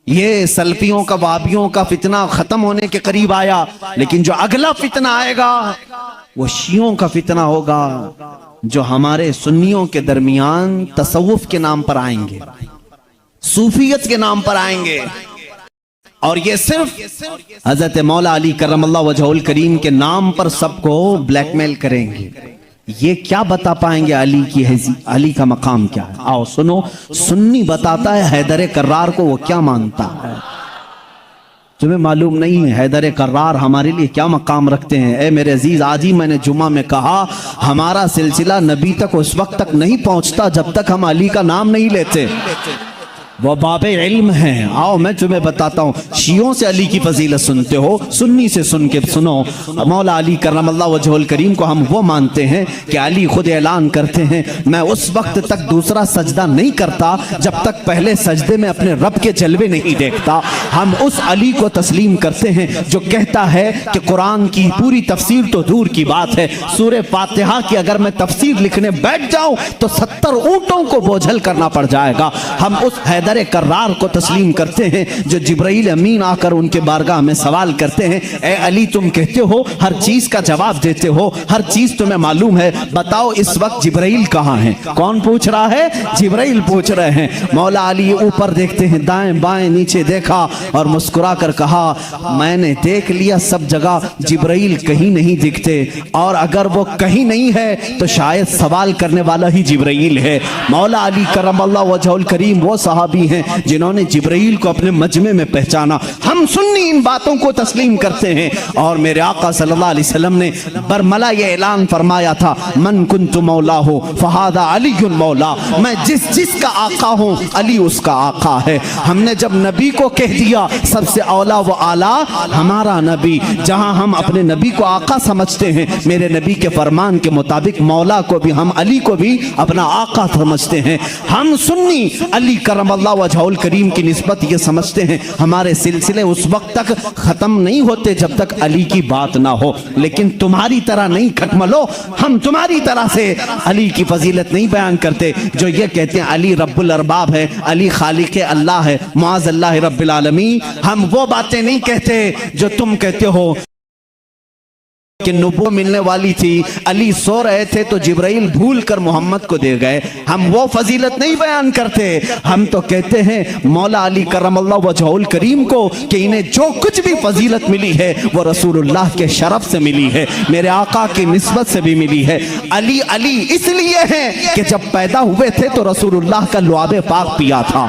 یہ سلفیوں کا وابیوں کا فتنہ ختم ہونے کے قریب آیا، لیکن جو اگلا فتنہ آئے گا وہ شیعوں کا فتنہ ہوگا، جو ہمارے سنیوں کے درمیان تصوف کے نام پر آئیں گے، صوفیت کے نام پر آئیں گے، اور یہ صرف حضرت مولا علی کرم اللہ وجہہ الکریم کے نام پر سب کو بلیک میل کریں گے۔ یہ کیا بتا پائیں گے علی کی علی کا مقام کیا ہے؟ آؤ سنو، سنی بتاتا ہے حیدر کرار کو وہ کیا مانتا ہے۔ تمہیں معلوم نہیں ہے حیدر کرار ہمارے لیے کیا مقام رکھتے ہیں؟ اے میرے عزیز، آج ہی میں نے جمعہ میں کہا ہمارا سلسلہ نبی تک اس وقت تک نہیں پہنچتا جب تک ہم علی کا نام نہیں لیتے۔ وہ باب علم ہیں۔ آؤ میں تمہیں بتاتا ہوں، شیعوں سے علی کی فضیلت سنتے ہو، سنی سے سن کے سنو۔ مولا علی کرم اللہ وجہہ الکریم کو ہم وہ مانتے ہیں کہ علی خود اعلان کرتے ہیں میں اس وقت تک دوسرا سجدہ نہیں کرتا جب تک پہلے سجدے میں اپنے رب کے جلوے نہیں دیکھتا۔ ہم اس علی کو تسلیم کرتے ہیں جو کہتا ہے کہ قرآن کی پوری تفسیر تو دور کی بات ہے، سورہ فاتحہ کی اگر میں تفسیر لکھنے بیٹھ جاؤں تو 70 اونٹوں کو بوجھل کرنا پڑ جائے گا۔ ہم اس حیدر کرار کو تسلیم کرتے ہیں جو جبرائیل امین آ کر ان کے بارگاہ میں سوال کرتے ہیں اے علی تم کہتے ہو ہر چیز کا جواب دیتے ہو، ہر چیز تمہیں معلوم ہے، بتاؤ اس وقت جبرائیل کہاں ہیں؟ کون پوچھ رہا ہے؟ جبرائیل پوچھ رہے ہیں۔ مولا علی اوپر دیکھتے ہیں، دائیں بائیں نیچے دیکھا اور مسکرا کر کہا میں نے دیکھ لیا سب جگہ جبرائیل کہیں نہیں دکھتے، اور اگر وہ کہیں نہیں ہے تو شاید سوال کرنے والا ہی جبرائیل ہے۔ مولا علی کرم اللہ وجہہ الکریم وہ صحابی ہیں جنہوں نے جبرائیل کو اپنے مجمع میں پہچانا۔ ہم سنی ان باتوں کو تسلیم کرتے ہیں، اور میرے آقا صلی اللہ علیہ وسلم نے برملا یہ اعلان فرمایا تھا من کنت مولا ہو فہذا علی مولا، میں جس کا آقا ہوں علی اس کا آقا ہے۔ ہم نے جب نبی کو کہہ دیا سب سے اولا و اعلیٰ ہمارا نبی، جہاں ہم اپنے نبی کو آقا سمجھتے ہیں، میرے نبی کے فرمان کے مطابق مولا کو بھی ہم علی کو بھی اپنا آقا سمجھتے ہیں۔ ہم سنی علی کرم اللہ وجہہ الکریم کی نسبت یہ سمجھتے ہیں ہمارے سلسلے اس وقت تک ختم نہیں ہوتے جب تک علی کی بات نہ ہو، لیکن تمہاری طرح نہیں کھٹملو، ہم تمہاری طرح سے علی کی فضیلت نہیں بیان کرتے جو یہ کہتے ہیں علی رب الارباب ہے، علی خالق اللہ ہے، معاذ اللہ رب العالمین۔ ہم وہ باتیں نہیں کہتے جو تم کہتے ہو کہ نبوت ملنے والی تھی، علی سو رہے تھے تو جبرائیل بھول کر محمد کو دے گئے۔ ہم وہ فضیلت نہیں بیان کرتے، ہم تو کہتے ہیں مولا علی کرم اللہ وجہہ الکریم کو کہ انہیں جو کچھ بھی فضیلت ملی ہے وہ رسول اللہ کے شرف سے ملی ہے، میرے آقا کی نسبت سے بھی ملی ہے۔ علی علی اس لیے ہیں کہ جب پیدا ہوئے تھے تو رسول اللہ کا لعاب پاک پیا تھا۔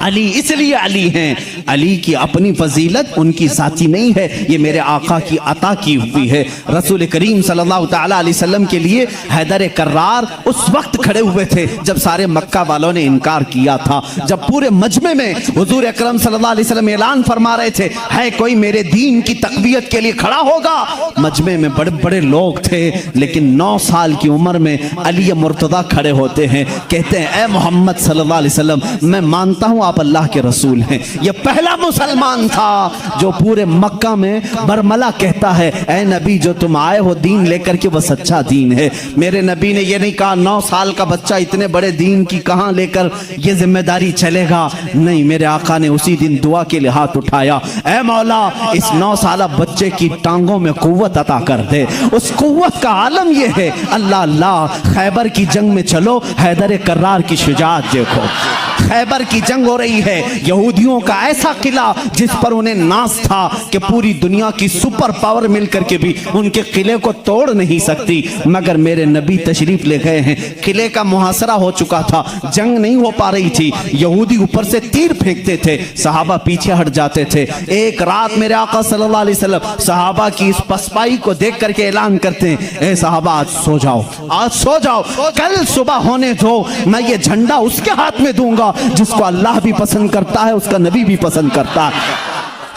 علی اس لیے علی ہیں، علی کی اپنی فضیلت ان کی ذاتی نہیں ہے، یہ میرے آقا کی عطا کی ہوئی ہے۔ رسول کریم صلی اللہ تعالیٰ علیہ وسلم کے لیے حیدر کرار اس وقت کھڑے ہوئے تھے جب سارے مکہ والوں نے انکار کیا تھا، جب پورے مجمع میں حضور اکرم صلی اللہ علیہ وسلم اعلان فرما رہے تھے ہے کوئی میرے دین کی تقویت کے لیے کھڑا ہوگا۔ مجمع میں بڑے بڑے لوگ تھے، لیکن 9 سال کی عمر میں علی مرتضیٰ کھڑے ہوتے ہیں، کہتے ہیں اے محمد صلی اللہ علیہ وسلم میں مانتا ہوں آپ اللہ کے رسول ہیں۔ یہ پہلا مسلمان تھا جو پورے مکہ میں برملا کہتا ہے اے نبی جو تم آئے ہو دین لے کر کے وہ سچا دین ہے۔ میرے نبی نے یہ نہیں کہا 9 سال کا بچہ اتنے بڑے دین کی کہاں لے کر یہ ذمہ داری چلے گا، نہیں، میرے آقا نے اسی دن دعا کے لیے ہاتھ اٹھایا اے مولا اس 9 سالہ بچے کی ٹانگوں میں قوت عطا کر دے۔ اس قوت کا عالم یہ ہے اللہ اللہ، خیبر کی جنگ میں چلو حیدر کرار کی شجاعت دیکھو، خیبر کی جنگ ہو رہی ہے، یہودیوں کا ایسا قلعہ جس پر انہیں ناز تھا کہ پوری دنیا کی سپر پاور مل کر کے بھی ان کے قلعے کو توڑ نہیں سکتی، مگر میرے نبی تشریف لے گئے ہیں، قلعے کا محاصرہ ہو چکا تھا، جنگ نہیں ہو پا رہی تھی، یہودی اوپر سے تیر پھینکتے تھے، صحابہ پیچھے ہٹ جاتے تھے۔ ایک رات میرے آقا صلی اللہ علیہ وسلم صحابہ کی اس پسپائی کو دیکھ کر کے اعلان کرتے ہیں اے صحابہ آج سو جاؤ، آج سو جاؤ، کل صبح ہونے دو، میں یہ جھنڈا اس کے ہاتھ میں دوں گا جس کو اللہ بھی پسند کرتا ہے اس کا نبی بھی پسند کرتا ہے۔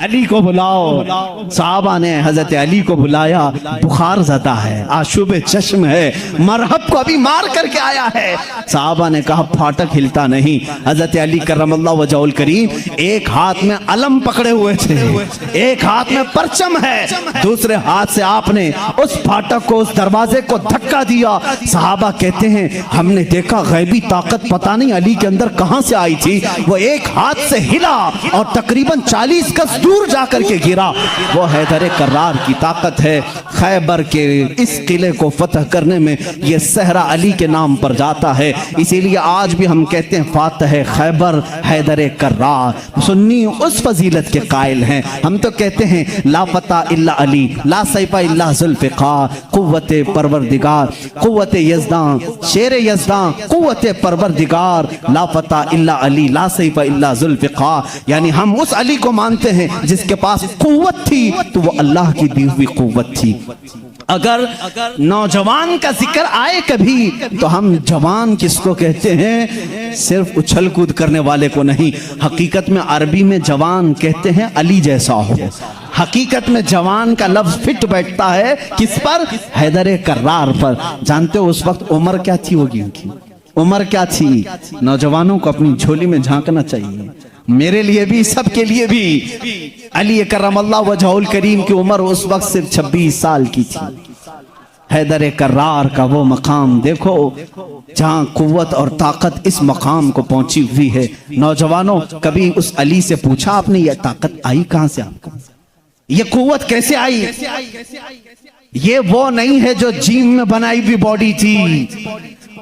علی کو بلاؤ. صحابہ نے حضرت علی کو بلایا. بخار زدہ ہے, آشوب چشم ہے, مرہب کو ابھی مار کر کے آیا ہے. صحابہ نے کہا پھاٹک ہلتا نہیں. حضرت علی کرم اللہ وجہہ الکریم ایک ہاتھ میں علم پکڑے ہوئے تھے, ایک ہاتھ میں پرچم ہے, دوسرے ہاتھ سے آپ نے اس پھاٹک کو, اس دروازے کو دھکا دیا. صحابہ کہتے ہیں ہم نے دیکھا غیبی طاقت پتہ نہیں علی کے اندر کہاں سے آئی تھی, وہ ایک ہاتھ سے ہلا اور تقریباً 40 گز دور جا کر کے گرا. وہ حیدر کرار کی طاقت ہے. خیبر کے اس قلعے کو فتح کرنے میں یہ صحرا علی کے نام پر جاتا ہے. اسی لیے آج بھی ہم کہتے ہیں فاتح خیبر حیدر کرار. سنی اس فضیلت کے قائل ہیں. ہم تو کہتے ہیں لا فتح الا علی, لا سیف الا ذوالفقار, قوت پروردگار, قوت یزدان, شیر یزدان, قوت پروردگار, لا فتح الا علی, لا سیف الا ذوالفقار. یعنی ہم اس علی کو مانتے ہیں جس کے پاس قوت تھی تو وہ اللہ کی دی ہوئی قوت تھی. اگر نوجوان کا ذکر آئے کبھی تو ہم جوان کس کو کہتے ہیں؟ صرف اچھل کود کرنے والے کو نہیں. حقیقت میں عربی میں جوان کہتے ہیں علی جیسا ہو. حقیقت میں جوان کا لفظ فٹ بیٹھتا ہے کس پر؟ حیدر کرار پر. جانتے ہو اس وقت عمر کیا تھی ہوگی ان کی؟ عمر کیا تھی؟ نوجوانوں کو اپنی جھولی میں جھانکنا چاہیے, میرے لیے بھی, سب کے لیے بھی. علی کرم اللہ وجہہ الکریم کی عمر اس وقت صرف 26 سال کی تھی. حیدر کرار کا وہ مقام دیکھو جہاں قوت اور طاقت اس مقام کو پہنچی ہوئی ہے. نوجوانوں کبھی اس علی سے پوچھا آپ نے یہ طاقت آئی کہاں سے آپ کو؟ یہ قوت کیسے آئی؟ یہ وہ نہیں ہے جو جیم میں بنائی ہوئی باڈی تھی.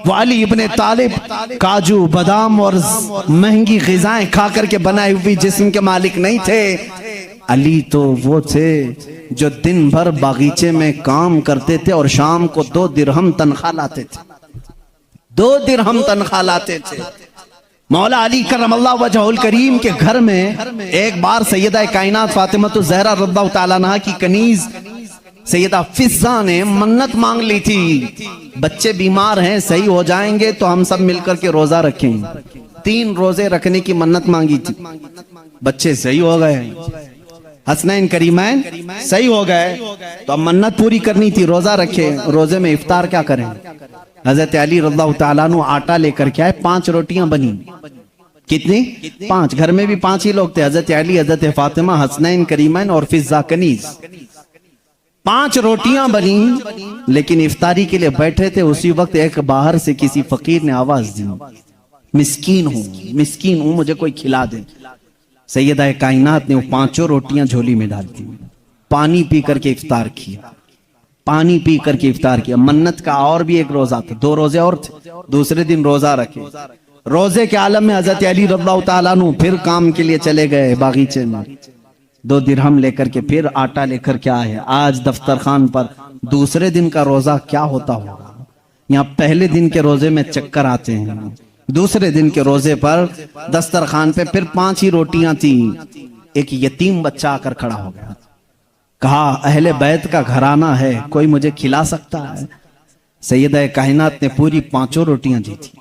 وہ علی ابن طالب کاجو بادام اور مہنگی غذائیں کھا کر کے بنائی ہوئی جسم کے مالک نہیں تھے. علی تو وہ تھے جو دن بھر باغیچے میں کام کرتے تھے اور شام کو 2 درہم تنخواہ لاتے تھے. 2 درہم تنخواہ لاتے تھے. مولا علی کرم اللہ وجہہ الکریم کے گھر میں ایک بار سیدہ کائنات فاطمہ الزہرا رضی اللہ تعالیٰ عنہا کی کنیز سیدہ فضہ نے منت مانگ لی تھی. بچے بیمار ہیں, صحیح ہو جائیں گے تو ہم سب مل کر کے روزہ رکھیں. 3 روزے رکھنے کی منت مانگی تھی. بچے صحیح ہو گئے, حسنین کریمین صحیح ہو گئے, تو اب منت پوری کرنی تھی, روزہ رکھے. روزے میں افطار کیا کریں؟ حضرت علی رضی اللہ تعالیٰ عنہ آٹا لے کر کے آئے. 5 روٹیاں بنی. کتنی؟ 5. گھر میں بھی 5 ہی لوگ تھے, حضرت علی, حضرت فاطمہ, حسنین کریمین اور فضہ کنیز. 5 روٹیاں بنی, لیکن افطاری کے لیے بیٹھے تھے. اسی وقت ایک باہر سے کسی فقیر نے آواز دی, مسکین ہوں, مجھے کوئی کھلا دے. سیدہ کائنات نے وہ 5 روٹیاں جھولی میں ڈال دی, پانی پی کر کے افطار کیا. پانی پی کر کے افطار کیا. منت کا اور بھی ایک روزہ تھا, 2 روزے اور تھے. دوسرے دن روزہ رکھے. روزے کے عالم میں حضرت علی رضی اللہ تعالیٰ عنہ پھر کام کے لیے چلے گئے باغیچے میں. 2 درہم لے کر کے پھر آٹا لے کر کے آئے. آج دفترخان پر دوسرے دن کا روزہ کیا ہوتا ہوگا؟ یہاں پہلے دن کے روزے میں چکر آتے ہیں, دوسرے دن کے روزے پر دسترخوان پہ پھر 5 ہی روٹیاں تھیں. ایک یتیم بچہ آ کر کھڑا ہو گیا, کہا اہل بیت کا گھرانہ ہے, کوئی مجھے کھلا سکتا ہے؟ سیدہ کائنات نے پوری 5 روٹیاں دی تھی.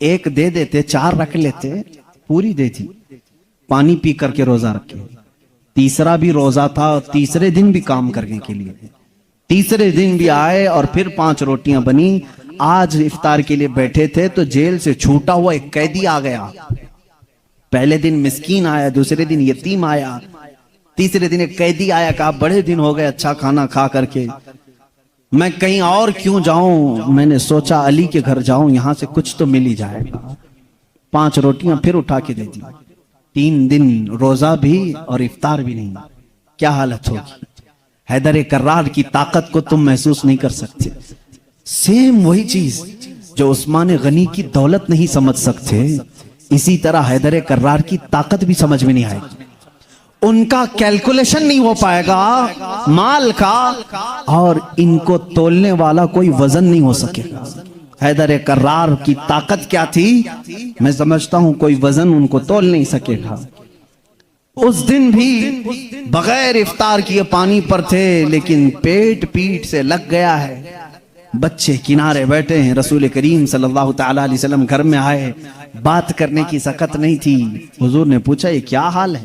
ایک دے دیتے, 4 رکھ لیتے, پوری دے دی. پانی پی کر کے روزہ رکھے. تیسرا بھی روزہ تھا, تیسرے دن بھی کام کرنے کے لیے. تیسرے دن بھی آئے اور پھر 5 روٹیاں بنی. آج افطار کے لیے بیٹھے تھے تو جیل سے چھوٹا ہوا ایک قیدی آ گیا. پہلے دن مسکین آیا, دوسرے دن یتیم آیا, تیسرے دن ایک قیدی آیا. کہا بڑے دن ہو گئے اچھا کھانا کھا کر کے, میں کہیں اور کیوں جاؤں, میں نے سوچا علی کے گھر جاؤں, یہاں سے کچھ تو مل ہی جائے گا. 5 روٹیاں پھر اٹھا کے دے دی. 3 دن روزہ بھی اور افطار بھی نہیں. کیا حالت ہوگی؟ حیدر کرار کی طاقت کو تم محسوس نہیں کر سکتے. سیم وہی چیز جو عثمان غنی کی دولت نہیں سمجھ سکتے, اسی طرح حیدر کرار کی طاقت بھی سمجھ میں نہیں آئے گی. ان کا کیلکولیشن نہیں ہو پائے گا مال کا, اور ان کو تولنے والا کوئی وزن نہیں ہو سکے گا. حیدر کرار کی طاقت کیا تھی میں سمجھتا ہوں کوئی وزن ان کو تول نہیں سکے گا. اس دن بھی بغیر افطار کیے پانی پر تھے, لیکن پیٹ سے لگ گیا ہے. بچے کنارے بیٹھے ہیں. رسول کریم صلی اللہ تعالی علیہ وسلم گھر میں آئے, بات کرنے کی سکت نہیں تھی. حضور نے پوچھا یہ کیا حال ہے؟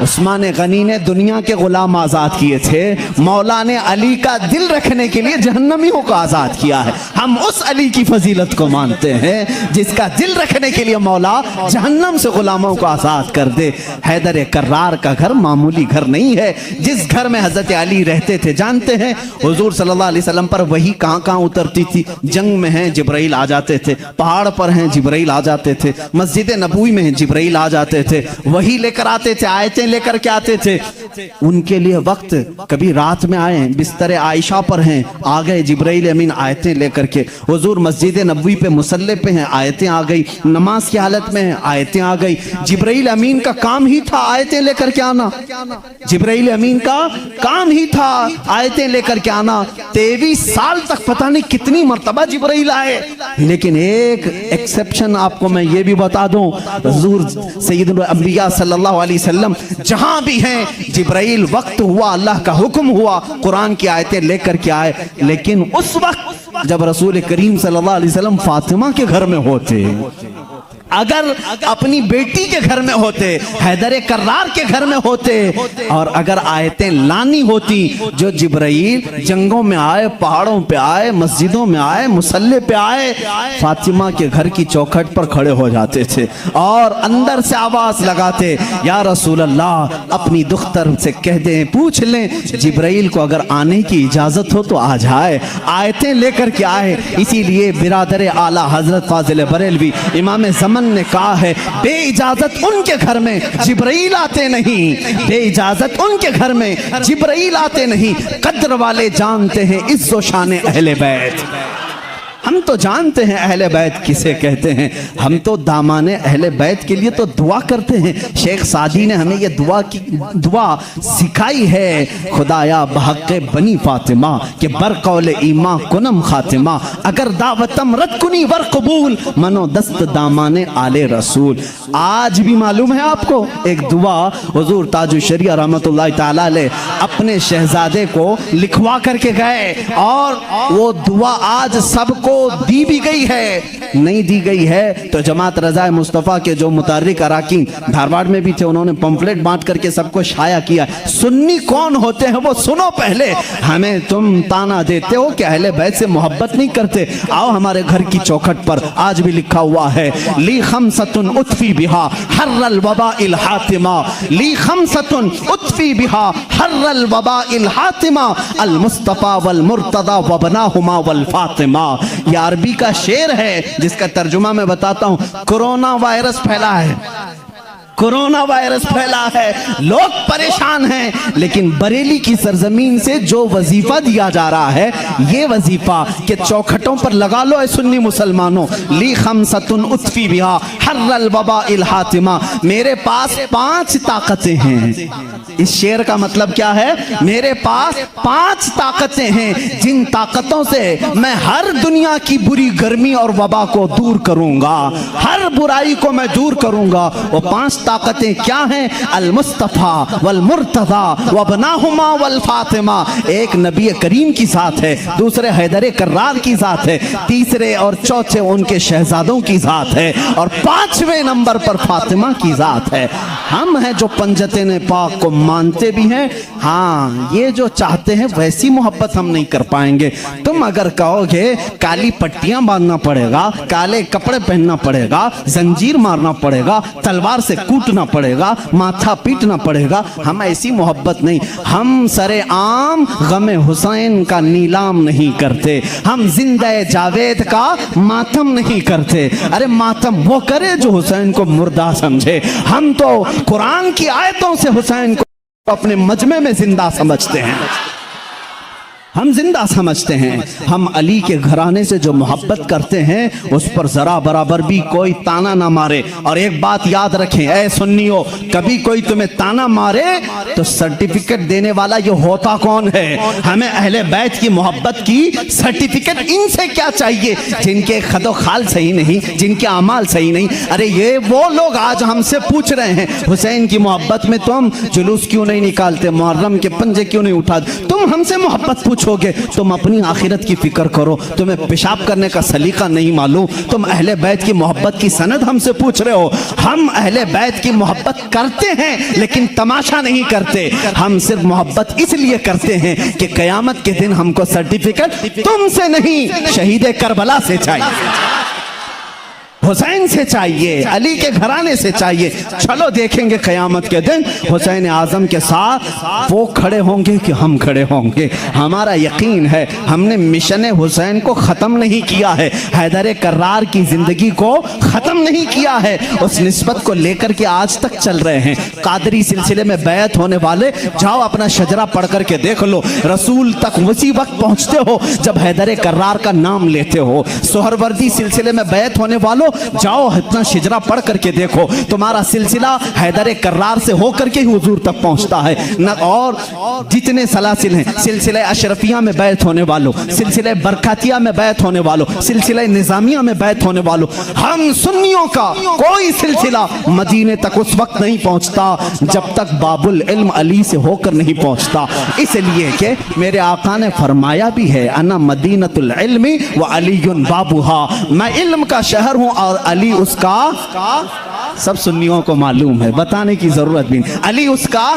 عثمان غنی نے دنیا کے غلام آزاد کیے تھے، مولا نے علی کا دل رکھنے کے لیے جہنمیوں کو آزاد کیا ہے۔ ہم اس علی کی فضیلت کو مانتے ہیں جس کا دل رکھنے کے لیے مولا جہنم سے غلاموں کو آزاد کر دے۔ حیدر کرار کا گھر معمولی گھر نہیں ہے، جس گھر میں حضرت علی رہتے تھے جانتے ہیں حضور صلی اللہ علیہ وسلم پر وحی کہاں کہاں اترتی تھی؟ جنگ میں ہیں جبرائیل آ جاتے تھے، پہاڑ پر ہیں جبرائیل آ جاتے تھے، مسجد نبوی میں ہیں جبرائیل آ جاتے تھے، وحی لے کر آتے تھے، آیتیں لے کر کے آتے تھے۔ ان کے لیے وقت کبھی رات میں آئے بستر عائشہ پر ہیں، آ گئے جبرائیل امین آیتیں لے کر کے، حضور مسجد نبوی پہ مصلی پہ ہیں، آیتیں آ گئی، نماز کی حالت میں ہیں، آیتیں آ گئی۔ جبرائیل امین کا کام ہی تھا آیتیں لے کر کے آنا، جبرائیل امین کا کام ہی تھا آیتیں لے کر کے آنا۔ 23 سال تک پتہ نہیں کتنی مرتبہ جبرائیل آئے، لیکن ایک ایکسپشن آپ کو میں یہ بھی بتا دوں، حضور سید الانبیاء صلی اللہ علیہ وسلم جہاں بھی ہیں جبرائیل وقت ہوا، اللہ کا حکم ہوا، قرآن کی آیتیں لے کر کے آئے، لیکن اس وقت جب رسول کریم صلی اللہ علیہ وسلم فاطمہ کے گھر میں ہوتے، اگر اپنی بیٹی کے گھر میں ہوتے، حیدر کرار کے گھر میں ہوتے، اور اگر آیتیں لانی ہوتی جو جبرائیل جنگوں میں آئے، پہاڑوں پہ آئے، مسجدوں میں آئے، مصلی پہ آئے، فاطمہ کے گھر کی چوکھٹ پر کھڑے ہو جاتے تھے اور اندر سے آواز لگاتے، یا رسول اللہ اپنی دختر سے کہہ دیں، پوچھ لیں جبرائیل کو اگر آنے کی اجازت ہو تو آ جائے، آیتیں لے کر کے آئے۔ اسی لیے برادر اعلیٰ حضرت فاضل بریلوی امام زمان نے کہا ہے، بے اجازت ان کے گھر میں جبرائیل آتے نہیں، بے اجازت ان کے گھر میں جبرائیل آتے نہیں۔ قدر والے جانتے ہیں عز و شان اہل بیت، ہم تو جانتے ہیں اہل بیت کسے کہتے ہیں، ہم تو دامان اہل بیت کے لیے تو دعا کرتے ہیں۔ شیخ سعدی نے ہمیں یہ دعا سکھائی ہے، خدایا بحق بنی فاطمہ کہ برقول ایمان کنم خاتمہ، اگر دعوتم رد کنی ور قبول منو دست دامان آل رسول۔ آج بھی معلوم ہے آپ کو ایک دعا حضور تاج الشریعہ رحمت اللہ تعالی علیہ اپنے شہزادے کو لکھوا کر کے گئے، اور وہ دعا آج سب کو دی بھی گئی ہے، نہیں دی گئی ہے تو جماعت رضا مصطفیٰ کے جو متحرک اراکین دھارواڑ میں بھی تھے، انہوں نے پمفلٹ بانٹ کر کے سب کو شائع کیا۔ سنی کون ہوتے ہیں وہ سنو پہلے، ہمیں تم تانا دیتے ہو کہ اہل بیت سے محبت نہیں کرتے، آؤ ہمارے گھر کی چوکھٹ پر آج بھی لکھا ہوا ہے، لی خمسۃ اطفی بہا حر الوباء الحاتمہ، لی خمسۃ اطفی بہا حر الوباء الحاتمہ، المصطفیٰ والمرتضی وابناہما والفاطمہ۔ یہ عربی کا شعر ہے جس کا ترجمہ میں بتاتا ہوں۔ کرونا وائرس پھیلا ہے، کرونا وائرس پھیلا ہے، لوگ پریشان ہیں، لیکن بریلی کی سرزمین سے جو وظیفہ دیا جا رہا ہے، یہ وظیفہ کہ چوکھٹوں پر لگا لو اے سنی مسلمانوں، لی خمسۃ اطفی بہا حر الوباء الحاتمہ، میرے پاس 5 طاقتیں ہیں۔ اس شعر کا مطلب کیا ہے؟ میرے پاس 5 طاقتیں ہیں جن طاقتوں سے میں ہر دنیا کی بری گرمی اور وبا کو دور کروں گا، ہر برائی کو میں دور کروں گا۔ وہ 5 طاقتیں کیا ہیں؟ المصطفیٰ والمرتضی وابناہما والفاطمہ، ایک نبی کریم کی ذات ہے، دوسرے حیدر کرار کی ذات ہے، تیسرے اور چوتھے ان کے شہزادوں کی ذات ہے، اور 5ویں نمبر پر فاطمہ کی ذات ہے۔ ہم ہیں جو پنجتین پاک کو مانتے بھی ہیں، ہاں یہ جو چاہتے ہیں ویسی محبت ہم نہیں کر پائیں گے۔ تم اگر کہو گے کالی پٹیاں باندھنا پڑے گا، کالے کپڑے پہننا پڑے گا، زنجیر مارنا پڑے گا، تلوار سے کوٹنا پڑے گا، ماتھا پیٹنا پڑے گا، ہم ایسی محبت نہیں۔ ہم سر عام غم حسین کا نیلام نہیں کرتے، ہم زندہ جاوید کا ماتم نہیں کرتے۔ ارے ماتم وہ کرے جو حسین کو مردہ سمجھے، ہم تو قرآن کی آیتوں سے حسین کو اپنے مجمع میں زندہ سمجھتے ہیں، ہم زندہ سمجھتے ہیں۔ ہم علی کے گھرانے سے جو محبت کرتے ہیں اس پر ذرا برابر بھی کوئی تانا نہ مارے۔ اور ایک بات یاد رکھیں اے سنیو، کبھی کوئی تمہیں تانا مارے تو سرٹیفکیٹ دینے والا یہ ہوتا کون ہے؟ ہمیں اہل بیت کی محبت کی سرٹیفکیٹ ان سے کیا چاہیے جن کے خد و خال صحیح نہیں، جن کے اعمال صحیح نہیں۔ ارے یہ وہ لوگ آج ہم سے پوچھ رہے ہیں حسین کی محبت میں تم جلوس کیوں نہیں نکالتے، محرم کے پنجے کیوں نہیں اٹھاتے؟ تم ہم سے محبت پوچھو پوچھو گے تم اپنی آخرت کی فکر کرو، تمہیں پیشاب کرنے کا سلیقہ نہیں معلوم، تم اہل بیت کی محبت کی سند ہم سے پوچھ رہے ہو۔ ہم اہل بیت کی محبت کرتے ہیں لیکن تماشا نہیں کرتے، ہم صرف محبت اس لیے کرتے ہیں کہ قیامت کے دن ہم کو سرٹیفکیٹ تم سے نہیں، شہید کربلا سے چاہیے، حسین سے چاہیے، علی کے گھرانے سے چاہیے۔ چلو دیکھیں گے قیامت کے دن حسین اعظم کے ساتھ وہ کھڑے ہوں گے کہ ہم کھڑے ہوں گے۔ ہمارا یقین ہے ہم نے مشن حسین کو ختم نہیں کیا ہے، حیدر کرار کی زندگی کو ختم نہیں کیا ہے، اس نسبت کو لے کر کے آج تک چل رہے ہیں۔ قادری سلسلے میں بیعت ہونے والے جاؤ اپنا شجرہ پڑھ کر کے دیکھ لو، رسول تک اسی وقت پہنچتے ہو جب حیدر کرار کا نام لیتے ہو۔ سہروردی سلسلے میں بیعت ہونے والوں جاؤ اپنا شجرہ پڑھ کر کے دیکھو، تمہارا سلسلہ حیدر کرار سے ہو کر کے ہی حضور تک پہنچتا ہے۔ اور جتنے سلاسل ہیں، سلسلہ اشرفیہ میں بیعت ہونے والوں، سلسلہ برکاتیہ میں بیعت ہونے والوں، سلسلہ نظامیہ میں بیعت ہونے والوں، ہم سنیوں کا کوئی سلسلہ مدینے تک اس وقت نہیں پہنچتا جب تک باب العلم علی سے ہو کر نہیں پہنچتا۔ اس لیے کہ میرے آقا نے فرمایا بھی ہے انا مدینۃ العلم وعلی بابها، میں علم کا شہر ہوں اور علی اس کا، سب سنیوں کو معلوم ہے، بتانے کی ضرورت بھی نہیں، علی اس کا۔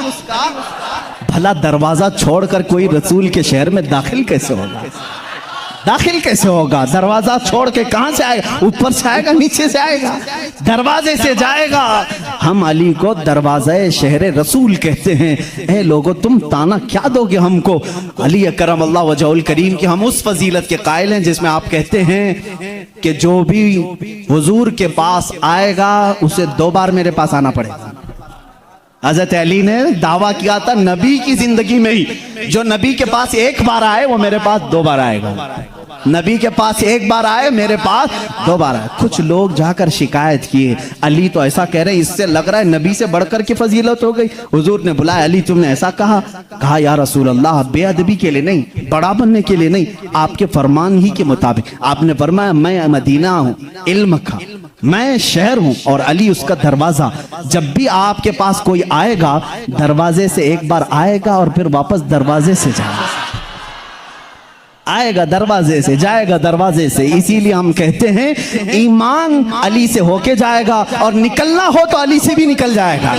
بھلا دروازہ چھوڑ کر کوئی رسول کے شہر میں داخل کیسے ہوگا؟ داخل کیسے ہوگا؟ دروازہ چھوڑ کے کہاں سے آئے گا؟ اوپر سے آئے گا، نیچے سے آئے گا، دروازے سے جائے گا۔ ہم علی کو دروازہ شہر رسول کہتے ہیں۔ اے لوگو تم تانا کیا دو گے ہم کو؟ علی اکرم اللہ وجہ الکریم کی ہم اس فضیلت کے قائل ہیں جس میں آپ کہتے ہیں کہ جو بھی حضور کے پاس آئے گا اسے 2 بار میرے پاس آنا پڑے گا۔ حضرت علی نے دعویٰ کیا تھا نبی کی زندگی میں ہی، جو نبی کے پاس 1 بار آئے وہ میرے پاس 2 بار آئے گا، نبی کے پاس 1 بار آئے میرے پاس 2 بار آئے۔ کچھ لوگ جا کر شکایت کیے علی تو ایسا کہہ رہے ہیں، اس سے لگ رہا ہے نبی سے بڑھ کر کے فضیلت ہو گئی۔ حضور نے بلایا علی تم نے ایسا کہا؟ کہا یا رسول اللہ بے ادبی کے لیے نہیں، بڑا بننے کے لیے نہیں، آپ کے فرمان ہی کے مطابق۔ آپ نے فرمایا میں مدینہ ہوں علم کا، میں شہر ہوں اور علی اس کا دروازہ۔ جب بھی آپ کے پاس کوئی آئے گا دروازے سے 1 بار آئے گا اور پھر واپس دروازے سے جائے گا، آئے گا دروازے سے جائے گا دروازے سے۔ اسی لیے ہم کہتے ہیں ایمان علی سے ہو کے جائے گا اور نکلنا ہو تو علی سے بھی نکل جائے گا۔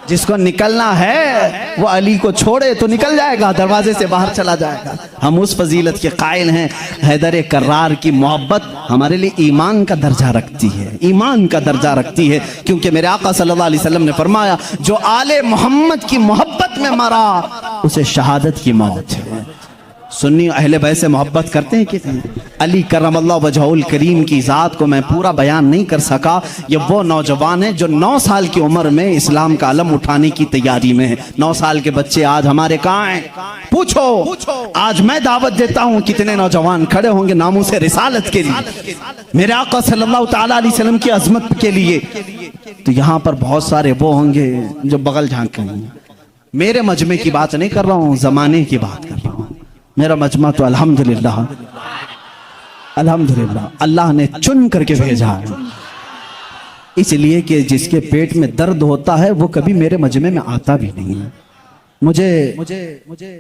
جس کو نکلنا ہے وہ علی کو چھوڑے تو نکل جائے گا، دروازے سے باہر چلا جائے گا۔ ہم اس فضیلت کے قائل ہیں۔ حیدر کرار کی محبت ہمارے لیے ایمان کا درجہ رکھتی ہے، ایمان کا درجہ رکھتی ہے، کیونکہ میرے آقا صلی اللہ علیہ وسلم نے فرمایا جو آل محمد کی محبت میں مرا اسے شہادت کی موت ہے۔ سنی اہل بیت سے محبت کرتے ہیں کتنے؟ علی کرم اللہ وجہ الکریم کی ذات کو میں پورا بیان نہیں کر سکا۔ یہ وہ نوجوان ہیں جو 9 سال کی عمر میں اسلام کا علم اٹھانے کی تیاری میں ہیں۔ 9 سال کے بچے آج ہمارے کہاں ہیں؟ پوچھو۔ آج میں دعوت دیتا ہوں کتنے نوجوان کھڑے ہوں گے ناموس رسالت کے لیے، میرے آقا صلی اللہ تعالیٰ علیہ وسلم کی عظمت کے لیے۔ تو یہاں پر بہت سارے وہ ہوں گے جو بغل جھانک رہے ہیں۔ میرے مجمع کی بات نہیں کر رہا ہوں، زمانے کی بات کر رہا ہوں۔ میرا مجمع تو الحمدللہ الحمدللہ اللہ نے چن کر کے بھیجا ہے، اس لیے کہ جس کے پیٹ میں درد ہوتا ہے وہ کبھی میرے مجمع میں آتا بھی نہیں ہے۔ مجھے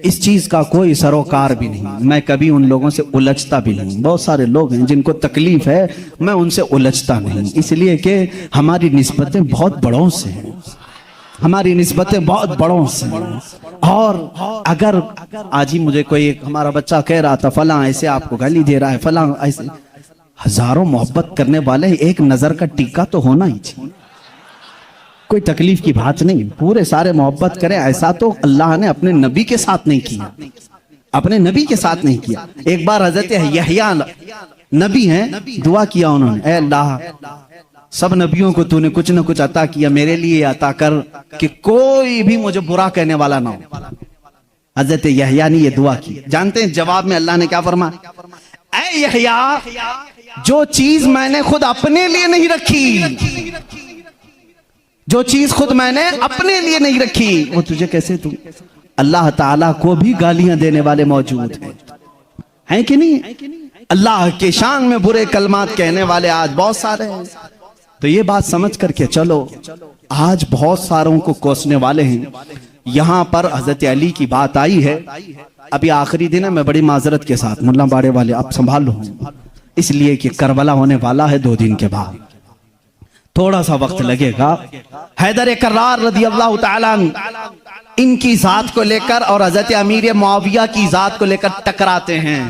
اس چیز کا کوئی سروکار بھی نہیں، میں کبھی ان لوگوں سے الجھتا بھی نہیں۔ بہت سارے لوگ ہیں جن کو تکلیف ہے، میں ان سے الجھتا نہیں، اس لیے کہ ہماری نسبتیں بہت بڑوں سے ہیں، ہماری نسبتیں بہت بڑوں سے ہیں۔ اور اگر آج ہی مجھے کوئی ہمارا بچہ کہہ رہا تھا فلاں ایسے آپ کو گالی دے رہا ہے، فلاں ایسے، ہزاروں محبت کرنے والے ایک نظر کا ٹیکا تو ہونا ہی چاہیے، کوئی تکلیف کی بات نہیں، پورے سارے محبت کریں۔ ایسا تو اللہ نے اپنے نبی کے ساتھ نہیں کیا، اپنے نبی کے ساتھ نہیں کیا۔ ایک بار حضرت یحییٰ نبی ہیں، دعا کیا انہوں نے، اے اللہ سب نبیوں کو تو نے کچھ نہ کچھ عطا کیا، میرے لیے عطا کر کہ کوئی بھی مجھے برا کہنے والا نہ ہو۔ حضرت یحییٰ نے یہ دعا کی، جانتے ہیں جواب میں اللہ نے کیا فرمایا؟ اے یحییٰ جو چیز میں نے خود اپنے لیے نہیں رکھی، جو چیز خود میں نے اپنے لیے نہیں رکھی وہ تجھے کیسے دوں؟ اللہ تعالیٰ کو بھی گالیاں دینے والے موجود ہیں کہ نہیں؟ اللہ کے شان میں برے کلمات کہنے والے آج بہت سارے ہیں۔ تو یہ بات سمجھ کر کے چلو، آج بہت ساروں کو کوسنے والے ہیں۔ یہاں پر حضرت علی کی بات آئی ہے، ابھی آخری دن ہے، میں بڑی معذرت کے ساتھ ملا باڑے والے آپ سنبھال لو، اس لیے کہ کربلا ہونے والا ہے 2 دن کے بعد، تھوڑا سا وقت لگے گا۔ حیدر کرار رضی اللہ تعالیٰ ان کی ذات کو لے کر اور حضرت امیر معاویہ کی ذات کو لے کر ٹکراتے ہیں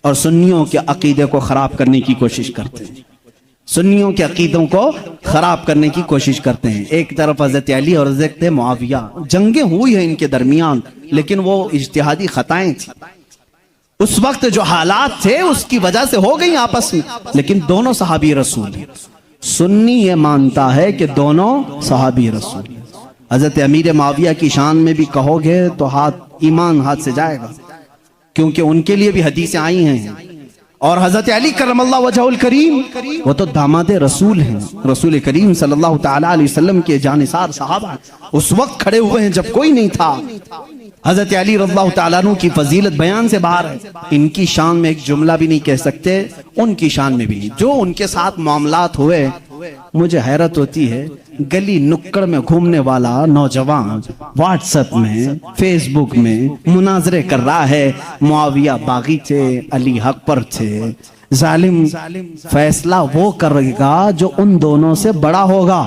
اور سنیوں کے عقیدے کو خراب کرنے کی کوشش کرتے ہیں، سنیوں کے عقیدوں کو خراب کرنے کی کوشش کرتے ہیں۔ ایک طرف حضرت علی اور حضرت معاویہ، جنگیں ہوئی ہیں ان کے درمیان، لیکن وہ اجتہادی خطائیں تھیں، اس وقت جو حالات تھے اس کی وجہ سے ہو گئی آپس میں، لیکن دونوں صحابی رسول ہیں۔ سنی یہ مانتا ہے کہ دونوں صحابی رسول ہیں۔ حضرت امیر معاویہ کی شان میں بھی کہو گے تو ایمان ہاتھ سے جائے گا، کیونکہ ان کے لیے بھی حدیثیں آئی ہیں۔ اور حضرت علی کرم اللہ وجہ الکریم، وہ تو داماد رسول ہیں، رسول کریم صلی اللہ تعالیٰ علیہ وسلم کے جانثار صحابہ اس وقت کھڑے ہوئے ہیں جب کوئی نہیں تھا۔ حضرت علی رضی اللہ تعالیٰ عنہ کی فضیلت بیان سے باہر ہے، ان کی شان میں ایک جملہ بھی نہیں کہہ سکتے، ان کی شان میں بھی نہیں۔ جو ان کے ساتھ معاملات ہوئے، مجھے حیرت ہوتی ہے، گلی نکڑ میں گھومنے والا نوجوان واٹس ایپ میں، فیس بک میں مناظرے کر رہا ہے، معاویہ باغی تھے، علی حق پر تھے، ظالم فیصلہ وہ کرے گا جو ان دونوں سے بڑا ہوگا۔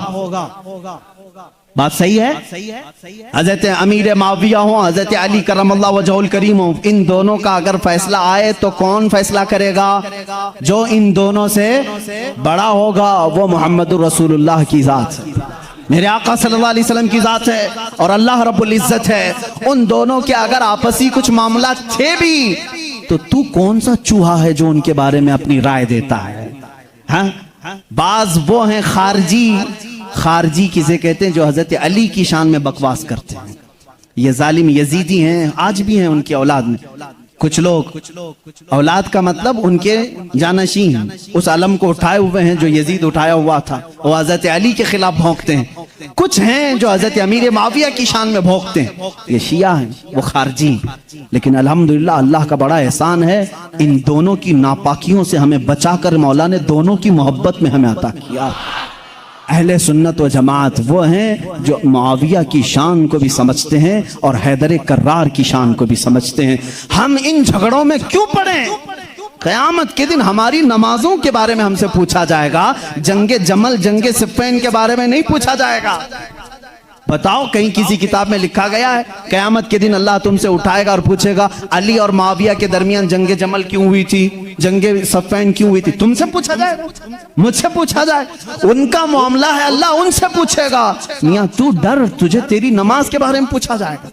بات صحیح ہے؟ حضرت امیر معاویہ ہوں، حضرت علی کرم اللہ وجہ الکریم ہوں، ان دونوں کا اگر فیصلہ آئے تو کون فیصلہ کرے گا؟ جو ان دونوں سے بڑا ہوگا، وہ محمد رسول اللہ کی ذات ہے، میرے آقا صلی اللہ علیہ وسلم کی ذات ہے اور اللہ رب العزت ہے۔ ان دونوں کے اگر آپسی کچھ معاملات تھے بھی تو کون سا چوہا ہے جو ان کے بارے میں اپنی رائے دیتا ہے؟ ہاں، بعض وہ ہیں خارجی کسے کہتے ہیں جو حضرت علی کی شان میں بکواس کرتے ہیں، یہ ظالم یزیدی ہیں، آج بھی ہیں ان کی اولاد میں کچھ لوگ، اولاد کا مطلب ان کے جانشین اس علم کو اٹھائے ہوئے ہیں جو یزید اٹھایا ہوا تھا، وہ حضرت علی کے خلاف بھونکتے ہیں۔ کچھ ہیں جو حضرت امیر معاویہ کی شان میں بھونکتے ہیں، یہ شیعہ ہیں، وہ خارجی ہیں۔ لیکن الحمدللہ اللہ کا بڑا احسان ہے، ان دونوں کی ناپاکیوں سے ہمیں بچا کر مولا نے دونوں کی محبت میں ہمیں عطا کیا۔ اہل سنت و جماعت وہ ہیں جو معاویہ کی شان کو بھی سمجھتے ہیں اور حیدر کرار کی شان کو بھی سمجھتے ہیں۔ ہم ان جھگڑوں میں کیوں پڑیں؟ قیامت کے دن ہماری نمازوں کے بارے میں ہم سے پوچھا جائے گا، جنگ جمل، جنگ صفین کے بارے میں نہیں پوچھا جائے گا۔ بتاؤ کہیں کسی کتاب میں لکھا گیا ہے قیامت کے دن اللہ تم سے اٹھائے گا اور پوچھے گا علی اور معاویہ کے درمیان جنگ جمل کیوں ہوئی تھی، جنگ صفین کیوں ہوئی تھی؟ تم سے پوچھا جائے گا، مجھ سے پوچھا جائے، ان کا معاملہ ہے، اللہ ان سے پوچھے گا۔ میاں تو ڈر، تجھے تیری نماز کے بارے میں پوچھا جائے گا،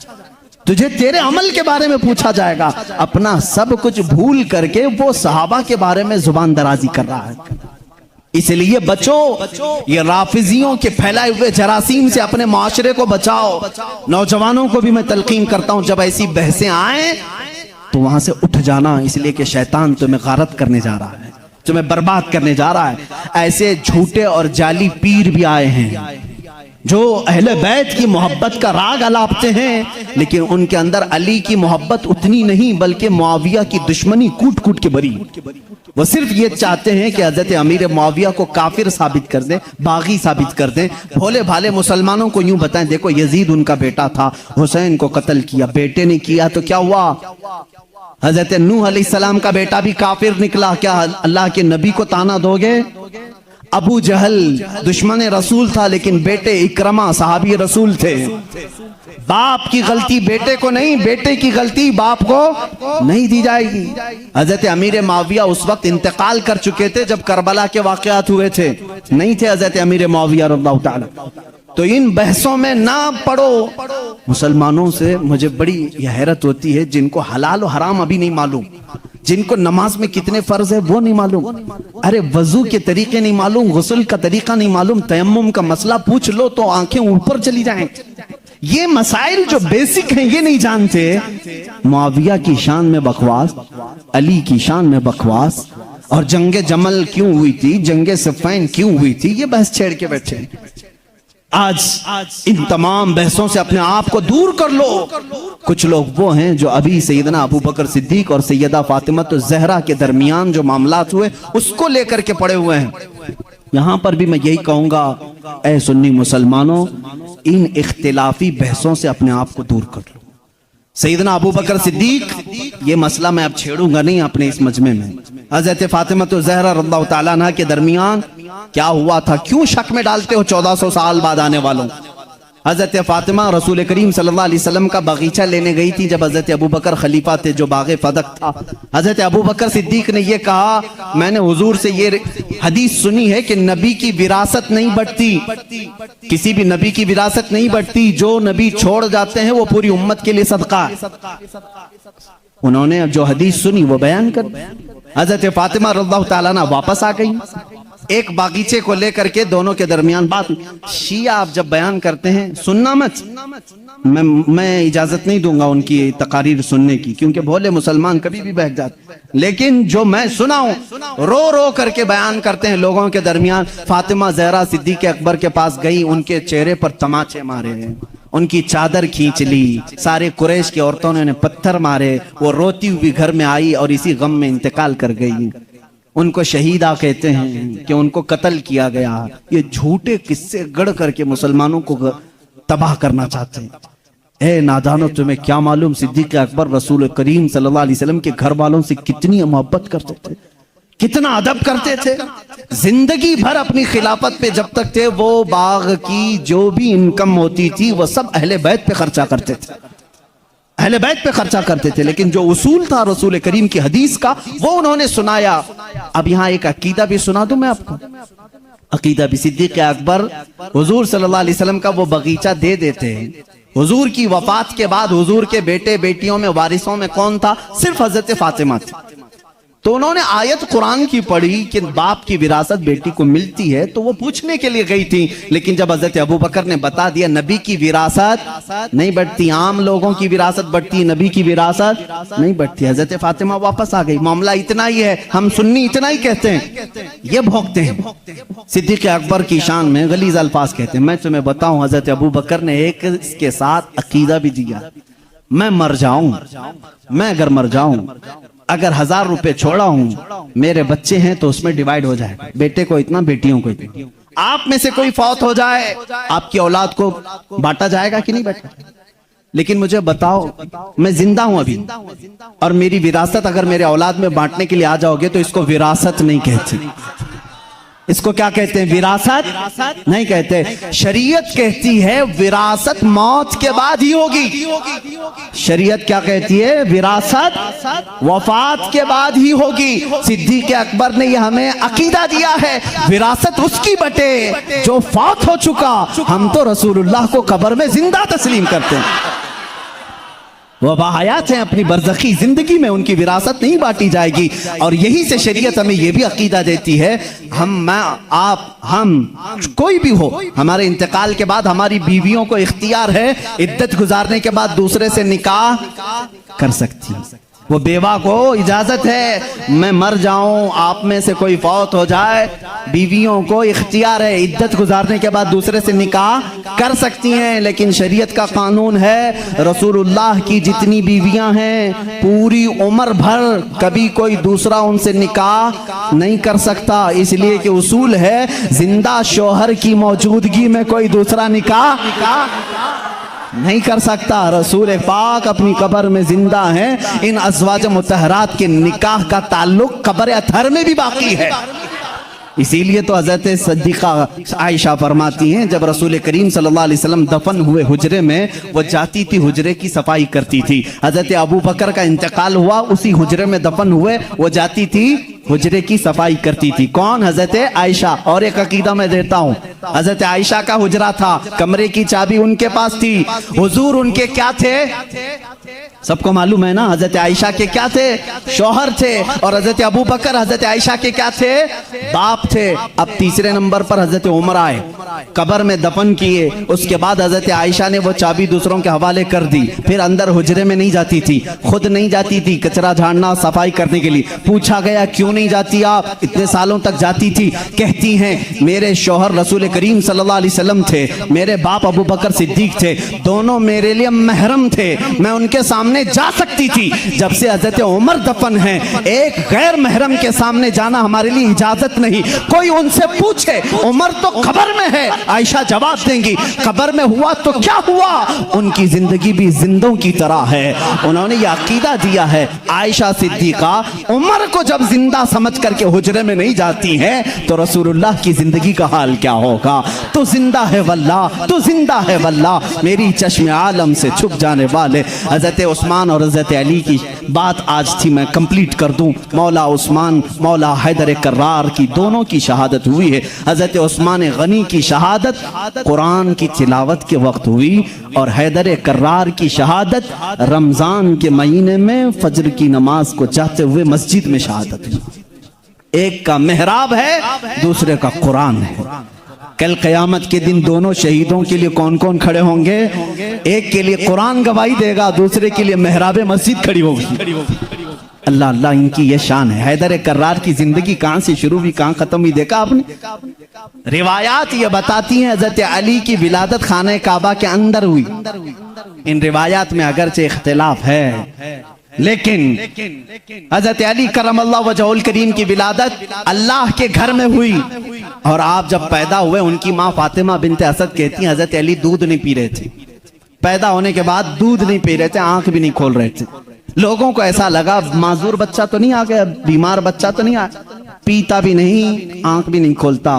تجھے تیرے عمل کے بارے میں پوچھا جائے گا۔ اپنا سب کچھ بھول کر کے وہ صحابہ کے بارے میں زبان درازی کر رہا ہے۔ اس لیے بچو، یہ رافضیوں کے پھیلائے ہوئے جراثیم سے اپنے معاشرے کو بچاؤ۔ نوجوانوں کو بھی میں تلقین کرتا ہوں، جب ایسی بحثیں آئیں تو وہاں سے اٹھ جانا، اس لیے کہ شیطان تمہیں غارت کرنے جا رہا ہے، تمہیں برباد کرنے جا رہا ہے۔ ایسے جھوٹے اور جعلی پیر بھی آئے ہیں جو اہل بیت کی محبت کا راگ الاپتے ہیں، لیکن ان کے اندر علی کی محبت اتنی نہیں بلکہ معاویہ کی دشمنی کوٹ کوٹ کے بری۔ وہ صرف یہ چاہتے ہیں کہ حضرت امیر معاویہ کو کافر ثابت کر دیں، باغی ثابت کر دیں، بھولے بھالے مسلمانوں کو یوں بتائیں دیکھو یزید ان کا بیٹا تھا، حسین کو قتل کیا، بیٹے نے کیا تو کیا ہوا؟ حضرت نوح علیہ السلام کا بیٹا بھی کافر نکلا، کیا اللہ کے نبی کو تانا دو گے؟ ابو جہل دشمن رسول تھا لیکن بیٹے اکرمہ صحابی رسول تھے۔ باپ کی غلطی بیٹے کو نہیں، بیٹے کی غلطی باپ کو نہیں دی جائے گی۔ حضرت امیر معاویہ اس وقت انتقال کر چکے تھے جب کربلا کے واقعات ہوئے تھے، نہیں تھے حضرت امیر معاویہ رضی اللہ تعالی۔ تو ان بحثوں میں نہ پڑو۔ مسلمانوں سے مجھے بڑی یہ حیرت ہوتی ہے جن کو حلال و حرام ابھی نہیں معلوم، جن کو نماز میں کتنے فرض ہے وہ نہیں معلوم، ارے وضو کے طریقے نہیں معلوم، غسل کا طریقہ نہیں معلوم، تیمم کا مسئلہ پوچھ لو تو آنکھیں اوپر چلی جائیں۔ یہ مسائل جو بیسک ہیں یہ نہیں جانتے۔ معاویہ کی شان میں بکواس، علی کی شان میں بکواس، اور جنگ جمل کیوں ہوئی تھی، جنگ صفین کیوں ہوئی تھی، یہ بحث چھیڑ کے بیٹھے۔ آج ان تمام بحثوں سے اپنے آپ کو دور کر لو۔ کچھ لوگ وہ ہیں جو ابھی سیدنا ابو بکر صدیق اور سیدہ فاطمہ الزہرا کے درمیان جو معاملات ہوئے اس کو لے کر کے پڑے ہوئے ہیں۔ یہاں پر بھی میں یہی کہوں گا، اے سنی مسلمانوں، ان اختلافی بحثوں سے اپنے آپ کو دور کر لو۔ سیدنا ابو بکر صدیق، یہ مسئلہ میں اب چھیڑوں گا نہیں اپنے اس مجمع میں، حضرت فاطمہ الزہرا رضی اللہ تعالیٰ عنہ کے درمیان کیا ہوا تھا، کیوں شک میں ڈالتے ہو 1400 سال بعد آنے والوں؟ حضرت فاطمہ رسول کریم صلی اللہ علیہ وسلم کا باغیچہ لینے گئی تھی جب حضرت ابو بکر خلیفہ تھے، جو باغ فدق تھا۔ حضرت ابو بکر صدیق نے یہ کہا، میں نے حضور سے یہ حدیث سنی ہے کہ نبی کی وراثت نہیں بٹتی، کسی بھی نبی کی وراثت نہیں بٹتی، جو نبی چھوڑ جاتے ہیں وہ پوری امت کے لیے صدقہ ہے۔ انہوں نے جو حدیث سنی وہ بیان کر، حضرت فاطمہ رضی اللہ تعالیٰ عنہ واپس آ گئی، ایک باغیچے کو لے کر کے دونوں کے درمیان بات۔ شیعہ آپ جب بیان کرتے ہیں سننا مت، میں اجازت نہیں دوں گا ان کی تقاریر سننے کی، کیونکہ بھولے مسلمان کبھی بھی بہک جاتے، لیکن جو میں سنا ہوں رو رو کر کے بیان کرتے ہیں لوگوں کے درمیان۔ فاطمہ زہرا صدیق اکبر کے پاس گئی، ان کے چہرے پر تماچے مارے، ان کی چادر کھینچ لی، سارے قریش کی عورتوں نے انہیں پتھر مارے، وہ روتی ہوئی گھر میں آئی اور اسی غم میں انتقال کر گئی۔ ان کو شہیدہ کہتے ہیں کہ ان کو قتل کیا گیا۔ یہ جھوٹے قصے گڑھ کر کے مسلمانوں کو تباہ کرنا چاہتے ہیں۔ اے نادانو، تمہیں کیا معلوم صدیق اکبر رسول کریم صلی اللہ علیہ وسلم کے گھر والوں سے کتنی محبت کرتے تھے، کتنا ادب کرتے تھے۔ زندگی بھر اپنی خلافت پہ جب تک تھے، وہ باغ کی جو بھی انکم ہوتی تھی وہ سب اہل بیت پہ خرچہ کرتے تھے، اہل بیت پہ خرچہ کرتے تھے، لیکن جو اصول تھا رسول کریم کی حدیث کا وہ انہوں نے سنایا۔ اب یہاں ایک عقیدہ بھی سنا دوں میں آپ کو، عقیدہ بھی۔ صدیق اکبر حضور صلی اللہ علیہ وسلم کا وہ باغیچہ دے دیتے ہیں۔ حضور کی وفات کے بعد حضور کے بیٹے بیٹیوں میں وارثوں میں کون تھا؟ صرف حضرت فاطمہ تھی۔ تو انہوں نے آیت قرآن کی پڑھی کہ باپ کی وراثت بیٹی کو ملتی ہے، تو وہ پوچھنے کے لیے گئی تھی، لیکن جب حضرت ابو بکر نے بتا دیا نبی کی وراثت نہیں بڑھتی، عام لوگوں کی وراثت بڑھتی، نبی کی وراثت نہیں بڑھتی، حضرت فاطمہ واپس آ گئی۔ معاملہ اتنا ہی ہے، ہم سنی اتنا ہی کہتے ہیں، یہ بھوکتے ہیں۔ صدیق اکبر کی شان میں غلیظ الفاظ کہتے ہیں۔ میں تمہیں بتاؤں، حضرت ابو بکر نے ایک اس کے ساتھ عقیدہ بھی دیا، میں مر جاؤں، میں اگر مر جاؤں، اگر 1000 روپے چھوڑا ہوں، میرے بچے ہیں تو اس میں ڈیوائیڈ ہو جائے، بیٹے کو اتنا بیٹیوں کو اتنا۔ آپ میں سے کوئی فوت ہو جائے، آپ کی اولاد کو بانٹا جائے گا کہ نہیں بانٹا؟ لیکن مجھے بتاؤ، میں زندہ ہوں ابھی اور میری وراثت اگر میرے اولاد میں بانٹنے کے لیے آ جاؤ گے تو اس کو وراثت نہیں کہتے، اس کو کیا کہتے ہیں؟ وراثت نہیں کہتے۔ شریعت کہتی ہے وراثت موت کے بعد ہی ہوگی۔ شریعت کیا کہتی ہے؟ وراثت وفات کے بعد ہی ہوگی۔ صدیق اکبر نے یہ ہمیں عقیدہ دیا ہے، وراثت اس کی بٹے جو فوت ہو چکا، ہم تو رسول اللہ کو قبر میں زندہ تسلیم کرتے ہیں، وہ باحیات ہیں، اپنی برزخی زندگی میں ان کی وراثت نہیں بانٹی جائے گی۔ اور یہی سے شریعت ہمیں یہ بھی عقیدہ دیتی ہے، ہم کوئی بھی ہو، ہمارے انتقال کے بعد ہماری بیویوں کو اختیار ہے عدت گزارنے کے بعد دوسرے سے نکاح کر سکتی ہیں۔ وہ بیوہ کو اجازت ہے، میں مر جاؤں، آپ میں سے کوئی فوت ہو جائے، بیویوں کو اختیار ہے عدت گزارنے کے بعد دوسرے سے نکاح کر سکتی ہیں۔ لیکن شریعت کا قانون ہے، رسول اللہ کی جتنی بیویاں ہیں پوری عمر بھر کبھی کوئی دوسرا ان سے نکاح نہیں کر سکتا، اس لیے کہ اصول ہے زندہ شوہر کی موجودگی میں کوئی دوسرا نکاح نہیں کر سکتا۔ رسول پاک اپنی قبر میں زندہ ہیں، ان ازواج مطہرات کے نکاح کا تعلق قبر اطہر میں بھی باقی ہے۔ اسی لیے تو حضرت صدیقہ عائشہ فرماتی ہیں جب رسول کریم صلی اللہ علیہ وسلم دفن ہوئے حجرے میں، وہ جاتی تھی حجرے کی صفائی کرتی تھی۔ حضرت ابو بکر کا انتقال ہوا، اسی حجرے میں دفن ہوئے، وہ جاتی تھی حجرے کی صفائی کرتی تھی۔ کون؟ حضرت عائشہ۔ اور ایک عقیدہ میں دیتا ہوں، حضرت عائشہ کا حجرہ تھا، کمرے کی چابی ان کے پاس تھی، حضور ان کے کیا تھے؟ سب کو معلوم ہے نا، حضرت عائشہ کے کیا تھے؟ شوہر تھے۔ اور حضرت ابو بکر حضرت عائشہ کے کیا تھے؟ باپ تھے۔ اب تیسرے نمبر پر حضرت عمر آئے، قبر میں دفن کیے، اس کے بعد حضرت عائشہ نے وہ چابی دوسروں کے حوالے کر دی، پھر اندر حجرے میں نہیں جاتی تھی، خود نہیں جاتی تھی کچرا جھاڑنا صفائی کرنے کے لیے۔ پوچھا گیا کیوں نہیں جاتی آپ؟ اتنے سالوں تک جاتی تھی۔ کہتی ہیں میرے شوہر رسول کریم صلی اللہ علیہ وسلم تھے، میرے باپ ابو بکر صدیق تھے، دونوں میرے لیے محرم تھے، میں ان کے سامنے جا سکتی تھی۔ جب سے حضرت عمر دفن ہیں، ایک غیر محرم کے سامنے جانا ہمارے لیے اجازت نہیں۔ کوئی ان سے پوچھے عمر تو قبر میں ہے، عائشہ جواب دیں گی قبر میں ہوا تو کیا ہوا، ان کی زندگی بھی زندوں کی طرح ہے۔ انہوں نے یہ عقیدہ دیا ہے۔ عائشہ صدیقہ عمر کو جب زندہ سمجھ کر کے حجرے میں نہیں جاتی ہیں تو رسول اللہ کی زندگی کا حال کیا ہوگا۔ تو زندہ ہے واللہ، تو زندہ ہے واللہ، میری چشم عالم سے چھپ جانے والے حضرت عثمان اور حضرت علی کی بات آج تھی، میں کمپلیٹ کر دوں۔ مولا عثمان، مولا حیدر کرار کی دونوں کی شہادت ہوئی ہے۔ حضرت عثمان غنی کی شہادت قرآن کی تلاوت کے وقت ہوئی، اور حیدر کرار کی شہادت رمضان کے مہینے میں فجر کی نماز کو چاہتے ہوئے مسجد میں شہادت ہوئی۔ ایک کا محراب ہے، دوسرے کا قرآن ہے۔ کل قیامت کے دن دونوں شہیدوں کے لیے کون کون کھڑے ہوں گے؟ ایک کے لیے قرآن گواہی دے گا، دوسرے کے لیے محراب مسجد کھڑی ہوگی۔ اللہ اللہ، ان کی یہ شان ہے۔ حیدر کرار کی زندگی کہاں سے شروع ہوئی، کہاں ختم ہوئی، دیکھا آپ نے؟ روایات یہ بتاتی ہیں حضرت علی کی ولادت خانہ کعبہ کے اندر ہوئی۔ ان روایات میں اگرچہ اختلاف ہے، لیکن حضرت علی کرم اللہ وجہہ الکریم کی ولادت اللہ کے گھر میں ہوئی، اور آپ جب پیدا ہوئے ان کی ماں فاطمہ بنت اسد کہتی ہیں حضرت علی دودھ نہیں پی رہے تھے، پیدا ہونے کے بعد دودھ نہیں پی رہے تھے، آنکھ بھی نہیں کھول رہے تھے۔ لوگوں کو ایسا لگا معذور بچہ تو نہیں آ گیا، بیمار بچہ تو نہیں آیا، پیتا بھی نہیں، آنکھ بھی نہیں کھولتا۔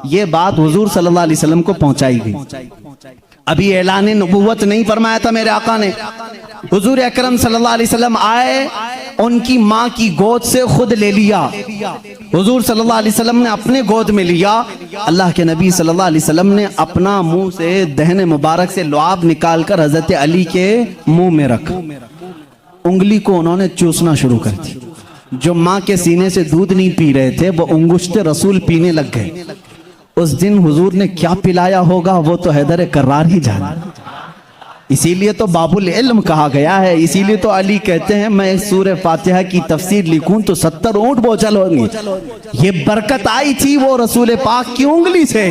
یہ بات حضور صلی اللہ علیہ وسلم کو پہنچائی گئی۔ ابھی اعلان نبوت نہیں فرمایا تھا میرے آقا نے۔ حضور اکرم صلی اللہ علیہ وسلم آئے، ان کی ماں کی گود سے خود لے لیا۔ حضور صلی اللہ علیہ وسلم نے اپنے گود میں لیا۔ اللہ کے نبی صلی اللہ علیہ وسلم نے اپنا منہ سے دہن مبارک سے لعاب نکال کر حضرت علی کے منہ میں رکھا، انگلی کو انہوں نے چوسنا شروع کر دی۔ جو ماں کے سینے سے دودھ نہیں پی رہے تھے وہ انگشت رسول پینے لگ گئے۔ اس دن حضور نے کیا پلایا ہوگا وہ تو حیدر کرار ہی جانا۔ اسی لیے تو باب العلم کہا گیا ہے، اسی لیے تو علی کہتے ہیں میں سورہ فاتحہ کی تفسیر لکھوں تو 70 اونٹ بوجھل ہوں گے۔ یہ برکت آئی تھی وہ رسول پاک کی انگلی سے،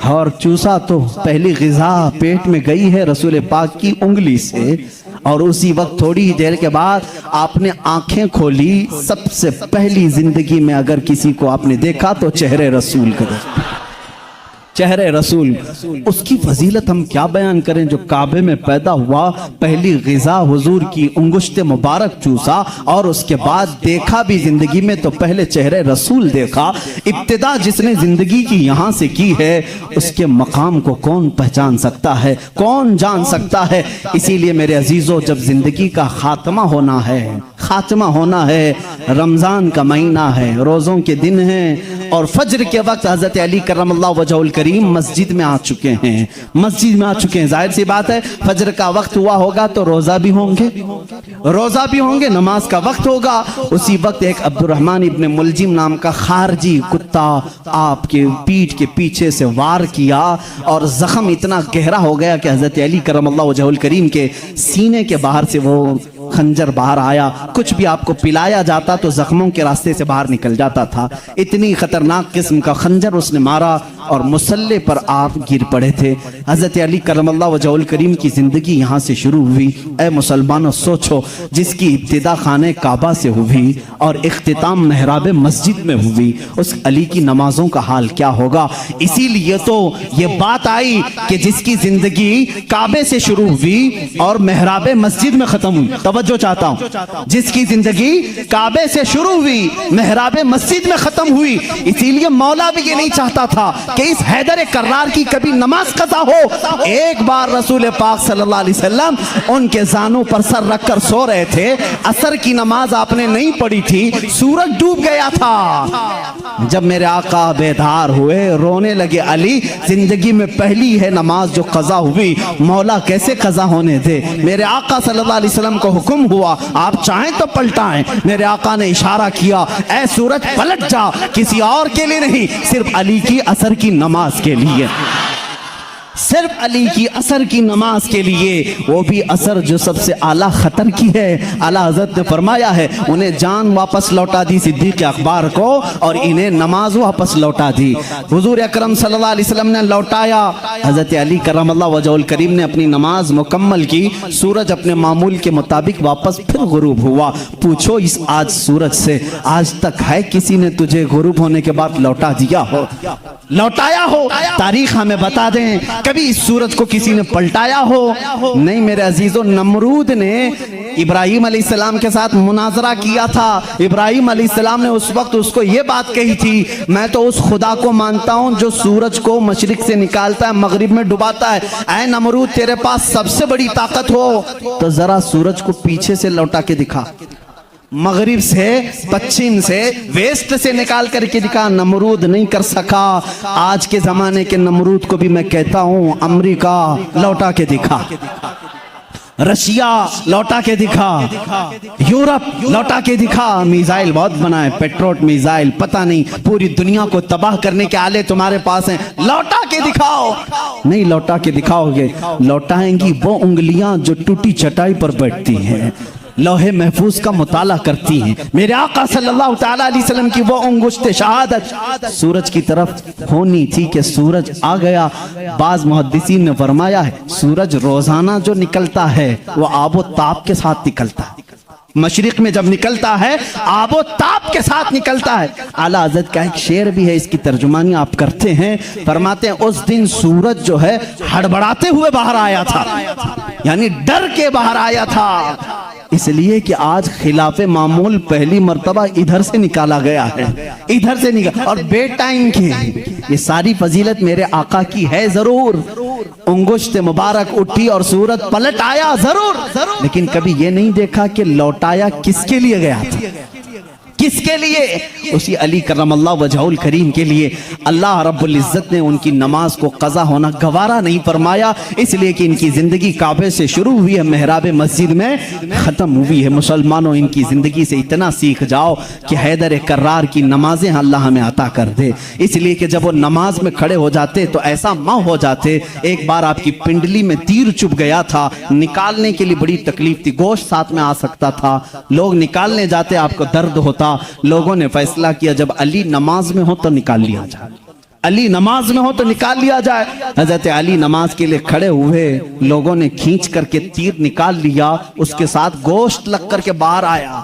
اور چوسا تو پہلی غذا پیٹ میں گئی ہے رسول پاک کی انگلی سے، اور اسی وقت تھوڑی ہی دیر کے بعد آپ نے آنکھیں کھولی۔ سب سے پہلی زندگی میں اگر کسی کو آپ نے دیکھا تو چہرے رسول کا، چہرے رسول۔ اس کی فضیلت ہم کیا بیان کریں، جو کعبے میں پیدا ہوا، پہلی غذا حضور کی انگشت مبارک چوسا، اور اس کے بعد دیکھا بھی زندگی میں تو پہلے چہرے رسول دیکھا۔ ابتدا جس نے زندگی کی یہاں سے کی ہے اس کے مقام کو کون پہچان سکتا ہے، کون جان سکتا ہے۔ اسی لیے میرے عزیزو، جب زندگی کا خاتمہ ہونا ہے، خاتمہ ہونا ہے، رمضان کا مہینہ ہے، روزوں کے دن ہیں، اور فجر کے وقت حضرت علی کرم اللہ وجہہ الکریم مسجد میں آ چکے ہیں، مسجد میں آ چکے ہیں۔ ظاہر سی بات ہے فجر کا وقت ہوا ہوگا تو روزہ بھی ہوں گے، روزہ بھی ہوں گے، نماز کا وقت ہوگا۔ اسی وقت ایک عبد الرحمن ابن ملجم نام کا خارجی کتا آپ کے پیٹھ کے پیچھے سے وار کیا، اور زخم اتنا گہرا ہو گیا کہ حضرت علی کرم اللہ وجہہ الکریم کے سینے کے باہر سے وہ خنجر باہر آیا۔ کچھ بھی آپ کو پلایا جاتا تو زخموں کے راستے سے باہر نکل جاتا تھا۔ اتنی خطرناک قسم کا خنجر اس نے مارا، اور مسلح پر آپ گر پڑے تھے۔ حضرت علی کرم اللہ وجہہ الکریم کی زندگی یہاں سے شروع ہوئی۔ اے مسلمانوں سوچو، جس کی ابتدا خانہ کعبہ سے ہوئی اور اختتام محراب مسجد میں ہوئی، اس علی کی نمازوں کا حال کیا ہوگا۔ اسی لیے تو یہ بات آئی کہ جس کی زندگی کعبے سے شروع ہوئی اور محراب مسجد میں ختم ہوئی، توجہ چاہتا ہوں، جس کی زندگی کعبے سے شروع ہوئی محراب مسجد میں ختم ہوئی، اسی لیے مولا بھی یہ نہیں چاہتا تھا کہ اس حیدر کرار کی کبھی نماز قضا ہو۔ ایک بار رسول پاک صلی اللہ علیہ وسلم ان کے زانوں پر سر رکھ کر سو رہے تھے، عصر کی نماز آپ نے نہیں پڑھی تھی، سورج ڈوب گیا تھا۔ جب میرے آقا بیدار ہوئے، رونے لگے، علی زندگی میں پہلی ہے نماز جو قضا ہوئی، مولا کیسے قضا ہونے دے۔ میرے آقا صلی اللہ علیہ وسلم کو حکم ہوا آپ چاہیں تو پلٹائیں۔ میرے آقا نے اشارہ کیا، اے سورج پلٹ جا، کسی اور کے لیے نہیں، صرف علی کی عصر کی نماز کے لیے۔ صرف علی کی اثر کی نماز کے لیے، وہ بھی اثر جو سب سے اعلیٰ خطر کی ہے۔ اعلیٰ حضرت نے فرمایا ہے انہیں جان واپس لوٹا دی صدیق اکبر کو، اور انہیں نماز واپس لوٹا دی۔ حضور اکرم صلی اللہ علیہ وسلم نے لوٹایا، حضرت علی کرم اللہ وجہہ الکریم نے اپنی نماز مکمل کی، سورج اپنے معمول کے مطابق واپس پھر غروب ہوا۔ پوچھو اس آج سورج سے، آج تک ہے کسی نے تجھے غروب ہونے کے بعد لوٹا دیا ہو، لوٹایا ہو؟ تاریخ ہمیں بتا دیں کبھی اس سورج کو کسی نے پلٹایا ہو؟ نہیں میرے عزیزو، نمرود نے ابراہیم علیہ السلام کے ساتھ مناظرہ کیا تھا۔ ابراہیم علیہ السلام نے اس وقت اس کو یہ بات کہی تھی، میں تو اس خدا کو مانتا ہوں جو سورج کو مشرق سے نکالتا ہے مغرب میں ڈباتا ہے۔ اے نمرود، تیرے پاس سب سے بڑی طاقت ہو تو ذرا سورج کو پیچھے سے لوٹا کے دکھا، مغرب سے، پچھم سے، ویسٹ سے نکال کر کے دکھا۔ نمرود نہیں کر سکا۔ آج کے زمانے کے نمرود کو بھی میں کہتا ہوں امریکہ لوٹا کے دکھا، رشیا لوٹا کے دکھا، یورپ لوٹا کے دکھا۔ میزائل بہت بنائے، پیٹروٹ میزائل، پتہ نہیں پوری دنیا کو تباہ کرنے کے آلے تمہارے پاس ہیں، لوٹا کے دکھاؤ۔ نہیں لوٹا کے دکھاؤ گے، لوٹائیں گی وہ انگلیاں جو ٹوٹی چٹائی پر بیٹھتی ہیں، لوح محفوظ کا مطالعہ کرتی ہیں۔ میرے آقا صلی اللہ تعالیٰ علیہ وسلم کی وہ انگشت شہادت سورج کی طرف ہونی تھی کہ سورج آ گیا۔ بعض محدثین نے فرمایا ہے سورج روزانہ جو نکلتا ہے وہ آب و تاب کے ساتھ نکلتا ہے، مشرق میں جب نکلتا ہے آب و تاب کے ساتھ نکلتا ہے۔ اعلیٰ حضرت کا ایک شعر بھی ہے، اس کی ترجمانی آپ کرتے ہیں، فرماتے ہیں اس دن سورج جو ہے ہڑبڑاتے ہوئے باہر آیا تھا، یعنی ڈر کے باہر آیا تھا، اس لیے کہ آج خلاف معمول پہلی مرتبہ ادھر سے نکالا گیا ہے، ادھر سے نکالا، اور بے ٹائم کی یہ ساری فضیلت میرے آقا کی ہے ضرور۔ انگشت مبارک اٹھی اور سورج پلٹ آیا ضرور، لیکن کبھی یہ نہیں دیکھا کہ لوٹایا کس کے لیے گیا تھا، کس کے لیے؟ اسی علی کرم اللہ وجہہ الکریم کے لیے۔ اللہ رب العزت نے ان کی نماز کو قضا ہونا گوارا نہیں فرمایا، اس لیے کہ ان کی زندگی کعبے سے شروع ہوئی ہے، محراب مسجد میں ختم ہوئی ہے۔ مسلمانوں ان کی زندگی سے اتنا سیکھ جاؤ کہ حیدر کرار کی نمازیں اللہ ہمیں عطا کر دے، اس لیے کہ جب وہ نماز میں کھڑے ہو جاتے تو ایسا ماں ہو جاتے۔ ایک بار آپ کی پنڈلی میں تیر چبھ گیا تھا، نکالنے کے لیے بڑی تکلیف تھی، گوشت ساتھ میں آ سکتا تھا، لوگ نکالنے جاتے آپ کو درد ہوتا، لوگوں نے فیصلہ کیا جب علی نماز میں ہو تو نکال لیا جائے، علی نماز میں ہو تو نکال لیا جائے۔ حضرت علی نماز کے لیے کھڑے ہوئے، لوگوں نے کھینچ کر کے تیر نکال لیا، اس کے ساتھ گوشت لگ کر کے باہر آیا۔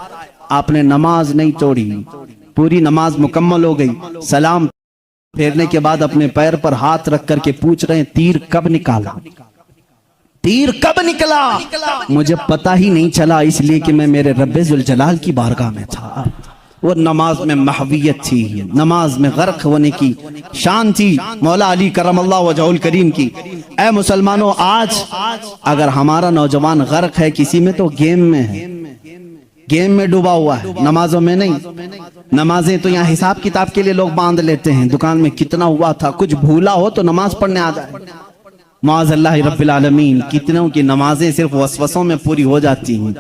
آپ نے نماز نہیں توڑی، پوری نماز مکمل ہو گئی، سلام پھیرنے کے بعد اپنے پیر پر ہاتھ رکھ کر کے پوچھ رہے ہیں تیر کب نکالا، تیر کب نکلا؟ مجھے پتہ ہی نہیں چلا، اس لیے کہ میں میرے رب ذوالجلال کی بارگاہ میں تھا۔ وہ نماز میں محویت تھی، نماز میں غرق ہونے کی شان تھی مولا علی کرم اللہ وجہہ الکریم کی۔ اے مسلمانوں، آج اگر ہمارا نوجوان غرق ہے کسی میں تو گیم میں ہے، گیم میں ڈوبا ہوا ہے، نمازوں میں نہیں۔ نمازیں تو یہاں حساب کتاب کے لیے لوگ باندھ لیتے ہیں، دکان میں کتنا ہوا تھا، کچھ بھولا ہو تو نماز پڑھنے آ جائے۔ معاذ اللہ رب العالمین، کتنوں کی نمازیں صرف وسوسوں میں پوری ہو جاتی ہیں۔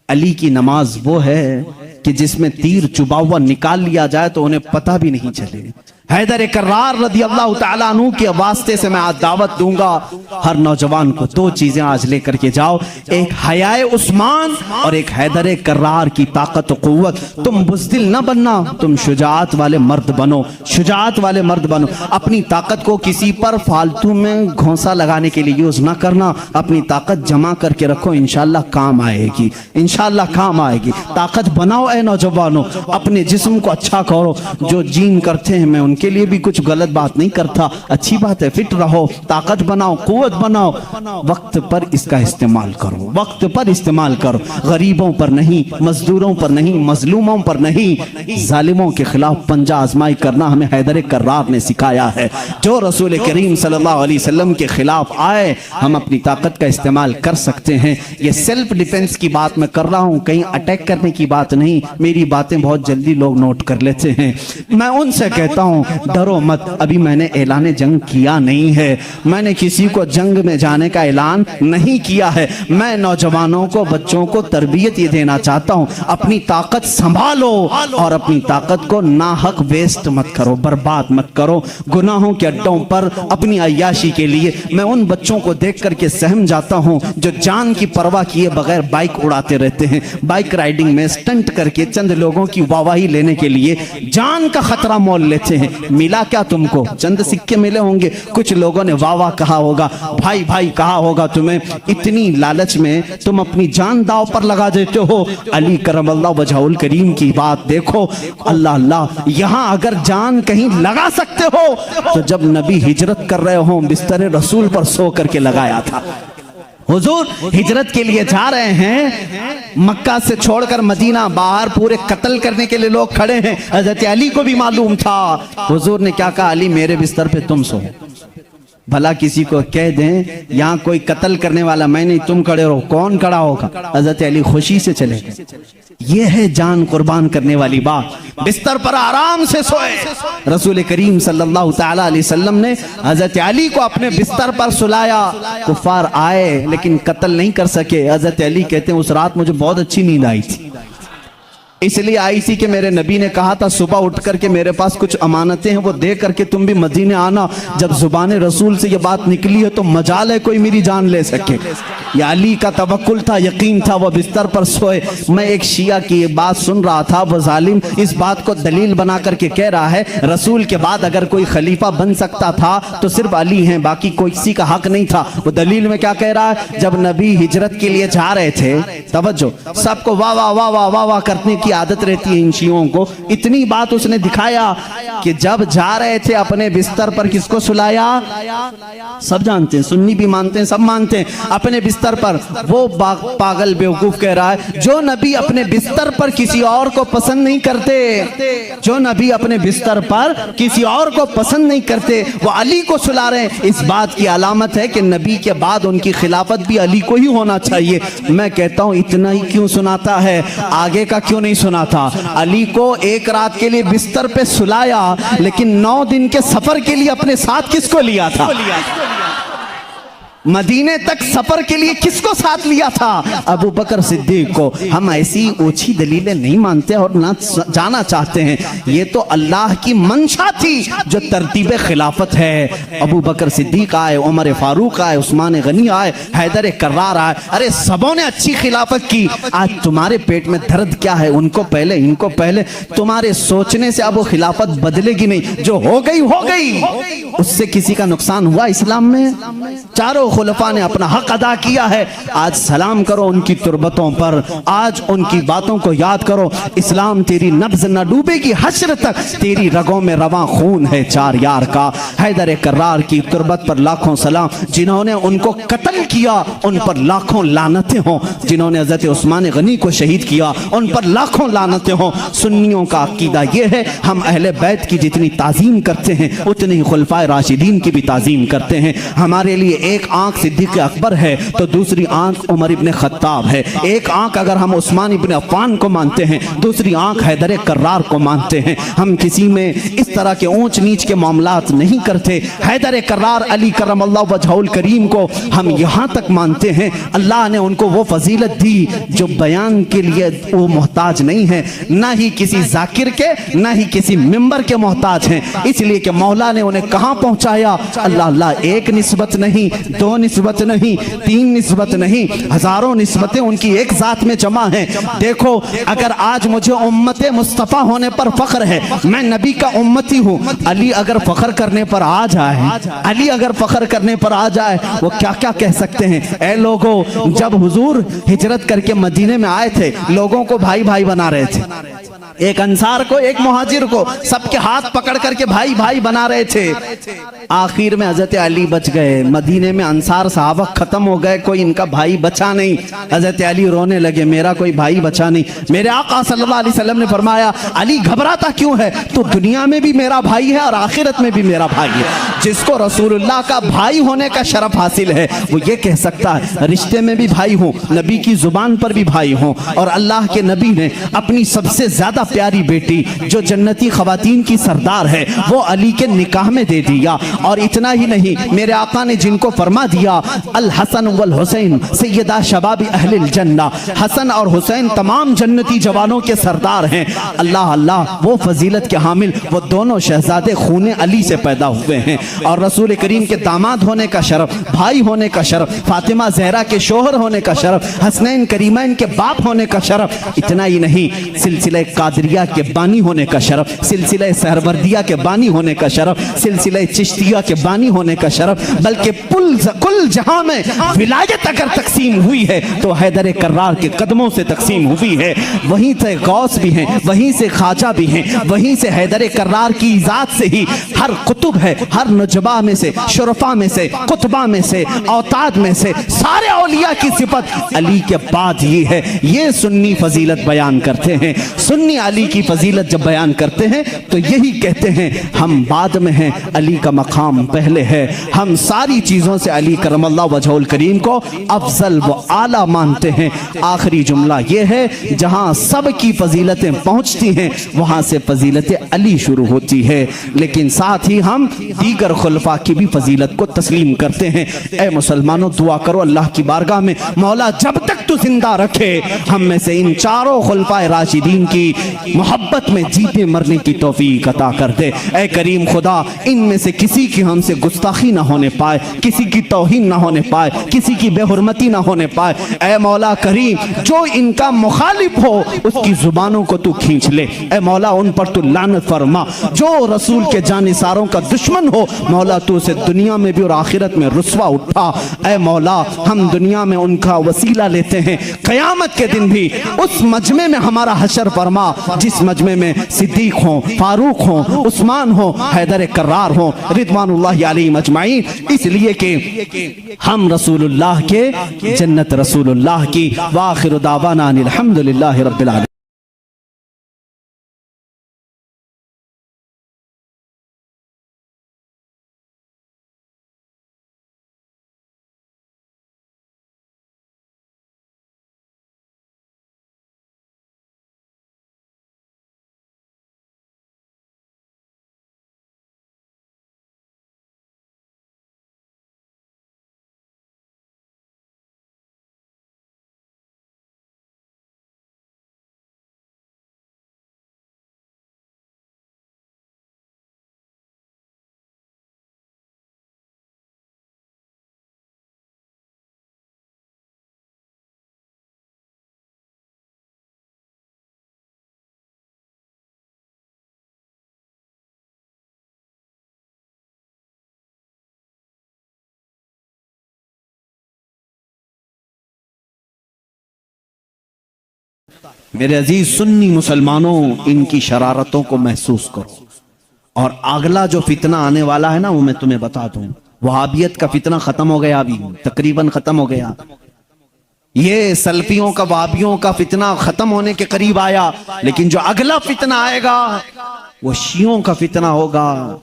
علی کی نماز وہ ہے کہ جس میں تیر چبا ہوا نکال لیا جائے تو انہیں پتہ بھی نہیں چلے۔ حیدر کرار رضی اللہ تعالیٰ عنہ کے واسطے سے میں آج دعوت دوں گا ہر نوجوان کو، دو چیزیں آج لے کر کے جاؤ، ایک حیائے عثمان اور ایک حیدر کرار کی طاقت و قوت۔ تم بزدل نہ بننا، تم شجاعت والے مرد بنو، شجاعت والے مرد بنو۔ اپنی طاقت کو کسی پر فالتو میں گھونسا لگانے کے لیے یوز نہ کرنا، اپنی طاقت جمع کر کے رکھو، انشاءاللہ کام آئے گی، انشاءاللہ کام آئے گی۔ طاقت بناؤ اے نوجوانوں، اپنے جسم کو اچھا کرو۔ جو جیم کرتے ہیں میں ان کے لیے بھی کچھ غلط بات نہیں کرتا، اچھی بات ہے، فٹ رہو، طاقت بناؤ، قوت بناؤ، وقت پر اس کا استعمال کرو، وقت پر استعمال کرو، غریبوں پر نہیں، مزدوروں پر نہیں، مظلوموں پر نہیں، ظالموں کے خلاف پنجہ آزمائی کرنا ہمیں حیدر کرار نے سکھایا ہے۔ جو رسول کریم صلی اللہ علیہ وسلم کے خلاف آئے ہم اپنی طاقت کا استعمال کر سکتے ہیں۔ یہ سیلف ڈیفنس کی بات میں کر رہا ہوں، کہیں اٹیک کرنے کی بات نہیں، میری باتیں بہت جلدی لوگ نوٹ کر لیتے ہیں۔ میں ان سے کہتا ہوں ڈرو مت، ابھی میں نے اعلان جنگ کیا نہیں ہے، میں نے کسی کو جنگ میں جانے کا اعلان نہیں کیا ہے، میں نوجوانوں کو بچوں کو تربیت یہ دینا چاہتا ہوں، اپنی طاقت سنبھالو اور اپنی طاقت کو ناحق ویسٹ مت کرو، برباد مت کرو گناہوں کے اڈوں پر اپنی عیاشی کے لیے۔ میں ان بچوں کو دیکھ کر کے سہم جاتا ہوں جو جان کی پرواہ کیے بغیر بائک اڑاتے رہتے ہیں، بائک رائڈنگ میں سٹنٹ کر کے چند لوگوں کی واہواہی لینے کے لیے جان کا خطرہ مول لیتے ہیں۔ ملا کیا تم کو؟ چند سکے ملے ہوں گے، کچھ لوگوں نے واہ واہ کہا ہوگا، بھائی بھائی کہا ہوگا تمہیں، اتنی لالچ میں تم اپنی جان داؤ پر لگا دیتے ہو۔ علی کرم اللہ وجہہ الکریم کی بات دیکھو، اللہ اللہ، یہاں اگر جان کہیں لگا سکتے ہو تو جب نبی ہجرت کر رہے ہوں بستر رسول پر سو کر کے لگایا تھا۔ حضور ہجرت کے لیے جا رہے ہیں، مکہ سے چھوڑ کر مدینہ، باہر پورے قتل کرنے کے لیے لوگ کھڑے ہیں، حضرت علی کو بھی معلوم تھا۔ حضور نے کیا کہا؟ علی میرے بستر پہ تم سو۔ بھلا کسی کو کہہ دیں یہاں کوئی قتل کرنے والا میں نہیں، تم کھڑے رہو، کون کھڑا ہوگا؟ حضرت علی خوشی سے چلے گئے۔ یہ ہے جان قربان کرنے والی بات۔ بستر پر آرام سے سوئے، رسول کریم صلی اللہ تعالی علیہ وسلم نے حضرت علی کو اپنے بستر پر سلایا۔ کفار آئے لیکن قتل نہیں کر سکے۔ حضرت علی کہتے ہیں اس رات مجھے بہت اچھی نیند آئی تھی، اس لیے آئی تھی کہ میرے نبی نے کہا تھا صبح اٹھ کر کے میرے پاس کچھ امانتیں ہیں وہ دے کر کے تم بھی مدینے آنا۔ جب زبان رسول سے یہ بات نکلی ہے تو مجال ہے کوئی میری جان لے سکے۔ یہ علی کا توکل تھا، یقین تھا، وہ بستر پر سوئے۔ میں ایک شیعہ کی یہ بات سن رہا تھا، وہ ظالم اس بات کو دلیل بنا کر کے کہہ رہا ہے رسول کے بعد اگر کوئی خلیفہ بن سکتا تھا تو صرف علی ہیں، باقی کوئی کسی کا حق نہیں تھا۔ وہ دلیل میں کیا کہہ رہا ہے؟ جب نبی ہجرت کے لیے جا رہے تھے، توجہ، سب کو واہ واہ واہ واہ واہ واہ کرنے کی عادت رہتی ہے ان شیعوں کو، اتنی بات اس نے دکھایا کہ جب جا رہے تھے اپنے بستر پر کس کو سلایا؟ سب جانتے ہیں، سنی بھی مانتے ہیں، سب مانتے ہیں، اپنے بستر پر۔ وہ پاگل بیوقوف کہہ رہا ہے جو نبی اپنے بستر پر کسی اور کو پسند نہیں کرتے، جو نبی اپنے بستر پر کسی اور کو پسند نہیں کرتے وہ علی کو سلا رہے ہیں، اس بات کی علامت ہے کہ نبی کے بعد ان کی خلافت بھی علی کو ہی ہونا چاہیے۔ میں کہتا ہوں اتنا ہی کیوں سناتا ہے، آگے کا کیوں نہیں سناتا؟ علی کو ایک رات کے لیے بستر پہ سلایا لیکن 9 دن کے سفر کے لیے اپنے ساتھ کس کو لیا تھا؟ مدینے تک سفر کے لیے کس کو ساتھ لیا تھا؟ ابو بکر صدیق کو۔ ہم ایسی اوچھی دلیلیں نہیں مانتے اور نہ جانا چاہتے ہیں، یہ تو اللہ کی منشا تھی جو ترتیب خلافت ہے۔ ابو بکر صدیق آئے، عمر فاروق آئے، عثمان غنی آئے، حیدر کرار آئے، ارے سبوں نے اچھی خلافت کی۔ آج تمہارے پیٹ میں درد کیا ہے؟ ان کو پہلے، ان کو پہلے۔ تمہارے سوچنے سے اب وہ خلافت بدلے گی نہیں، جو ہو گئی ہو گئی، اس سے کسی کا نقصان ہوا اسلام میں؟ چاروں خلفاء نے اپنا حق ادا کیا ہے، آج سلام کرو ان کی تربتوں پر، آج ان کی باتوں کو یاد کرو۔ اسلام تیری نبض نہ ڈوبے گی حشر تک، تیری رگوں میں رواں خون ہے چار یار کا۔ حیدر کرار کی تربت پر لاکھوں سلام، جنہوں نے ان کو قتل کیا ان پر لاکھوں لعنتیں ہوں، جنہوں نے حضرت عثمان غنی کو شہید کیا ان پر لاکھوں لعنتیں ہوں۔ سنیوں کا عقیدہ یہ ہے ہم اہل بیت کی جتنی تعظیم کرتے ہیں اتنی ہی خلفائے راشدین کی بھی تعظیم کرتے ہیں۔ ہمارے لیے ایک آنکھ صدیق اکبر ہے تو دوسری آنکھ عمر ابن خطاب ہے، ایک آنکھ اگر ہم عثمان ابن عفان کو مانتے ہیں دوسری آنکھ حیدر کرار کو مانتے ہیں۔ ہم کسی میں اس طرح کے اونچ نیچ کے معاملات نہیں کرتے۔ حیدر کرار علی کرم اللہ وجہہ الکریم کو ہم یہاں تک مانتے ہیں اللہ نے ان کو وہ فضیلت دی جو بیان کے لیے وہ محتاج نہیں ہے، نہ ہی کسی ذاکر کے نہ ہی کسی ممبر کے محتاج ہیں، اس لیے کہ مولا نے انہیں کہاں پہنچایا؟ اللہ اللہ، ایک نسبت نہیں، دو نسبت نہیں، تین نسبت نہیں، ہزاروں نسبتیں ان کی ایک ذات میں جمع ہیں۔ دیکھو اگر آج مجھے امت مصطفیٰ ہونے پر فخر ہے، میں نبی کا امتی ہوں، علی اگر فخر کرنے پر آ جائے، علی اگر فخر کرنے پر آ جائے وہ کیا کیا کہہ سکتے ہیں؟ اے لوگوں، جب حضور ہجرت کر کے مدینے میں آئے تھے لوگوں کو بھائی بھائی بنا رہے تھے، ایک انصار کو ایک مہاجر کو سب کے ہاتھ پکڑ کر کے بھائی بھائی بنا رہے تھے۔ آخر میں حضرت علی بچ گئے، مدینے میں انصار صحابہ ختم ہو گئے، کوئی ان کا بھائی بچا نہیں۔ حضرت علی رونے لگے، میرا کوئی بھائی بچا نہیں۔ میرے آقا صلی اللہ علیہ وسلم نے فرمایا علی گھبراتا کیوں ہے؟ تو دنیا میں بھی میرا بھائی ہے اور آخرت میں بھی میرا بھائی ہے۔ جس کو رسولullah کا بھائی ہونے کا شرف حاصل ہے وہ یہ کہہ سکتا ہے رشتے میں بھی بھائی ہوں، نبی کی زبان پر بھی بھائی ہوں، اور اللہ کے نبی نے اپنی سب سے زیادہ پیاری بیٹی جو جنتی خواتین کی سردار ہے وہ علی کے نکاح میں دے دیا۔ اور اتنا ہی نہیں، میرے آقا نے جن کو فرما دیا الحسن والحسین سیدہ شباب اہل الجنہ، حسن اور حسین تمام جنتی جوانوں کے سردار ہیں، اللہ اللہ وہ فضیلت کے حامل وہ دونوں شہزادے خون علی سے پیدا ہوئے ہیں، اور رسول کریم کے داماد ہونے کا شرف، بھائی ہونے کا شرف، فاطمہ زہرا کے شوہر ہونے کا شرف، حسنین کریمین کے باپ ہونے کا شرف، اتنا ہی نہیں سلسلہ قادریہ کے بانی ہونے کا شرف، سلسلہ سہروردیہ کے بانی ہونے کا شرف، سلسلہ چشتیہ کے بانی ہونے کا شرف، بلکہ کل جہاں میں ولایت اگر تقسیم ہوئی ہے تو حیدر کرار کے قدموں سے تقسیم ہوئی ہے، وہیں سے غوث بھی ہیں، وہیں سے خواجہ بھی ہیں، وہیں سے حیدر کرار کی ذات سے ہی ہر قطب ہے، ہر نجبہ میں سے، شرفاء میں سے، قطبہ میں سے، اوتاد میں سے، سارے اولیاء کی صفت علی کے بعد یہ ہے۔ یہ سنی فضیلت بیان کرتے ہیں، سنی علی کی فضیلت جب بیان کرتے ہیں تو یہی کہتے ہیں ہم بعد میں ہیں، علی کا مقام پہلے ہے، ہم ساری چیزوں سے علی کرم اللہ وجہہ الکریم کو افضل و اعلیٰ مانتے ہیں۔ آخری جملہ یہ ہے جہاں سب کی فضیلتیں پہنچتی ہیں وہاں سے فضیلت علی شروع ہوتی ہے، لیکن ساتھ ہی ہم دیگر خلفاء کی بھی فضیلت کو تسلیم کرتے ہیں۔ اے مسلمانوں دعا کرو اللہ کی بارگاہ میں مولا جب تک تو زندہ رکھے ہم میں سے ان چاروں خلفاء راشدین کی محبت میں جیتے مرنے کی توفیق عطا کر دے۔ اے کریم خدا ان میں سے کسی کی ہم سے گستاخی نہ ہونے پائے، کسی کی توہین نہ ہونے پائے، کسی کی بے حرمتی نہ ہونے پائے۔ اے مولا کریم جو ان کا مخالف ہو اس کی زبانوں کو تو کھینچ لے، اے مولا ان پر تو لعنت فرما۔ جو رسول کے جانثاروں کا دشمن ہو مولا تو اسے دنیا میں بھی اور آخرت میں رسوا اٹھا۔ اے مولا ہم دنیا میں ان کا وسیلہ لیتے ہیں، قیامت کے دن بھی اس مجمع میں ہمارا حشر فرما جس مجمع میں صدیق ہوں، فاروق ہوں، عثمان ہوں، حیدر کرار ہوں رضوان اللہ علیہم اجمعین، اس لیے کہ ہم رسول اللہ کے، جنت رسول اللہ کی۔ وآخر دعوانا ان الحمدللہ رب العالمین۔ میرے عزیز سنی مسلمانوں ان کی شرارتوں کو محسوس کرو، اور اگلا جو فتنہ آنے والا ہے نا وہ میں تمہیں بتا دوں۔ وہابیت کا فتنہ ختم ہو گیا، ابھی تقریباً ختم ہو گیا، یہ سلفیوں کا وہابیوں کا فتنہ ختم ہونے کے قریب آیا، لیکن جو اگلا فتنہ آئے گا وہ شیعوں کا فتنہ ہوگا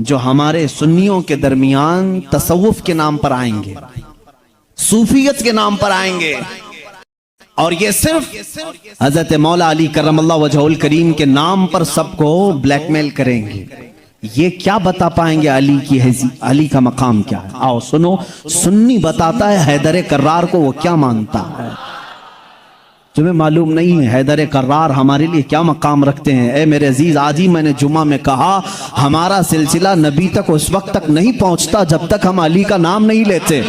جو ہمارے سنیوں کے درمیان تصوف کے نام پر آئیں گے، صوفیت کے نام پر آئیں گے، اور یہ صرف حضرت مولا علی کرم اللہ وجہہ الکریم کے نام پر سب کو بلیک میل کریں گے۔ یہ کیا بتا پائیں گے علی کی علی کا مقام کیا ہے؟ آؤ سنو، سنی بتاتا ہے حیدر کرار کو وہ کیا مانتا ہے۔ تمہیں معلوم نہیں ہے حیدر کرار ہمارے لیے کیا مقام رکھتے ہیں؟ اے میرے عزیز آج ہی میں نے جمعہ میں کہا ہمارا سلسلہ نبی تک اس وقت تک نہیں پہنچتا جب تک ہم علی کا نام نہیں لیتے۔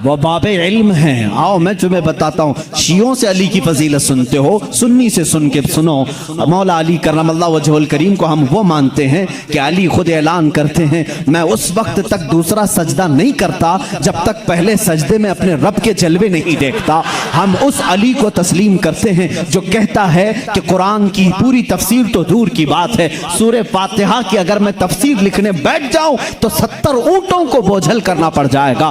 وہ باب علم ہیں۔ آؤ میں تمہیں بتاتا ہوں، شیعوں سے علی کی فضیلت سنتے ہو، سنی سے سن کے سنو۔ مولا علی کرم اللہ وجہہ الکریم کو ہم وہ مانتے ہیں کہ علی خود اعلان کرتے ہیں میں اس وقت تک دوسرا سجدہ نہیں کرتا جب تک پہلے سجدے میں اپنے رب کے جلوے نہیں دیکھتا۔ ہم اس علی کو تسلیم کرتے ہیں جو کہتا ہے کہ قرآن کی پوری تفسیر تو دور کی بات ہے، سورہ فاتحہ کی اگر میں تفسیر لکھنے بیٹھ جاؤں تو 70 اونٹوں کو بوجھل کرنا پڑ جائے گا۔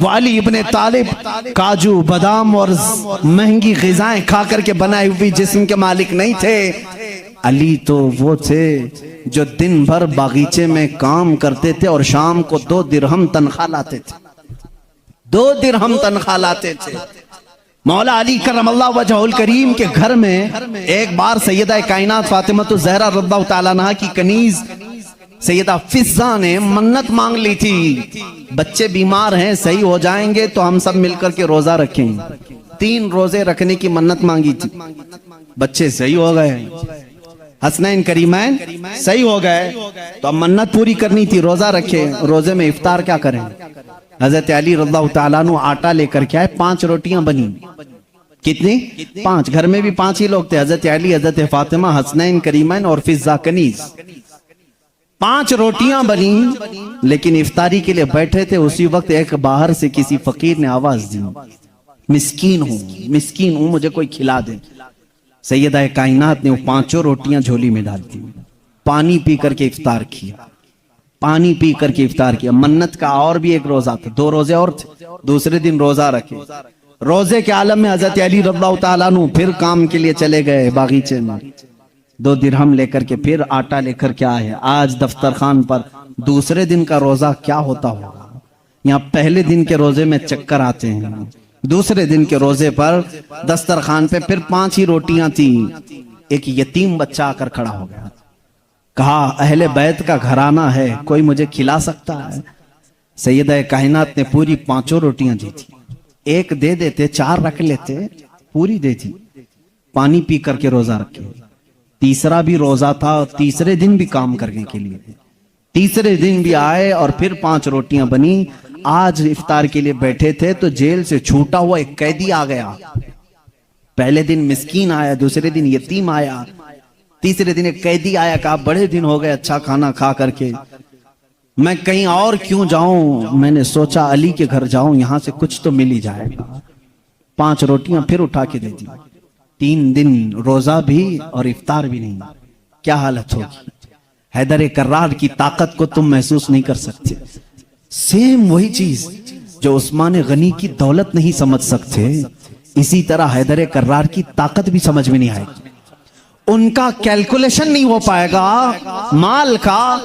وہ علی ابن طالب کاجو بادام اور مہنگی غذائیں کھا کر کے بنائی ہوئی جسم کے مالک نہیں تھے. علی تو وہ تھے جو دن بھر باغیچے میں کام کرتے تھے اور شام کو 2 درہم تنخواہ لاتے تھے. 2 درہم تنخواہ لاتے تھے. مولا علی کرم اللہ وجہہ الکریم کے گھر میں ایک بار سیدہ کائنات فاطمہ الزہرا رضی اللہ تعالیٰ عنہا کی کنیز سیدہ فضہ نے منت مانگ لی تھی. بچے بیمار ہیں، صحیح ہو جائیں گے تو ہم سب مل کر کے روزہ رکھیں. 3 روزے رکھنے کی منت مانگی تھی. بچے صحیح ہو گئے، حسنین کریمین صحیح ہو گئے، تو اب منت پوری کرنی تھی، روزہ رکھے. روزے میں افطار کیا کریں؟ حضرت علی رضی اللہ تعالیٰ عنہ آٹا لے کر کے آئے. 5 روٹیاں بنی. کتنی؟ 5. گھر میں بھی 5 ہی لوگ تھے، حضرت علی، حضرت فاطمہ، حسنین کریمین اور فضہ کنیز. 5 روٹیاں بنی، لیکن افطاری کے لیے بیٹھے تھے. اسی وقت ایک باہر سے کسی فقیر نے آواز دی، مسکین ہوں مجھے کوئی کھلا دے. سیدہ کائنات نے وہ 5 روٹیاں جھولی میں ڈال دی، پانی پی کر کے افطار کیا. پانی پی کر کے افطار کیا. منت کا اور بھی ایک روزہ تھا، 2 روزے اور تھے. دوسرے دن روزہ رکھے. روزے کے عالم میں حضرت علی رضی اللہ تعالیٰ عنہ پھر کام کے لیے چلے گئے باغیچے میں. 2 درہم لے کر کے پھر آٹا لے کر کے آئے. آج دفترخان پر دوسرے دن کا روزہ کیا ہوتا ہوگا. یہاں پہلے دن کے روزے میں چکر آتے ہیں، دوسرے دن کے روزے پر دسترخوان پہ پھر 5 ہی روٹیاں تھیں. ایک یتیم بچہ آ کر کھڑا ہو گیا، کہا اہل بیت کا گھرانہ ہے، کوئی مجھے کھلا سکتا ہے؟ سیدہ کائنات نے پوری 5 روٹیاں دی تھی. ایک دے دیتے، 4 رکھ لیتے، پوری دے دی. پانی پی کر کے روزہ رکھے. تیسرا بھی روزہ تھا، تیسرے دن بھی کام کرنے کے لیے. تیسرے دن بھی آئے اور پھر 5 روٹیاں بنی. آج افطار کے لیے بیٹھے تھے تو جیل سے چھوٹا ہوا ایک قیدی آ گیا. پہلے دن مسکین آیا، دوسرے دن یتیم آیا، تیسرے دن ایک قیدی آیا. کہا بڑے دن ہو گئے اچھا کھانا کھا کر کے، میں کہیں اور کیوں جاؤں؟ میں نے سوچا علی کے گھر جاؤں، یہاں سے کچھ تو مل ہی جائے گا. 5 روٹیاں پھر اٹھا کے دے دی. 3 دن روزہ بھی اور افطار بھی نہیں. کیا حالت ہوگی؟ حیدر کرار کی طاقت کو تم محسوس نہیں کر سکتے. سیم وہی چیز جو عثمان غنی کی دولت نہیں سمجھ سکتے، اسی طرح حیدر کرار کی طاقت بھی سمجھ میں نہیں آئے گی. ان کا کیلکولیشن نہیں ہو پائے گا مال کا،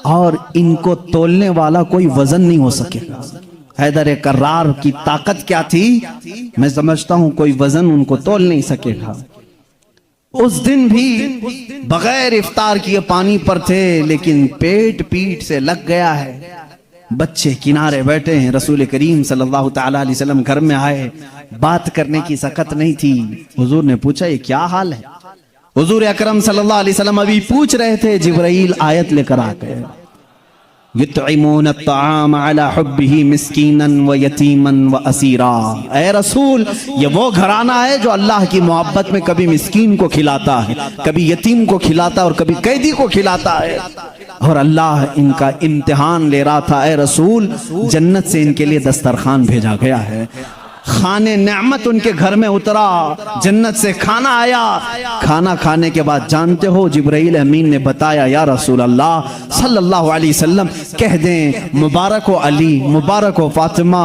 اور ان کو تولنے والا کوئی وزن نہیں ہو سکے گا. حیدر کرار کی طاقت کیا تھی میں سمجھتا ہوں کوئی وزن ان کو تول نہیں سکے گا. اس دن بھی بغیر افطار کیے پانی پر تھے، لیکن پیٹ سے لگ گیا ہے. بچے کنارے بیٹھے ہیں. رسول کریم صلی اللہ تعالی علیہ وسلم گھر میں آئے. بات کرنے کی سکت نہیں تھی. حضور نے پوچھا یہ کیا حال ہے؟ حضور اکرم صلی اللہ علیہ وسلم ابھی پوچھ رہے تھے، جبرائیل آیت لے کر آ گئے. یطعمون الطعام علی حبہ مسکینا ویتیما واسیرا. اے رسول، یہ وہ گھرانہ ہے جو اللہ کی محبت میں کبھی مسکین کو کھلاتا ہے، کبھی یتیم کو کھلاتا ہے اور کبھی قیدی کو کھلاتا ہے. اور اللہ ان کا امتحان لے رہا تھا. اے رسول، جنت سے ان کے لیے دسترخوان بھیجا گیا ہے. خانے نعمت ان کے گھر میں اترا، جنت سے کھانا آیا. کھانا کھانے کے بعد جانتے ہو جبرائیل امین نے بتایا یا رسول اللہ صلی اللہ علیہ وسلم کہہ دیں مبارک ہو علی، مبارک ہو فاطمہ،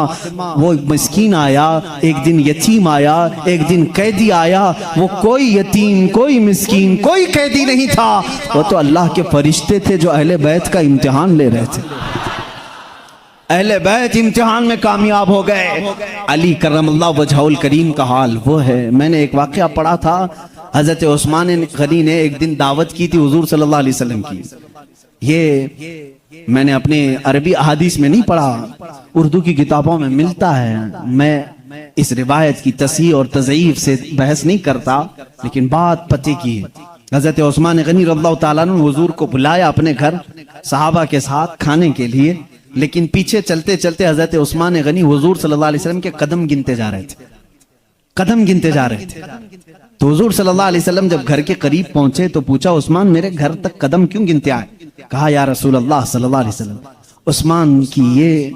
وہ مسکین آیا، ایک دن یتیم آیا، ایک دن قیدی آیا. وہ کوئی یتیم، کوئی مسکین، کوئی قیدی نہیں تھا، وہ تو اللہ کے فرشتے تھے جو اہل بیت کا امتحان لے رہے تھے. اہل بیت امتحان میں کامیاب ہو گئے. علی کرم اللہ وجہہ الکریم کا حال وہ ہے. میں نے ایک واقعہ پڑھا تھا، حضرت عثمان غنی نے ایک دن دعوت کی تھی حضور صلی اللہ علیہ وسلم کی. یہ میں نے اپنے عربی احادیث میں نہیں پڑھا، اردو کی کتابوں میں ملتا ہے. میں اس روایت کی تصحیح اور تضعیف سے بحث نہیں کرتا، لیکن بات پتے کی ہے. حضرت عثمان غنی رضی اللہ تعالیٰ عنہ حضور کو بلایا اپنے گھر صحابہ کے ساتھ کھانے کے لیے، لیکن پیچھے چلتے چلتے حضرت عثمان غنی حضور صلی اللہ علیہ وسلم کے قدم گنتے جا رہے تھے. قدم گنتے جا رہے تھے. تو حضور صلی اللہ علیہ وسلم جب گھر کے قریب پہنچے تو پوچھا عثمان میرے گھر تک قدم کیوں گنتے آئے؟ کہا یا رسول اللہ صلی اللہ علیہ وسلم، عثمان کی یہ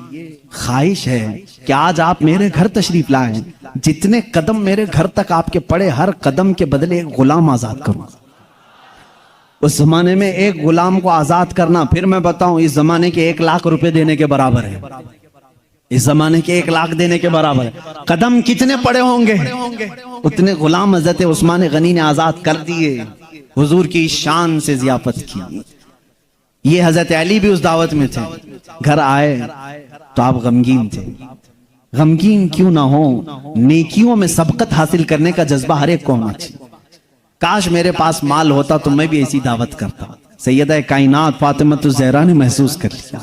خواہش ہے کہ آج آپ میرے گھر تشریف لائیں، جتنے قدم میرے گھر تک آپ کے پڑے ہر قدم کے بدلے ایک غلام آزاد کروں. اس زمانے میں ایک غلام کو آزاد کرنا، پھر میں بتاؤں اس زمانے کے 1 لاکھ روپے دینے کے برابر ہے. اس زمانے کے 1 لاکھ دینے کے برابر ہے۔ قدم کتنے پڑے ہوں گے اتنے غلام حضرت عثمان غنی نے آزاد کر دیے، حضور کی شان سے ضیافت کی۔ یہ حضرت علی بھی اس دعوت میں تھے، گھر آئے تو آپ غمگین تھے۔ غمگین کیوں نہ ہو، نیکیوں میں سبقت حاصل کرنے کا جذبہ ہر ایک کو ہونا چاہیے۔ کاش میرے پاس مال ہوتا تو میں بھی ایسی دعوت کرتا۔ سیدہ کائنات فاطمہ الزہرا نے محسوس کر لیا،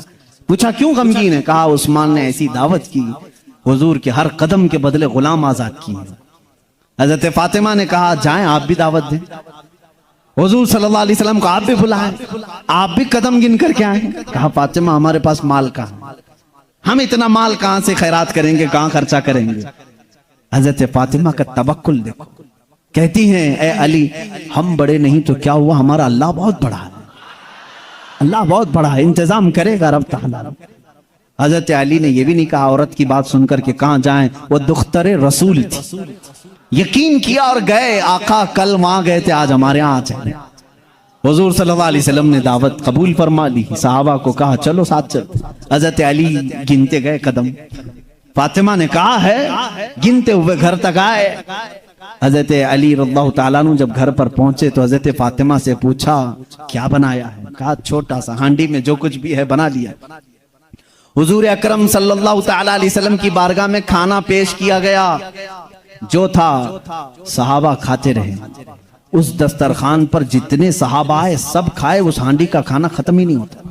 پوچھا کیوں غمگین ہے؟ کہا عثمان نے ایسی دعوت کی، حضور کے ہر قدم کے بدلے غلام آزاد کیے۔ حضرت فاطمہ نے کہا جائیں آپ بھی دعوت دیں، حضور صلی اللہ علیہ وسلم کو آپ بھی بلائیں، آپ بھی قدم گن کر کے آئیں۔ کہا فاطمہ ہمارے پاس مال کہاں، ہم اتنا مال کہاں سے خیرات کریں گے، کہاں خرچہ کریں گے؟ حضرت فاطمہ کا توکل دیکھو، کہتی ہیں اے علی ہم بڑے نہیں تو کیا ہوا، ہمارا اللہ بہت بڑا ہے، اللہ بہت بڑا ہے، انتظام کرے گا رب تعالیٰ۔ حضرت علی نے یہ بھی نہیں کہا عورت کی بات سن کر کہ کہاں جائیں، وہ دختر رسول تھی، یقین کیا اور گئے، آقا کل وہاں گئے تھے آج ہمارے ہاں آ جائیں۔ حضور صلی اللہ علیہ وسلم نے دعوت قبول فرما لی، صحابہ کو کہا چلو ساتھ چلتے۔ حضرت علی گنتے گئے قدم، فاطمہ نے کہا ہے گنتے ہوئے گھر تک آئے۔ حضرت علی رضی اللہ تعالیٰ عنہ جب گھر پر پہنچے تو حضرت فاطمہ سے پوچھا کیا بنایا ہے؟ کہا چھوٹا سا ہانڈی میں جو کچھ بھی ہے بنا لیا۔ حضور اکرم صلی اللہ تعالیٰ علیہ وسلم کی بارگاہ میں کھانا پیش کیا گیا، جو تھا صحابہ کھاتے رہے۔ اس دسترخوان پر جتنے صحابہ آئے سب کھائے، اس ہانڈی کا کھانا ختم ہی نہیں ہوتا۔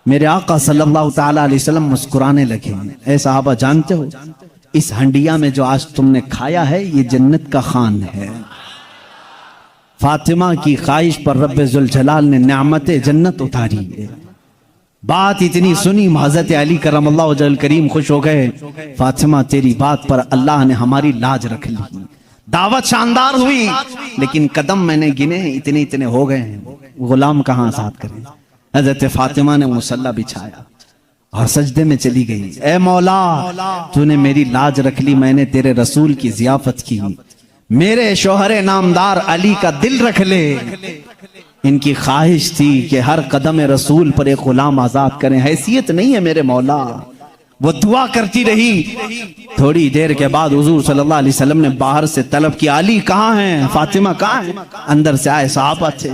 میرے آقا صلی اللہ تعالیٰ علیہ وسلم مسکرانے لگے، اے صحابہ جانتے ہو اس ہنڈیا میں جو آج تم نے کھایا ہے یہ جنت کا خوان ہے۔ فاطمہ کی خواہش پر رب ذوالجلال نے نعمت جنت اتاری ہے۔ بات اتنی سنی حضرت علی کرم اللہ وجہ الکریم خوش ہو گئے، فاطمہ تیری بات پر اللہ نے ہماری لاج رکھ لی، دعوت شاندار ہوئی لیکن قدم میں نے گنے اتنے اتنے ہو گئے ہیں، غلام کہاں آزاد کریں؟ حضرت فاطمہ نے مصلی بچھایا اور سجدے میں چلی گئی، اے مولا تو نے میری لاج رکھ لی، میں نے تیرے رسول کی ضیافت کی، میرے شوہر نامدار علی کا دل رکھ لے۔ ان کی خواہش تھی کہ ہر قدم رسول پر ایک غلام آزاد کریں، حیثیت نہیں ہے میرے مولا۔ وہ دعا کرتی رہی، تھوڑی دیر کے بعد حضور صلی اللہ علیہ وسلم نے باہر سے طلب کیا علی کہاں ہیں، فاطمہ کہاں ہیں؟ اندر سے آئے صحابہ تھے،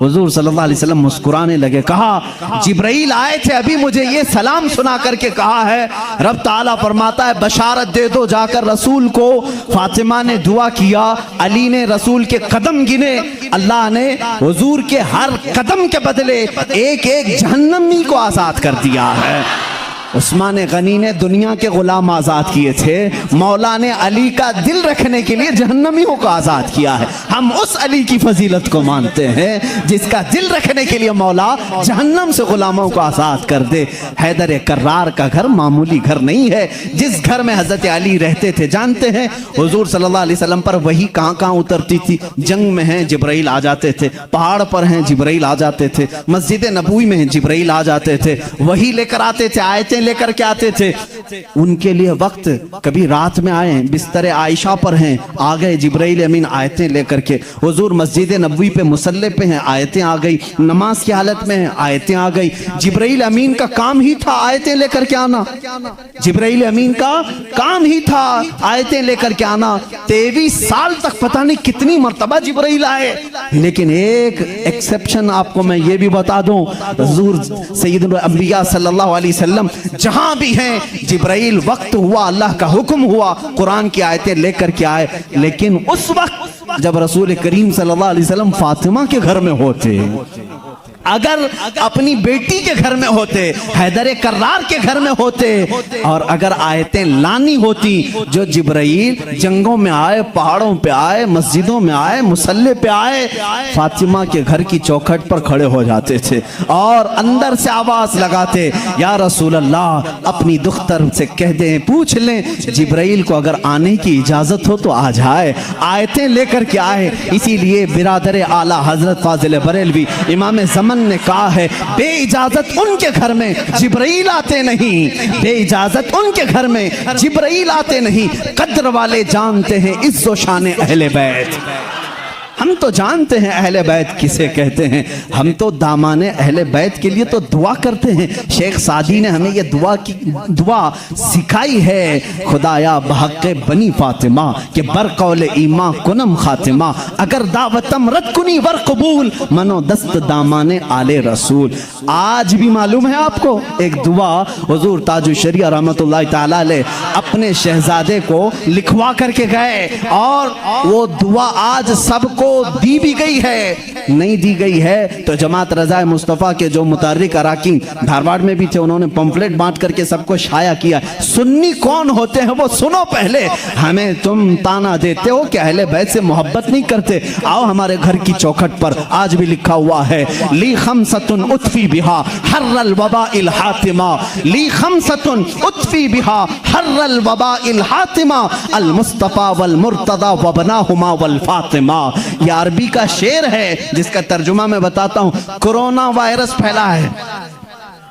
حضور صلی اللہ علیہ وسلم مسکرانے لگے، کہا جبرائیل آئے تھے ابھی مجھے یہ سلام سنا کر کے کہا ہے، رب تعالیٰ فرماتا ہے بشارت دے دو جا کر رسول کو۔ فاطمہ نے دعا کیا، علی نے رسول کے قدم گنے، اللہ نے حضور کے ہر قدم کے بدلے ایک ایک جہنمی کو آزاد کر دیا ہے۔ عثمان غنی نے دنیا کے غلام آزاد کیے تھے، مولا نے علی کا دل رکھنے کے لیے جہنمیوں کو آزاد کیا ہے۔ ہم اس علی کی فضیلت کو مانتے ہیں جس کا دل رکھنے کے لیے مولا جہنم سے غلاموں کو آزاد کر دے۔ حیدر کرار کا گھر معمولی گھر نہیں ہے، جس گھر میں حضرت علی رہتے تھے جانتے ہیں حضور صلی اللہ علیہ وسلم پر وہی کہاں کہاں اترتی تھی؟ جنگ میں ہیں جبرائیل آ جاتے تھے، پہاڑ پر ہیں جبرائیل آ جاتے تھے، مسجد نبوی میں ہیں جبرائیل آ جاتے تھے، وہی لے کر آتے تھے، آیتیں لے کر کے آتے تھے۔ ان کے لیے وقت کبھی رات میں آئے، بستر عائشہ پر ہیں، آ گئے جبرائیل امین آیتیں لے کر کے، حضور مسجد نبوی پہ مصلی پہ ہیں، آیتیں آ گئی، نماز کی حالت میں ہیں، آیتیں آ گئی۔ جبرائیل امین کا کام ہی تھا آیتیں لے کر کے آنا، جبرائیل امین کا کام ہی تھا آیتیں لے کر کے آنا۔ 23 سال تک پتہ نہیں کتنی مرتبہ جبرائیل آئے، لیکن ایک ایکسپشن آپ کو میں یہ بھی بتا دوں، حضور سید الانبیاء صلی اللہ علیہ وسلم جہاں بھی ہیں جبرائیل وقت ہوا اللہ کا حکم ہوا قرآن کی آیتیں لے کر کے آئے، لیکن اس وقت جب رسول کریم صلی اللہ علیہ وسلم فاطمہ کے گھر میں ہوتے، اگر اپنی بیٹی کے گھر میں ہوتے، حیدر کرار کے گھر میں ہوتے، اور اگر آیتیں لانی ہوتی جو جبرائیل جنگوں میں آئے، پہاڑوں پہ آئے، مسجدوں میں آئے، مصلی پہ آئے، فاطمہ کے گھر کی چوکھٹ پر کھڑے ہو جاتے تھے اور اندر سے آواز لگاتے، یا رسول اللہ اپنی دختر سے کہہ دیں، پوچھ لیں جبرائیل کو اگر آنے کی اجازت ہو تو آ جائے، آیتیں لے کر کے آئے۔ اسی لیے برادر اعلیٰ حضرت فاضل بریلوی امام زمان نے کہا ہے بے اجازت ان کے گھر میں جبرائیل آتے نہیں، بے اجازت ان کے گھر میں جبرائیل آتے نہیں، قدر والے جانتے ہیں عز و شان اہل بیت۔ ہم تو جانتے ہیں اہل بیت کسے کہتے ہیں، ہم تو دامان اہل بیت کے لیے تو دعا کرتے ہیں۔ شیخ سعدی نے ہمیں یہ دعا سکھائی ہے، خدایا بحق بنی فاطمہ کہ بر قول ایمان کنم خاتمہ، اگر دعوتم رد کنی ور قبول، منو دست دامان آل رسول۔ آج بھی معلوم ہے آپ کو ایک دعا حضور تاج الشریعہ رحمت اللہ تعالیٰ علیہ اپنے شہزادے کو لکھوا کر کے گئے، اور وہ دعا آج سب کو دی بھی گئی ہے، نہیں دی گئی ہے تو جماعت رضا مصطفیٰ کے جو متحرک اراکین دھارواڑ میں بھی تھے، انہوں نے پمفلٹ بانٹ کر کے سب کو شائع کیا۔ سنی کون ہوتے ہیں وہ سنو پہلے، ہمیں تم تانا دیتے ہو کہ اہل بیت سے محبت نہیں کرتے۔ آؤ ہمارے گھر کی چوکھٹ پر آج بھی لکھا ہوا ہے، لی خمسۃ اطفی بہا حر الوباء الحاتمہ، لی خمسۃ اطفی بہا حر الوباء الحاتمہ، المصطفیٰ والمرتضی وبناہما والفاطمہ۔ یہ عربی کا شعر ہے جس کا ترجمہ میں بتاتا ہوں۔ کرونا وائرس پھیلا ہے،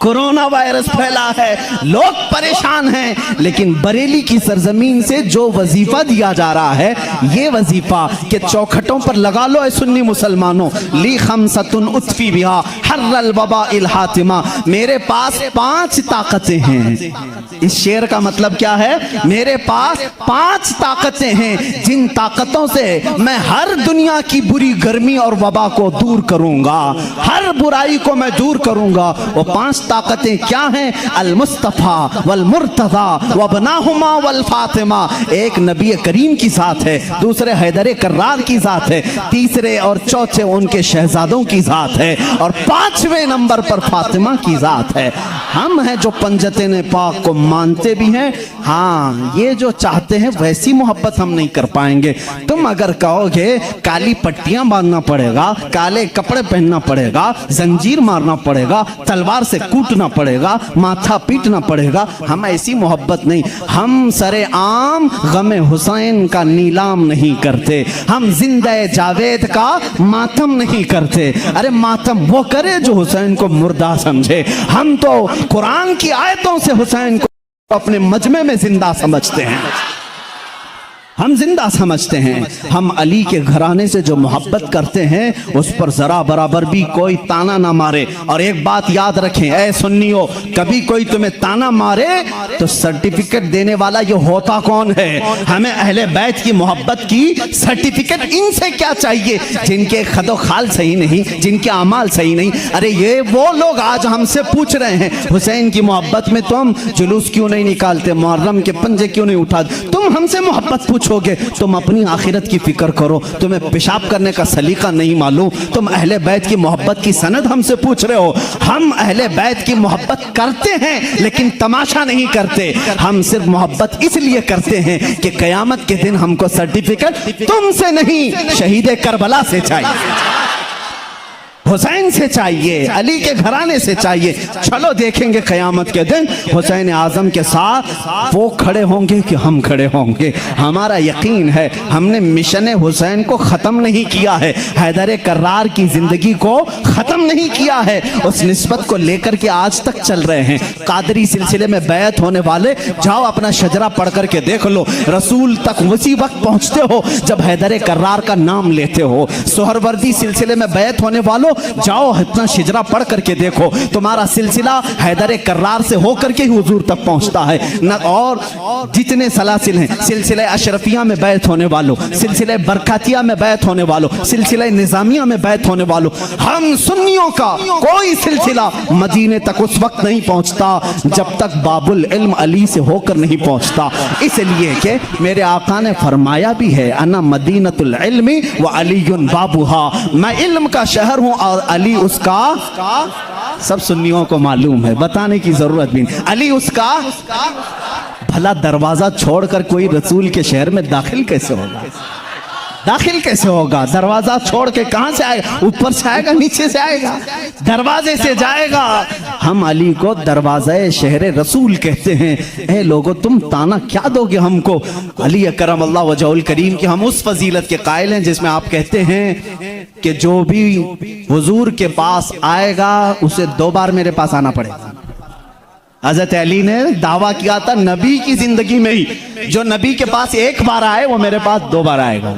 کرونا وائرس پھیلا ہے، لوگ پریشان ہیں، لیکن بریلی کی سرزمین سے جو وظیفہ دیا جا رہا ہے، یہ وظیفہ کہ چوکھٹوں پر لگا لو اے سنی مسلمانوں، لی خمسۃ اطفی بہا حر الوباء الحاتمہ، میرے پاس 5 طاقتیں ہیں۔ اس شعر کا مطلب کیا ہے؟ میرے پاس 5 طاقتیں ہیں جن طاقتوں سے میں ہر دنیا کی بری گرمی اور وبا کو دور کروں گا، ہر برائی کو میں دور کروں گا۔ وہ 5 طاقتیں کیا ہیں؟ المصطفیٰ والمرتضی وابناہما والفاطمہ، ایک نبی کریم کی ذات ہے، دوسرے حیدر کرار کی ذات ہے، تیسرے اور چوتھے ان کے شہزادوں کی ذات ہے، اور 5ویں نمبر پر فاطمہ کی ذات ہے۔ ہم ہیں جو پنجتین پاک کو مانتے بھی ہیں، ہاں یہ جو چاہتے ہیں ویسی محبت ہم نہیں کر پائیں گے۔ تم اگر کہو گے کالی پٹیاں باندھنا پڑے گا، کالے کپڑے پہننا پڑے گا، زنجیر مارنا پڑے گا، تلوار سے کوٹنا پڑے گا، ماتھا پیٹنا پڑے گا، ہم ایسی محبت نہیں۔ ہم سر عام غم حسین کا نیلام نہیں کرتے، ہم زندہ جاوید کا ماتم نہیں کرتے۔ ارے ماتم وہ کرے جو حسین کو مردہ سمجھے، ہم تو قرآن کی آیتوں سے حسین کو اپنے مجمع میں زندہ سمجھتے ہیں، ہم زندہ سمجھتے ہیں۔ ہم علی کے گھرانے سے جو محبت کرتے ہیں اس پر ذرا برابر بھی کوئی تانا نہ مارے۔ اور ایک بات یاد رکھیں اے سنیو، کبھی کوئی تمہیں تانا مارے تو سرٹیفکیٹ دینے والا یہ ہوتا کون ہے؟ ہمیں اہل بیت کی محبت کی سرٹیفکیٹ ان سے کیا چاہیے جن کے خد و خال صحیح نہیں، جن کے اعمال صحیح نہیں؟ ارے یہ وہ لوگ آج ہم سے پوچھ رہے ہیں حسین کی محبت میں تم جلوس کیوں نہیں نکالتے، محرم کے پنجے کیوں نہیں اٹھاتے؟ تم ہم سے محبت پوچھو گے، تم اپنی آخرت کی فکر کرو، تمہیں پیشاب کرنے کا سلیقہ نہیں معلوم، تم اہل بیت کی محبت کی سند ہم سے پوچھ رہے ہو۔ ہم اہل بیت کی محبت کرتے ہیں لیکن تماشا نہیں کرتے، ہم صرف محبت اس لیے کرتے ہیں کہ قیامت کے دن ہم کو سرٹیفکیٹ تم سے نہیں شہید کربلا سے چاہیے، حسین سے چاہیے، علی کے گھرانے سے چاہیے۔ چلو دیکھیں گے قیامت کے دن حسین اعظم کے ساتھ وہ کھڑے ہوں گے کہ ہم کھڑے ہوں گے۔ ہمارا یقین ہے ہم نے مشن حسین کو ختم نہیں کیا ہے، حیدر کرار کی زندگی کو ختم نہیں کیا ہے، اس نسبت کو لے کر کے آج تک چل رہے ہیں۔ قادری سلسلے میں بیعت ہونے والے جاؤ اپنا شجرہ پڑھ کر کے دیکھ لو، رسول تک اسی وقت پہنچتے ہو جب حیدر کرار کا نام لیتے ہو۔ سہروردی سلسلے میں بیعت ہونے والوں جاؤ اپنا شجرہ پڑھ کر کے دیکھو، تمہارا سلسلہ حیدر کرار سے ہو کر کے ہی حضور تک پہنچتا ہے۔ اور جتنے سلاسل ہیں، سلسلہ اشرفیہ میں بیعت ہونے والوں، سلسلہ برکاتیہ میں بیعت ہونے والوں، سلسلہ نظامیہ میں بیعت ہونے والوں، ہم سنیوں کا کوئی سلسلہ مدینے تک اس وقت نہیں پہنچتا جب تک باب العلم علی سے ہو کر نہیں پہنچتا۔ اس لیے کہ میرے آقا نے فرمایا بھی ہے انا مدینۃ العلم وعلی بابھا، میں علم کا شہر ہوں اور علی اس کا، سب سنیوں کو معلوم ہے، بتانے کی ضرورت بھی نہیں، علی اس کا۔ بھلا دروازہ چھوڑ کر کوئی رسول کے شہر میں داخل کیسے ہوگا؟ داخل کیسے ہوگا؟ دروازہ چھوڑ کے کہاں سے آئے گا؟ اوپر سے آئے گا، نیچے سے آئے گا، دروازے سے جائے گا۔ ہم علی کو دروازہ شہر رسول کہتے ہیں۔ اے لوگو تم تانا کیا دو گے ہم کو؟ علی اکرم اللہ وجہہ الکریم کی ہم اس فضیلت کے قائل ہیں جس میں آپ کہتے ہیں کہ جو بھی حضور کے پاس آئے گا اسے 2 بار میرے پاس آنا پڑے گا۔ حضرت علی نے دعویٰ کیا تھا نبی کی زندگی میں ہی جو نبی کے پاس 1 بار آئے وہ میرے پاس 2 بار آئے گا۔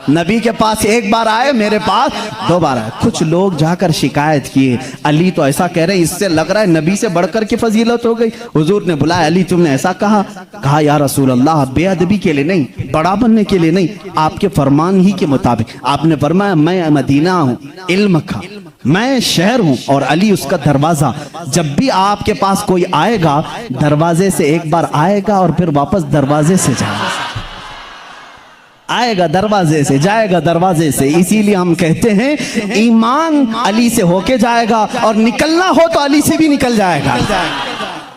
نبی کے پاس ایک بار آئے, میرے پاس 2 بار آئے. کچھ لوگ جا کر شکایت کیے, علی تو ایسا کہہ رہے ہیں, اس سے لگ رہا ہے نبی سے بڑھ کر کی فضیلت ہو گئی. حضور نے بلایا, علی تم نے ایسا کہا؟ کہا یا رسول اللہ, بے ادبی کے لیے نہیں, بڑا بننے کے لیے نہیں, آپ کے فرمان ہی کے مطابق. آپ نے فرمایا میں مدینہ ہوں علم کا, میں شہر ہوں, اور علی اس کا دروازہ. جب بھی آپ کے پاس کوئی آئے گا دروازے سے ایک بار آئے گا اور پھر واپس دروازے سے جائے گا, آئے گا دروازے سے جائے گا دروازے سے. اسی لیے ہم کہتے ہیں ایمان علی سے ہو کے جائے گا, اور نکلنا ہو تو علی سے بھی نکل جائے گا.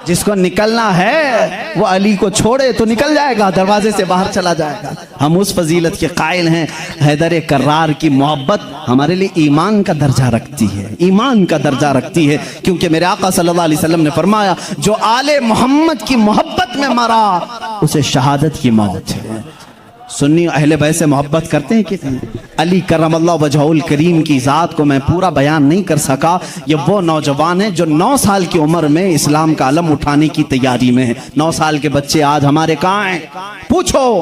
جس کو نکلنا ہے وہ علی کو چھوڑے تو نکل جائے گا, دروازے سے باہر چلا جائے گا. ہم اس فضیلت کے قائل ہیں. حیدر کرار کی محبت ہمارے لیے ایمان کا درجہ رکھتی ہے, ایمان کا درجہ رکھتی ہے, کیونکہ میرے آقا صلی اللہ علیہ وسلم نے فرمایا جو آل محمد کی محبت میں مرا اسے شہادت کی موت ہے. سنی اہل بیت سے محبت کرتے ہیں کتنے؟ علی کرم اللہ وجہہ الکریم کی ذات کو میں پورا بیان نہیں کر سکا. یہ وہ نوجوان ہیں جو 9 سال کی عمر میں اسلام کا علم اٹھانے کی تیاری میں ہیں. 9 سال کے بچے آج ہمارے کہاں ہیں؟ پوچھو.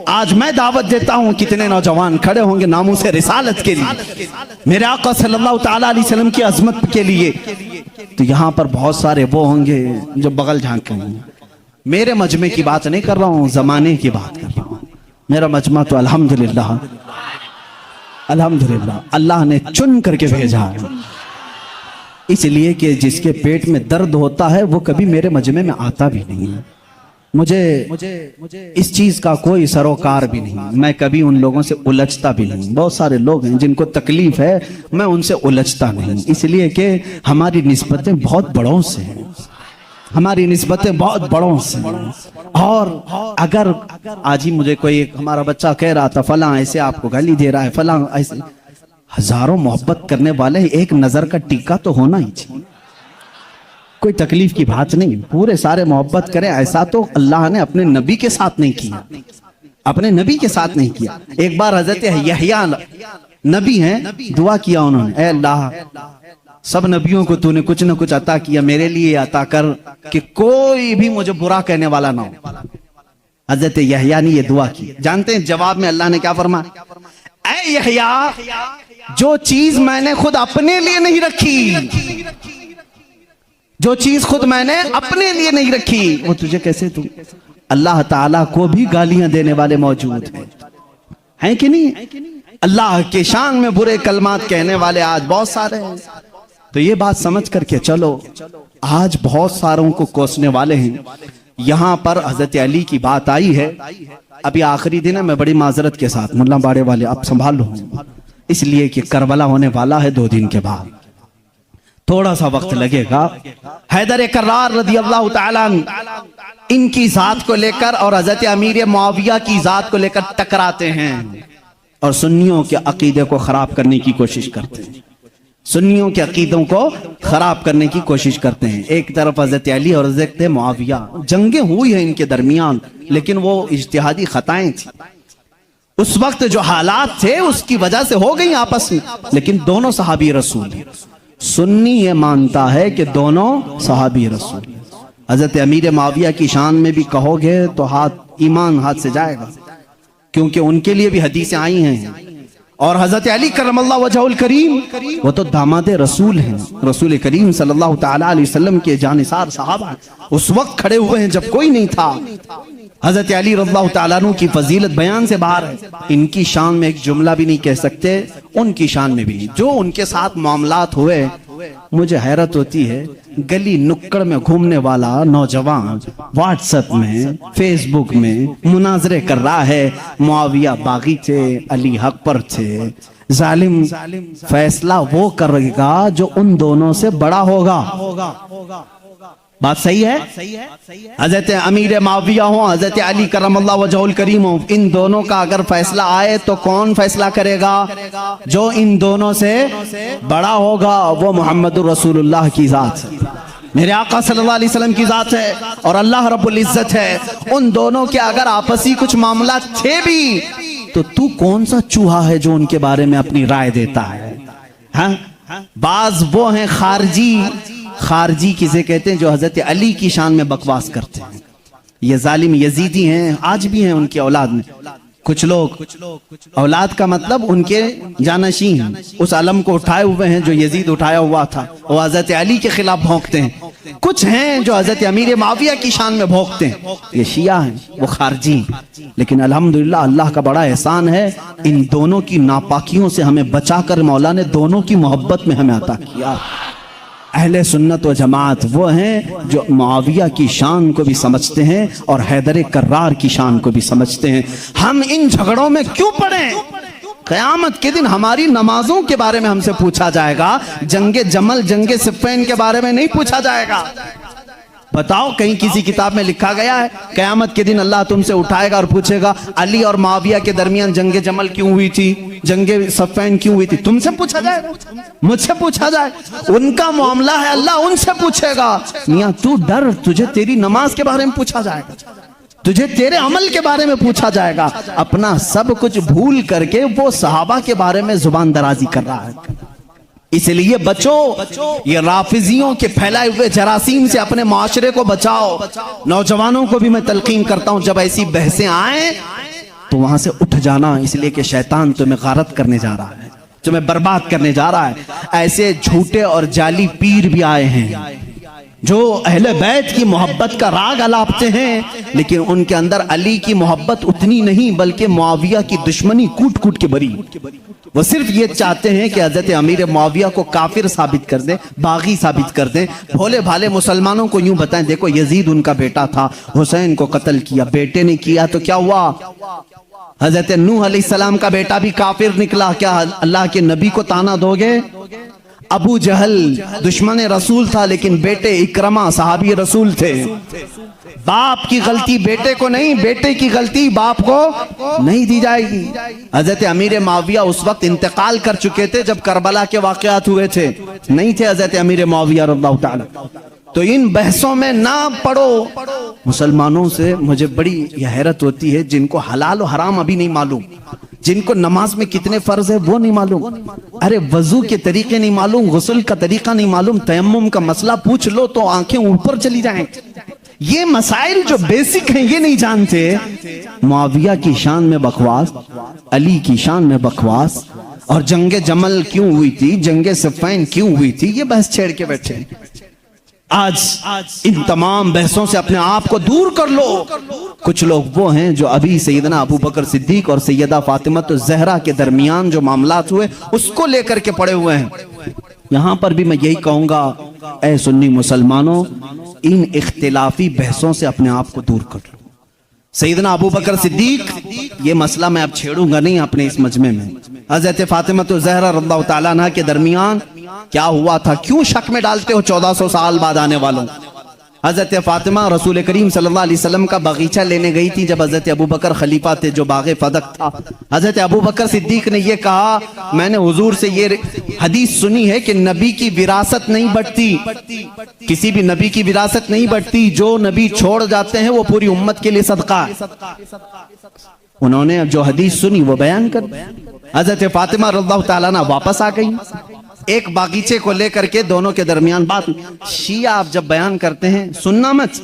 آج میں دعوت دیتا ہوں, کتنے نوجوان کھڑے ہوں گے ناموس رسالت کے لیے, میرے آقا صلی اللہ تعالیٰ علیہ وسلم کی عظمت کے لیے. تو یہاں پر بہت سارے وہ ہوں گے جو بغل جھانک رہے ہیں. میرے مجمع کی بات نہیں کر رہا ہوں, زمانے کی بات کر رہا ہوں. میرا مجمع تو الحمدللہ اللہ نے چن کر کے بھیجا ہے, اس لیے کہ جس کے پیٹ میں درد ہوتا ہے وہ کبھی میرے مجمع میں آتا بھی نہیں ہے. مجھے اس چیز کا کوئی سروکار بھی نہیں, میں کبھی ان لوگوں سے الجھتا بھی نہیں. بہت سارے لوگ ہیں جن کو تکلیف ہے, میں ان سے الجھتا نہیں, اس لیے کہ ہماری نسبتیں بہت بڑوں سے ہیں, ہماری نسبتیں بہت بڑوں سے ہیں. اور اگر آج ہی مجھے کوئی ہمارا بچہ کہہ رہا تھا فلاں ایسے آپ کو گالی دے رہا ہے, فلاں ایسے, ہزاروں محبت کرنے والے ایک نظر کا ٹیکا تو ہونا ہی چاہیے, کوئی تکلیف کی بات نہیں. پورے سارے محبت کریں, ایسا تو اللہ نے اپنے نبی کے ساتھ نہیں کیا, اپنے نبی کے ساتھ نہیں کیا. ایک بار حضرت یحییٰ نبی ہیں, دعا کیا انہوں نے, اے اللہ سب نبیوں کو تو نے کچھ نہ کچھ عطا کیا, میرے لیے عطا کر کہ کوئی بھی مجھے برا کہنے والا نہ ہو. حضرت یحییٰ نے یہ دعا کی. جانتے ہیں جواب میں اللہ نے کیا فرمایا؟ اے یحییٰ, جو چیز میں نے خود اپنے لیے نہیں رکھی, جو چیز خود میں نے اپنے لیے نہیں رکھی وہ تجھے کیسے دوں؟ اللہ تعالیٰ کو بھی گالیاں دینے والے موجود ہیں کہ نہیں؟ اللہ کے شان میں برے کلمات کہنے والے آج بہت سارے ہیں. تو یہ بات سمجھ کر کے چلو, آج بہت ساروں کو کوسنے والے ہیں. یہاں پر حضرت علی کی بات آئی ہے, ابھی آخری دن ہے, میں بڑی معذرت کے ساتھ ملا باڑے والے آپ سنبھال لو, اس لیے کہ کربلا ہونے والا ہے 2 دن کے بعد, تھوڑا سا وقت لگے گا. حیدر کرار رضی اللہ تعالیٰ ان کی ذات کو لے کر اور حضرت امیر معاویہ کی ذات کو لے کر ٹکراتے ہیں اور سنیوں کے عقیدے کو خراب کرنے کی کوشش کرتے ہیں, سنیوں کے عقیدوں کو خراب کرنے کی کوشش کرتے ہیں. ایک طرف حضرت علی اور حضرت معاویہ, جنگیں ہوئی ہیں ان کے درمیان, لیکن وہ اجتہادی خطائیں تھیں. اس وقت جو حالات تھے اس کی وجہ سے ہو گئی آپس میں, لیکن دونوں صحابی رسول ہیں. سنی یہ مانتا ہے کہ دونوں صحابی رسول ہیں. حضرت امیر معاویہ کی شان میں بھی کہو گے تو ایمان ہاتھ سے جائے گا, کیونکہ ان کے لیے بھی حدیثیں آئی ہیں. اور حضرت علی کرم اللہ وجہہ الکریم وہ تو داماد رسول ہیں, رسول کریم صلی اللہ تعالیٰ علیہ وسلم کے جانثار صحابہ اس وقت کھڑے ہوئے ہیں جب کوئی نہیں تھا. حضرت علی رضی اللہ تعالیٰ عنہ کی فضیلت بیان سے باہر ہے. ان کی شان میں ایک جملہ بھی نہیں کہہ سکتے, ان کی شان میں بھی نہیں. جو ان کے ساتھ معاملات ہوئے, مجھے حیرت ہوتی ہے, گلی نکڑ میں گھومنے والا نوجوان واٹس ایپ میں فیس بک میں مناظرے کر رہا ہے, معاویہ باغی تھے, علی حق پر تھے, ظالم فیصلہ وہ کرے گا جو ان دونوں سے بڑا ہوگا. بات صحیح ہے؟ حضرت امیر معاویہ ہوں, حضرت علی کرم اللہ وجہہ الکریم ہوں, ان دونوں کا اگر فیصلہ آئے تو کون فیصلہ کرے گا؟ جو ان دونوں سے بڑا ہوگا, وہ محمد الرسول اللہ کی ذات ہے, میرے آقا صلی اللہ علیہ وسلم کی ذات ہے, اور اللہ رب العزت ہے. ان دونوں کے اگر آپسی کچھ معاملات تھے بھی تو کون سا چوہا ہے جو ان کے بارے میں اپنی رائے دیتا ہے؟ ہاں, بعض وہ ہیں خارجی کسے کہتے ہیں جو حضرت علی کی شان میں بکواس کرتے ہیں. یہ ظالم یزیدی ہیں, آج بھی ہیں ان کی اولاد میں. کچھ لوگ اولاد کا مطلب ان کے جانشین اس علم کو اٹھائے ہوئے ہیں جو یزید اٹھایا ہوا تھا، وہ حضرت علی کے خلاف بھونکتے ہیں. کچھ ہیں جو حضرت امیر معاویہ کی شان میں بھونکتے ہیں، یہ شیعہ ہیں، وہ خارجی ہیں. لیکن الحمدللہ اللہ کا بڑا احسان ہے، ان دونوں کی ناپاکیوں سے ہمیں بچا کر مولا نے دونوں کی محبت میں ہمیں عطا کیا. اہل سنت و جماعت وہ ہیں جو معاویہ کی شان کو بھی سمجھتے ہیں اور حیدر کرار کی شان کو بھی سمجھتے ہیں. ہم ان جھگڑوں میں کیوں پڑیں؟ قیامت کے دن ہماری نمازوں کے بارے میں ہم سے پوچھا جائے گا، جنگ جمل جنگ صفین کے بارے میں نہیں پوچھا جائے گا. بتاؤ کہیں کسی کتاب میں لکھا گیا ہے قیامت کے دن اللہ تم سے اٹھائے گا اور پوچھے گا علی اور معاویہ کے درمیان جنگ جمل کیوں ہوئی تھی، جنگ صفین کیوں ہوئی تھی؟ تم سے پوچھا جائے گا، مجھ سے پوچھا جائے؟ ان کا معاملہ ہے، اللہ ان سے پوچھے گا. میاں تو ڈر، تجھے تیری نماز کے بارے میں پوچھا جائے گا، تجھے تیرے عمل کے بارے میں پوچھا جائے گا. اپنا سب کچھ بھول کر کے وہ صحابہ کے بارے میں زبان درازی کر رہا ہے. اس لیے بچو، یہ رافضیوں کے پھیلائے ہوئے جراثیم سے اپنے معاشرے کو بچاؤ. نوجوانوں کو بھی میں تلقین کرتا ہوں، جب ایسی بحثیں آئیں تو وہاں سے اٹھ جانا، اس لیے کہ شیطان تمہیں غارت کرنے جا رہا ہے، تمہیں برباد کرنے جا رہا ہے. ایسے جھوٹے اور جعلی پیر بھی آئے ہیں جو اہل بیت کی محبت کا راگ الاپتے ہیں، لیکن ان کے اندر علی کی محبت اتنی نہیں بلکہ معاویہ کی دشمنی کوٹ کوٹ کے بری. وہ صرف یہ چاہتے ہیں کہ حضرت امیر معاویہ کو کافر ثابت کر دیں، باغی ثابت کر دیں. بھولے بھالے مسلمانوں کو یوں بتائیں دیکھو یزید ان کا بیٹا تھا، حسین کو قتل کیا، بیٹے نے کیا تو کیا ہوا؟ حضرت نوح علیہ السلام کا بیٹا بھی کافر نکلا، کیا اللہ کے نبی کو تانا دو گے؟ ابو جہل دشمن رسول تھا لیکن بیٹے اکرمہ صحابی رسول تھے. باپ کی غلطی بیٹے کو نہیں، بیٹے کی غلطی باپ کو نہیں دی جائے گی. حضرت امیر معاویہ اس وقت انتقال کر چکے تھے جب کربلا کے واقعات ہوئے تھے، نہیں تھے حضرت امیر معاویہ رضی اللہ تعالی. تو ان بحثوں میں نہ پڑو. مسلمانوں سے مجھے بڑی یہ حیرت ہوتی ہے جن کو حلال و حرام ابھی نہیں معلوم، جن کو نماز میں کتنے فرض ہے وہ نہیں معلوم، ارے وضو کے طریقے نہیں معلوم، غسل کا طریقہ نہیں معلوم، تیمم کا مسئلہ پوچھ لو تو آنکھیں اوپر چلی جائیں. یہ مسائل جو بیسک ہیں یہ نہیں جانتے. معاویہ کی شان میں بکواس، علی کی شان میں بکواس، اور جنگ جمل کیوں ہوئی تھی، جنگ صفین کیوں ہوئی تھی، یہ بحث چھیڑ کے بیٹھے. آج ان تمام بحثوں سے اپنے آپ کو دور کر لو. کچھ لوگ وہ ہیں جو ابھی سیدنا ابو بکر صدیق اور سیدہ فاطمہ الزہرا کے درمیان جو معاملات ہوئے اس کو لے کر کے پڑے ہوئے ہیں. یہاں پر بھی میں یہی کہوں گا، اے سنی مسلمانوں، ان اختلافی بحثوں سے اپنے آپ کو دور کر لو. سیدنا ابو بکر صدیق، یہ مسئلہ میں اب چھیڑوں گا نہیں اپنے اس مجمع میں. حضرت فاطمہ الزہرا رضی اللہ تعالیٰ عنہ کے درمیان کیا ہوا تھا، کیوں شک میں ڈالتے ہو 1400 سال بعد آنے والوں؟ حضرت فاطمہ رسول کریم صلی اللہ علیہ وسلم کا باغیچہ لینے گئی تھی جب حضرت ابو بکر خلیفہ تھے، جو باغ فدق تھا. حضرت ابو بکر صدیق نے یہ کہا، میں نے حضور سے یہ حدیث سنی ہے کہ نبی کی وراثت نہیں بٹتی، کسی بھی نبی کی وراثت نہیں بٹتی، جو نبی چھوڑ جاتے ہیں وہ پوری امت کے لیے صدقہ ہے. انہوں نے جو حدیث سنی وہ بیان کر دی. حضرت فاطمہ رضی اللہ تعالیٰ عنہ واپس آ گئی، ایک باغیچے کو لے کر کے دونوں کے درمیان بات. شیعہ آپ جب بیان کرتے ہیں سننا مت،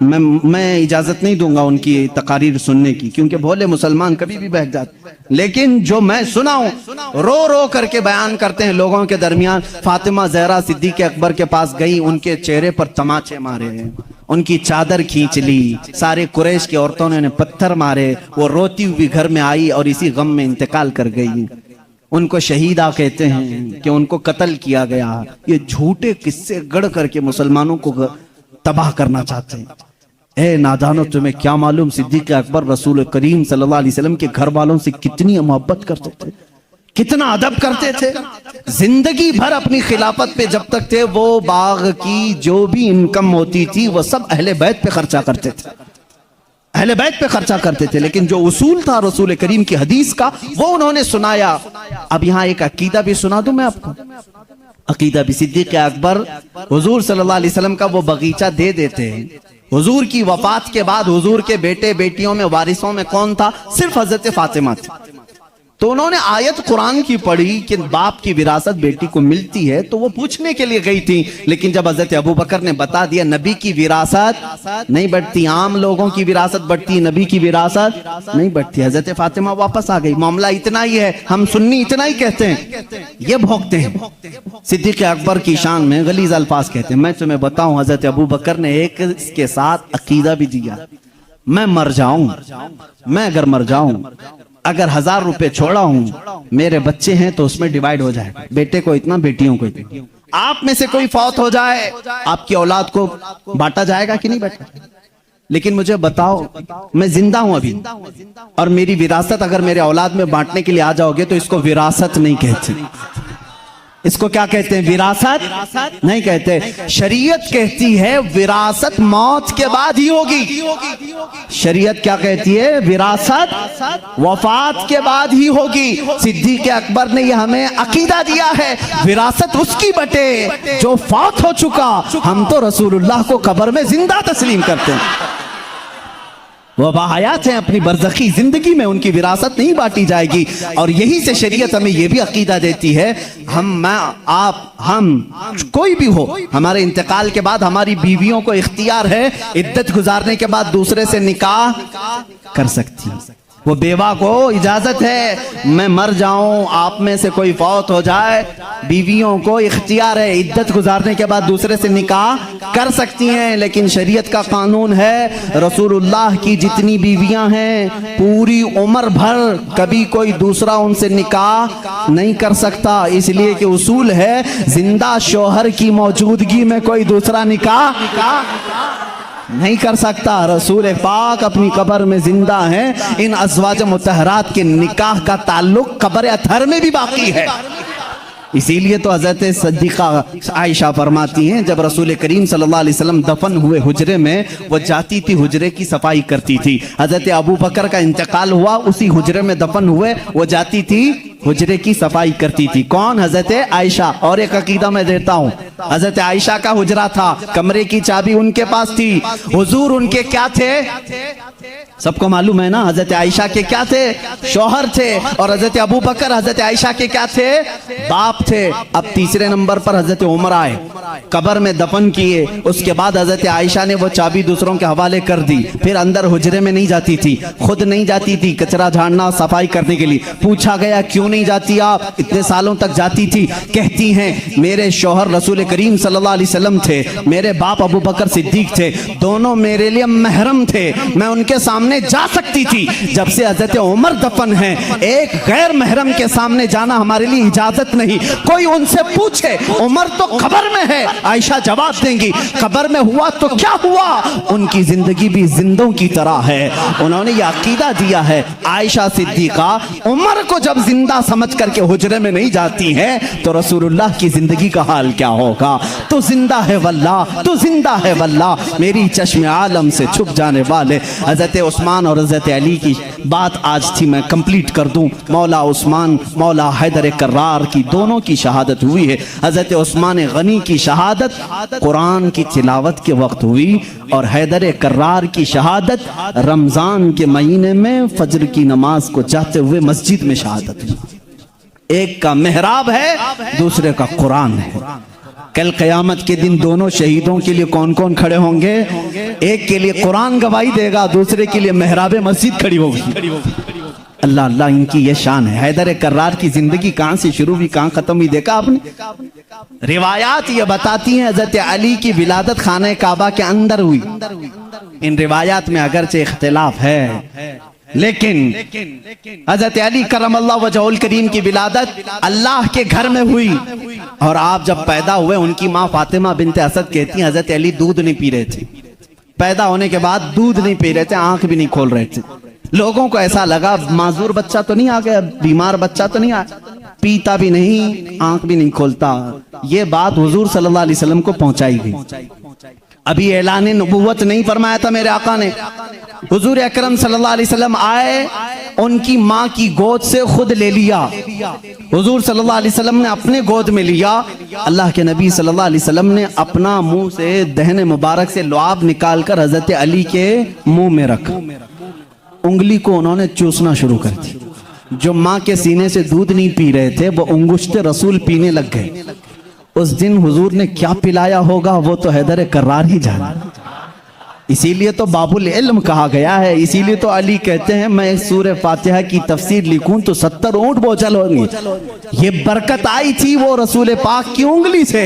میں اجازت نہیں دوں گا ان کی تقاریر سننے کی، کیونکہ بھولے مسلمان کبھی بھی بہک جاتے. لیکن جو میں سنا ہوں رو رو کر کے بیان کرتے ہیں لوگوں کے درمیان. فاطمہ زہرا صدیق اکبر کے پاس گئی، ان کے چہرے پر تماچے مارے، ان کی چادر کھینچ لی، سارے قریش کی عورتوں نے پتھر مارے. وہ روتی ہوئی گھر میں آئی اور اسی غم میں انتقال کر گئی. ان کو شہیدہ کہتے ہیں کہ ان کو قتل کیا گیا. یہ جھوٹے قصے گڑھ کر کے مسلمانوں کو تباہ کرنا چاہتے ہیں. اے نادانو، تمہیں کیا معلوم صدیق اکبر رسول کریم صلی اللہ علیہ وسلم کے گھر والوں سے کتنی محبت کرتے تھے، کتنا ادب کرتے تھے. زندگی بھر اپنی خلافت پہ جب تک تھے وہ باغ کی جو بھی انکم ہوتی تھی وہ سب اہل بیت پہ خرچہ کرتے تھے، اہل بیت پہ خرچہ کرتے تھے. لیکن جو اصول تھا رسول کریم کی حدیث کا وہ انہوں نے سنایا. اب یہاں ایک عقیدہ بھی سنا دوں میں آپ کو. عقیدہ بھی صدیق اکبر حضور صلی اللہ علیہ وسلم کا وہ باغیچہ دے دیتے ہیں. حضور کی وفات کے بعد حضور کے بیٹے بیٹیوں میں وارثوں میں کون تھا؟ صرف حضرت فاطمہ تھی. تو انہوں نے آیت قرآن کی پڑھی کہ باپ کی وراثت بیٹی کو ملتی ہے، تو وہ پوچھنے کے لیے گئی تھی، لیکن جب حضرت ابوبکر نے بتا دیا نبی کی وراثت نہیں بڑھتی، عام لوگوں کی وراثت بڑھتی، نبی کی وراثت نہیں بڑھتی، حضرت فاطمہ واپس آ گئی، معاملہ اتنا ہی ہے، ہم سنی اتنا ہی کہتے ہیں، یہ بھوکتے ہیں۔ صدیق اکبر کی شان میں غلیظ الفاظ کہتے ہیں۔ میں تمہیں بتاؤں، حضرت ابوبکر نے ایک اس کے ساتھ عقیدہ بھی دیا، میں مر جاؤں، میں اگر مر جاؤں، اگر 1000 روپے چھوڑا ہوں، میرے بچے ہیں تو اس میں ڈیوائیڈ ہو جائے، بیٹے کو اتنا، بیٹیوں کو اتنا، آپ میں سے کوئی فوت ہو جائے آپ کی اولاد کو بانٹا جائے گا کہ نہیں بانٹا؟ لیکن مجھے بتاؤ، میں زندہ ہوں ابھی، اور میری وراثت اگر میرے اولاد میں بانٹنے کے لیے آ جاؤ گے تو اس کو وراثت نہیں کہتے، اس کو کیا کہتے ہیں؟ وراثت نہیں کہتے۔ شریعت کہتی ہے وراثت موت کے بعد ہی ہوگی، شریعت کیا کہتی ہے؟ وراثت وفات کے بعد ہی ہوگی۔ صدیق اکبر نے یہ ہمیں عقیدہ دیا ہے، وراثت اس کی بٹے جو فوت ہو چکا، ہم تو رسول اللہ کو قبر میں زندہ تسلیم کرتے ہیں، وہ باحیات ہیں، اپنی برزخی زندگی میں ان کی وراثت نہیں بانٹی جائے گی۔ اور یہی سے شریعت ہمیں یہ بھی عقیدہ دیتی ہے، ہم کوئی بھی ہو، ہمارے انتقال کے بعد ہماری بیویوں کو اختیار ہے عدت گزارنے کے بعد دوسرے سے نکاح کر سکتی ہیں، وہ بیوہ کو اجازت ہے، میں مر جاؤں، آپ میں سے کوئی فوت ہو جائے، بیویوں کو اختیار ہے عدت گزارنے کے بعد دوسرے سے نکاح کر سکتی ہیں۔ لیکن شریعت کا قانون ہے، رسول اللہ کی جتنی بیویاں ہیں پوری عمر بھر کبھی کوئی دوسرا ان سے نکاح نہیں کر سکتا، اس لیے کہ اصول ہے زندہ شوہر کی موجودگی میں کوئی دوسرا نکاح نہیں کر سکتا۔ رسول پاک اپنی قبر میں زندہ ہیں، ان ازواج مطہرات کے نکاح کا تعلق قبر اطہر میں بھی باقی ہے۔ اسی لیے تو حضرت صدیقہ عائشہ فرماتی ہیں جب رسول کریم صلی اللہ علیہ وسلم دفن ہوئے حجرے میں، وہ جاتی تھی حجرے کی صفائی کرتی تھی۔ حضرت ابوبکر کا انتقال ہوا، اسی حجرے میں دفن ہوئے، وہ جاتی تھی حجرے کی صفائی کرتی تھی۔ کون؟ حضرت عائشہ۔ اور ایک عقیدہ میں دیتا ہوں، حضرت عائشہ کا حجرہ تھا، کمرے کی چابی ان کے پاس تھی، حضور ان کے کیا تھے؟ سب کو معلوم ہے نا، حضرت عائشہ کے کیا تھے؟ شوہر تھے، اور حضرت ابوبکر حضرت عائشہ کے کیا تھے؟ باپ تھے۔ اب تیسرے نمبر پر حضرت عمر آئے، قبر میں دفن کیے، اس کے بعد حضرت عائشہ نے وہ چابی دوسروں کے حوالے کر دی، پھر اندر حجرے میں نہیں جاتی تھی، خود نہیں جاتی تھی کچرا جھاڑنا صفائی کرنے کے لیے۔ پوچھا گیا کیوں نہیں جاتی آپ؟ اتنے سالوں تک جاتی تھی۔ کہتی ہیں میرے شوہر رسول کریم صلی اللہ علیہ وسلم تھے، میرے باپ ابوبکر صدیق تھے، دونوں میرے لیے محرم تھے، میں ان کے سامنے جا سکتی تھی۔ جب سے حضرت عمر دفن ہیں، ایک غیر محرم کے سامنے جانا ہمارے لیے اجازت نہیں۔ کوئی ان سے پوچھے عمر تو قبر میں ہے، عائشہ جواب دیں گی قبر میں ہوا تو کیا ہوا، ان کی زندگی بھی زندوں کی طرح ہے۔ انہوں نے یہ عقیدہ دیا ہے، عائشہ صدیقہ عمر کو جب زندہ سمجھ کر کے حجرے میں نہیں جاتی ہیں تو رسول اللہ کی زندگی کا حال کیا ہوگا؟ تو زندہ ہے واللہ، تو زندہ ہے واللہ، میری چشم عالم سے چھپ جانے والے حضرت عثمان اور حضرت علی کی بات آج تھی میں کمپلیٹ کر دوں۔ مولا عثمان، مولا حیدر کرار کی دونوں کی شہادت ہوئی ہے۔ حضرت عثمان غنی کی شہادت قرآن کی تلاوت کے وقت ہوئی، اور حیدر کرار کی شہادت رمضان کے مہینے میں فجر کی نماز کو جاتے ہوئے مسجد میں شہادت ہوئی۔ ایک کا محراب ہے، دوسرے کا قرآن ہے۔ کل قیامت کے دن دونوں شہیدوں کے لیے کون کون کھڑے ہوں گے؟ ایک کے لیے قرآن گواہی دے گا، دوسرے کے لیے محراب مسجد کھڑی ہوگی۔ اللہ اللہ، ان کی یہ شان ہے۔ حیدر کرار کی زندگی کہاں سے شروع ہوئی، کہاں ختم ہوئی، دیکھا آپ نے؟ روایات یہ بتاتی ہیں حضرت علی کی ولادت خانہ کعبہ کے اندر ہوئی۔ ان روایات میں اگرچہ اختلاف ہے، لیکن حضرت علی کرم اللہ وجہہ الکریم کی ولادت اللہ کے گھر میں ہوئی، اور آپ جب پیدا ہوئے ان کی ماں فاطمہ بنت اسد کہتی ہیں حضرت علی دودھ نہیں پی رہے تھے، پیدا ہونے کے بعد دودھ نہیں پی رہے تھے، آنکھ بھی نہیں کھول رہے تھے۔ لوگوں کو ایسا لگا معذور بچہ تو نہیں آ گیا، بیمار بچہ تو نہیں آیا، پیتا بھی نہیں، آنکھ بھی نہیں کھولتا۔ یہ بات حضور صلی اللہ علیہ وسلم کو پہنچائی گئی۔ ابھی اعلان نبوت نہیں فرمایا تھا میرے آقا نے، حضور اکرم صلی اللہ علیہ وسلم آئے، ان کی ماں کی گود سے خود لے لیا، حضور صلی اللہ علیہ وسلم نے اپنے گود میں لیا۔ اللہ کے نبی صلی اللہ علیہ وسلم نے اپنا منہ سے دہن مبارک سے لعاب نکال کر حضرت علی کے منہ میں رکھا، انگلی کو انہوں نے چوسنا شروع کر دی۔ جو ماں کے سینے سے دودھ نہیں پی رہے تھے وہ انگشت رسول پینے لگ گئے. اس دن حضور نے کیا پلایا ہوگا وہ تو حیدر کرار ہی جانا. اسی لیے تو باب العلم کہا گیا ہے. اسی لیے تو علی کہتے ہیں میں سورہ فاتحہ کی تفسیر لکھوں تو 70 اونٹ بوجھل ہوں گے. یہ برکت آئی تھی وہ رسول پاک کی انگلی سے,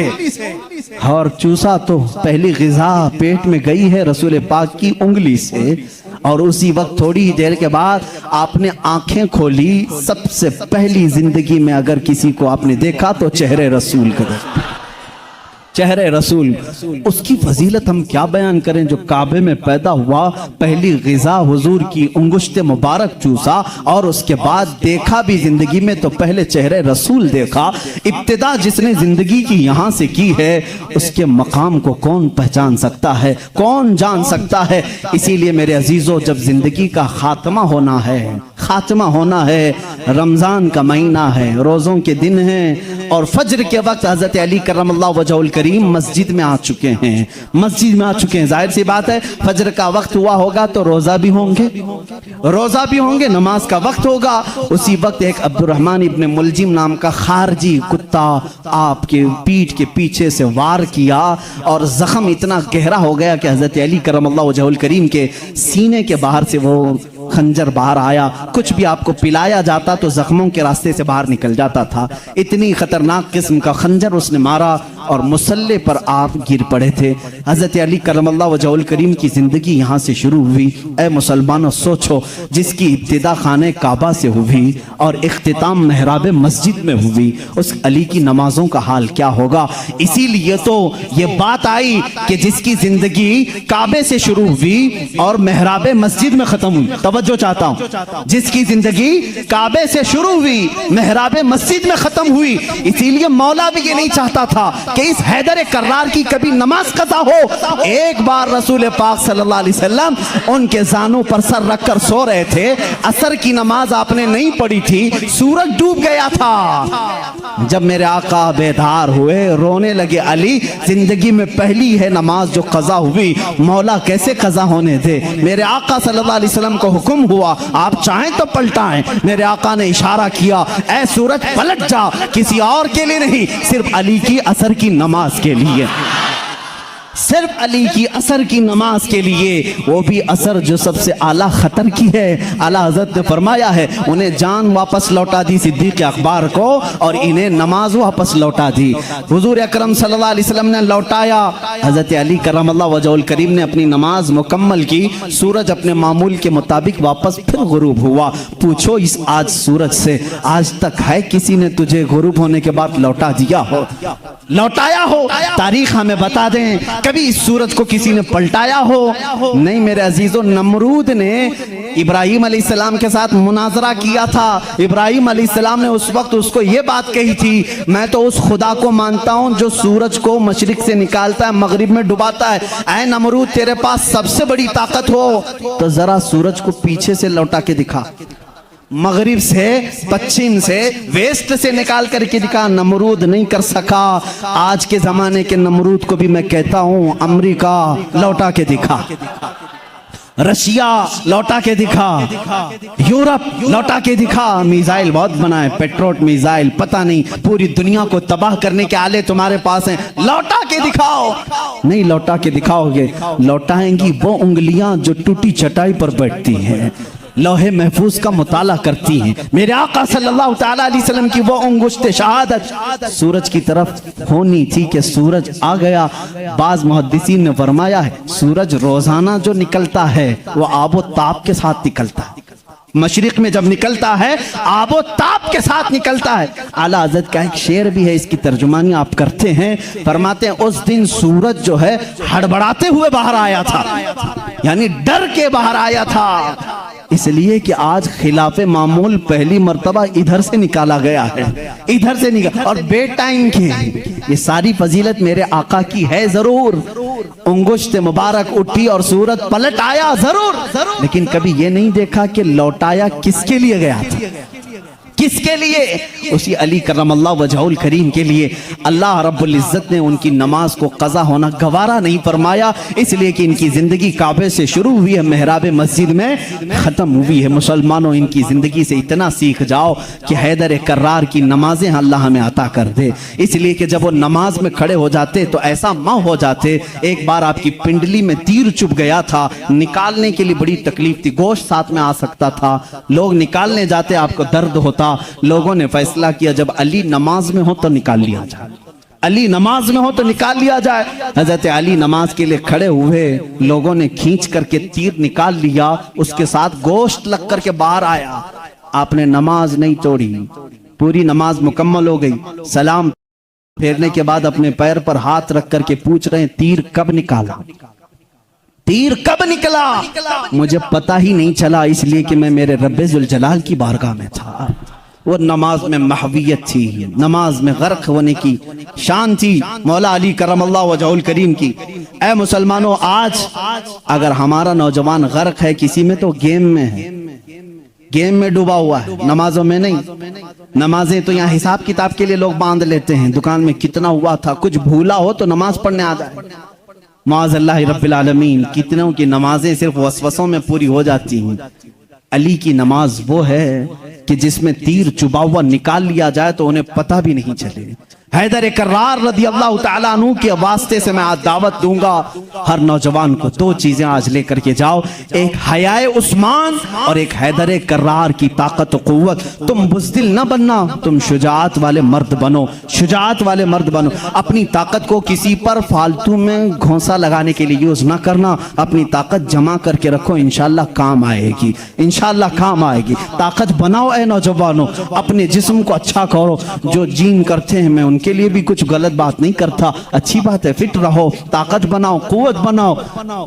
اور چوسا تو پہلی غذا پیٹ میں گئی ہے رسول پاک کی انگلی سے. اور اسی وقت تھوڑی ہی دیر کے بعد آپ نے آنکھیں کھولی. سب سے پہلی زندگی میں اگر کسی کو آپ نے دیکھا تو چہرے رسول کا دیکھا, چہرے رسول. اس کی فضیلت ہم کیا بیان کریں. جو کعبے میں پیدا ہوا, پہلی غذا حضور کی انگشت مبارک چوسا, اور اس کے بعد دیکھا بھی زندگی میں تو پہلے چہرے رسول دیکھا. ابتدا جس نے زندگی کی یہاں سے کی ہے اس کے مقام کو کون پہچان سکتا ہے, کون جان سکتا ہے. اسی لیے میرے عزیزو, جب زندگی کا خاتمہ ہونا ہے, خاتمہ ہونا ہے, رمضان کا مہینہ ہے, روزوں کے دن ہیں, اور فجر کے وقت حضرت علی کرم اللہ وجہہ الکریم مسجد میں آ چکے ہیں, مسجد میں آ چکے ہیں. ظاہر سی بات ہے فجر کا وقت ہوا ہوگا تو روزہ بھی ہوں گے, روزہ بھی ہوں گے, نماز کا وقت ہوگا. اسی وقت ایک عبد الرحمن ابن ملجم نام کا خارجی کتا آپ کے پیٹھ کے پیچھے سے وار کیا, اور زخم اتنا گہرا ہو گیا کہ حضرت علی کرم اللہ وجہہ الکریم کے سینے کے باہر سے وہ خنجر باہر آیا. کچھ بھی آپ کو پلایا جاتا تو زخموں کے راستے سے باہر نکل جاتا تھا. اتنی خطرناک قسم کا خنجر اس نے مارا اور مصلے پر آپ گر پڑے تھے. حضرت علی کرم اللہ وجہہ الکریم کی زندگی یہاں سے شروع ہوئی. اے مسلمانوں سوچو, جس کی ابتدا خانہ کعبہ سے ہوئی اور اختتام محراب مسجد میں ہوئی, اس علی کی نمازوں کا حال کیا ہوگا. اسی لیے تو یہ بات آئی کہ جس کی زندگی کعبے سے شروع ہوئی اور محراب مسجد میں ختم ہوئی. توجہ چاہتا ہوں, جس کی زندگی کعبے سے شروع ہوئی محراب مسجد میں ختم ہوئی. اسی لیے مولا بھی یہ نہیں چاہتا تھا کہ اس حیدر کرار کی کبھی نماز قضا ہو. ایک بار رسول پاک صلی اللہ علیہ وسلم ان کے زانوں پر سر رکھ کر سو رہے تھے. عصر کی نماز آپ نے نہیں پڑھی تھی, سورج ڈوب گیا تھا. جب میرے آقا بیدار ہوئے, رونے لگے. علی, زندگی میں پہلی ہے نماز جو قضا ہوئی, مولا کیسے قضا ہونے دے. میرے آقا صلی اللہ علیہ وسلم کو حکم ہوا آپ چاہیں تو پلٹائیں. میرے آقا نے اشارہ کیا, اے سورج پلٹ جا, کسی اور کے لیے نہیں, صرف علی کی عصر کی نماز کے لیے, صرف علی کی عصر کی نماز کے لیے. وہ بھی عصر جو سب سے اعلیٰ خطر کی ہے. اعلیٰ حضرت نے فرمایا ہے انہیں جان واپس لوٹا دی صدیق اکبر کو, اور انہیں نماز واپس لوٹا دی. حضور اکرم صلی اللہ علیہ وسلم نے لوٹایا. حضرت علی کرم اللہ وجہہ الکریم نے اپنی نماز مکمل کی. سورج اپنے معمول کے مطابق واپس پھر غروب ہوا. پوچھو اس آج سورج سے, آج تک ہے کسی نے تجھے غروب ہونے کے بعد لوٹا دیا ہو, لوٹایا ہو؟ تاریخ ہمیں بتا دیں کبھی اس سورج کو کسی نے پلٹایا ہو؟ نہیں میرے عزیزو. نمرود نے ابراہیم علیہ السلام کے ساتھ مناظرہ کیا تھا. ابراہیم علیہ السلام نے اس وقت اس کو یہ بات کہی تھی, میں تو اس خدا کو مانتا ہوں جو سورج کو مشرق سے نکالتا ہے مغرب میں ڈباتا ہے. اے نمرود, تیرے پاس سب سے بڑی طاقت ہو تو ذرا سورج کو پیچھے سے لوٹا کے دکھا, مغرب سے, پچھم سے, ویسٹ سے نکال کر کے دکھا. نمرود نہیں کر سکا. آج کے زمانے کے نمرود کو بھی میں کہتا ہوں امریکہ لوٹا کے دکھا, رشیا لوٹا کے دکھا, یورپ لوٹا کے دکھا. میزائل بہت بنائے, پیٹروٹ میزائل, پتہ نہیں پوری دنیا کو تباہ کرنے کے آلے تمہارے پاس ہیں, لوٹا کے دکھاؤ. نہیں لوٹا کے دکھاؤ گے, لوٹائیں گی وہ انگلیاں جو ٹوٹی چٹائی پر بیٹھتی ہیں, لوح محفوظ کا مطالعہ کرتی ہیں. میرے آقا صلی اللہ تعالیٰ علیہ وسلم کی وہ انگشت شہادت سورج کی طرف ہونی تھی کہ سورج آ گیا. بعض محدثین نے فرمایا ہے سورج روزانہ جو نکلتا ہے وہ آب و تاب کے ساتھ نکلتا ہے. مشرق میں جب نکلتا ہے آب و تاب کے ساتھ نکلتا ہے. اعلیٰ حضرت کا ایک شعر بھی ہے, اس کی ترجمانی آپ کرتے ہیں. فرماتے ہیں اس دن سورج جو ہے ہڑبڑاتے ہوئے باہر آیا تھا, یعنی ڈر کے باہر آیا تھا. اس لیے کہ آج خلاف معمول پہلی مرتبہ ادھر سے نکالا گیا ہے, ادھر سے نکالا, اور بے ٹائم کی. یہ ساری فضیلت میرے آقا کی ہے ضرور. انگشت مبارک اٹھی اور سورج پلٹ آیا ضرور, لیکن کبھی یہ نہیں دیکھا کہ لوٹایا کس کے لیے گیا تھا, کس کے لیے؟ اسی علی کرم اللہ وجہہ کریم کے لیے اللہ رب العزت نے ان کی نماز کو قضا ہونا گوارا نہیں فرمایا، اس لیے کہ ان کی زندگی کعبے سے شروع ہوئی ہے، محراب مسجد میں ختم ہوئی ہے۔ مسلمانوں ان کی زندگی سے اتنا سیکھ جاؤ کہ حیدر کرار کی نمازیں اللہ ہمیں عطا کر دے، اس لیے کہ جب وہ نماز میں کھڑے ہو جاتے تو ایسا ماں ہو جاتے۔ ایک بار آپ کی پنڈلی میں تیر چبھ گیا تھا، نکالنے کے لیے بڑی تکلیف تھی، گوشت ساتھ میں آ سکتا تھا، لوگ نکالنے جاتے آپ کو درد ہوتا، لوگوں نے فیصلہ کیا جب علی نماز میں ہو تو نکال لیا جائے، علی نماز میں ہو تو نکال لیا جائے۔ حضرت علی نماز کے لیے کھڑے ہوئے، لوگوں نے کھینچ کر کے تیر نکال لیا، اس کے ساتھ گوشت لگ کر کے باہر آیا، آپ نے نماز نہیں توڑی، پوری نماز مکمل ہو گئی، سلام پھیرنے کے بعد اپنے پیر پر ہاتھ رکھ کر کے پوچھ رہے ہیں تیر کب نکالا، تیر کب نکلا؟ مجھے پتہ ہی نہیں چلا، اس لیے کہ میں میرے رب ذوالجلال کی بارگاہ میں تھا۔ وہ نماز میں محویت تھی، نماز میں غرق ہونے کی شان تھی مولا علی کرم اللہ وجہہ الکریم کی۔ اے مسلمانوں، آج اگر ہمارا نوجوان غرق ہے کسی میں تو گیم میں ہے، گیم میں ڈوبا ہوا ہے، نمازوں میں نہیں۔ نمازیں تو یہاں حساب کتاب کے لیے لوگ باندھ لیتے ہیں، دکان میں کتنا ہوا تھا، کچھ بھولا ہو تو نماز پڑھنے آ جائے، معاذ اللہ رب العالمین۔ کتنوں کی نمازیں صرف وسوسوں میں پوری ہو جاتی ہیں۔ علی کی نماز وہ ہے کہ جس میں تیر چبا ہوا نکال لیا جائے تو انہیں پتہ بھی نہیں چلے۔ حیدر کرار رضی اللہ تعالیٰ عنہ کے واسطے سے میں آج دعوت دوں گا ہر نوجوان کو، دو چیزیں آج لے کر کے جاؤ، ایک حیائے عثمان اور ایک حیدر کرار کی طاقت و قوت۔ تم بزدل نہ بننا، تم شجاعت والے مرد بنو، شجاعت والے مرد بنو۔ اپنی طاقت کو کسی پر فالتو میں گھونسا لگانے کے لیے یوز نہ کرنا، اپنی طاقت جمع کر کے رکھو، انشاءاللہ کام آئے گی، انشاءاللہ کام آئے گی۔ طاقت بناؤ اے نوجوانوں، اپنے جسم کو اچھا کرو۔ جو جیم کرتے ہیں میں ان کے لیے بھی کچھ غلط بات نہیں کرتا، اچھی بات ہے، فٹ رہو، طاقت بناؤ، قوت بناؤ،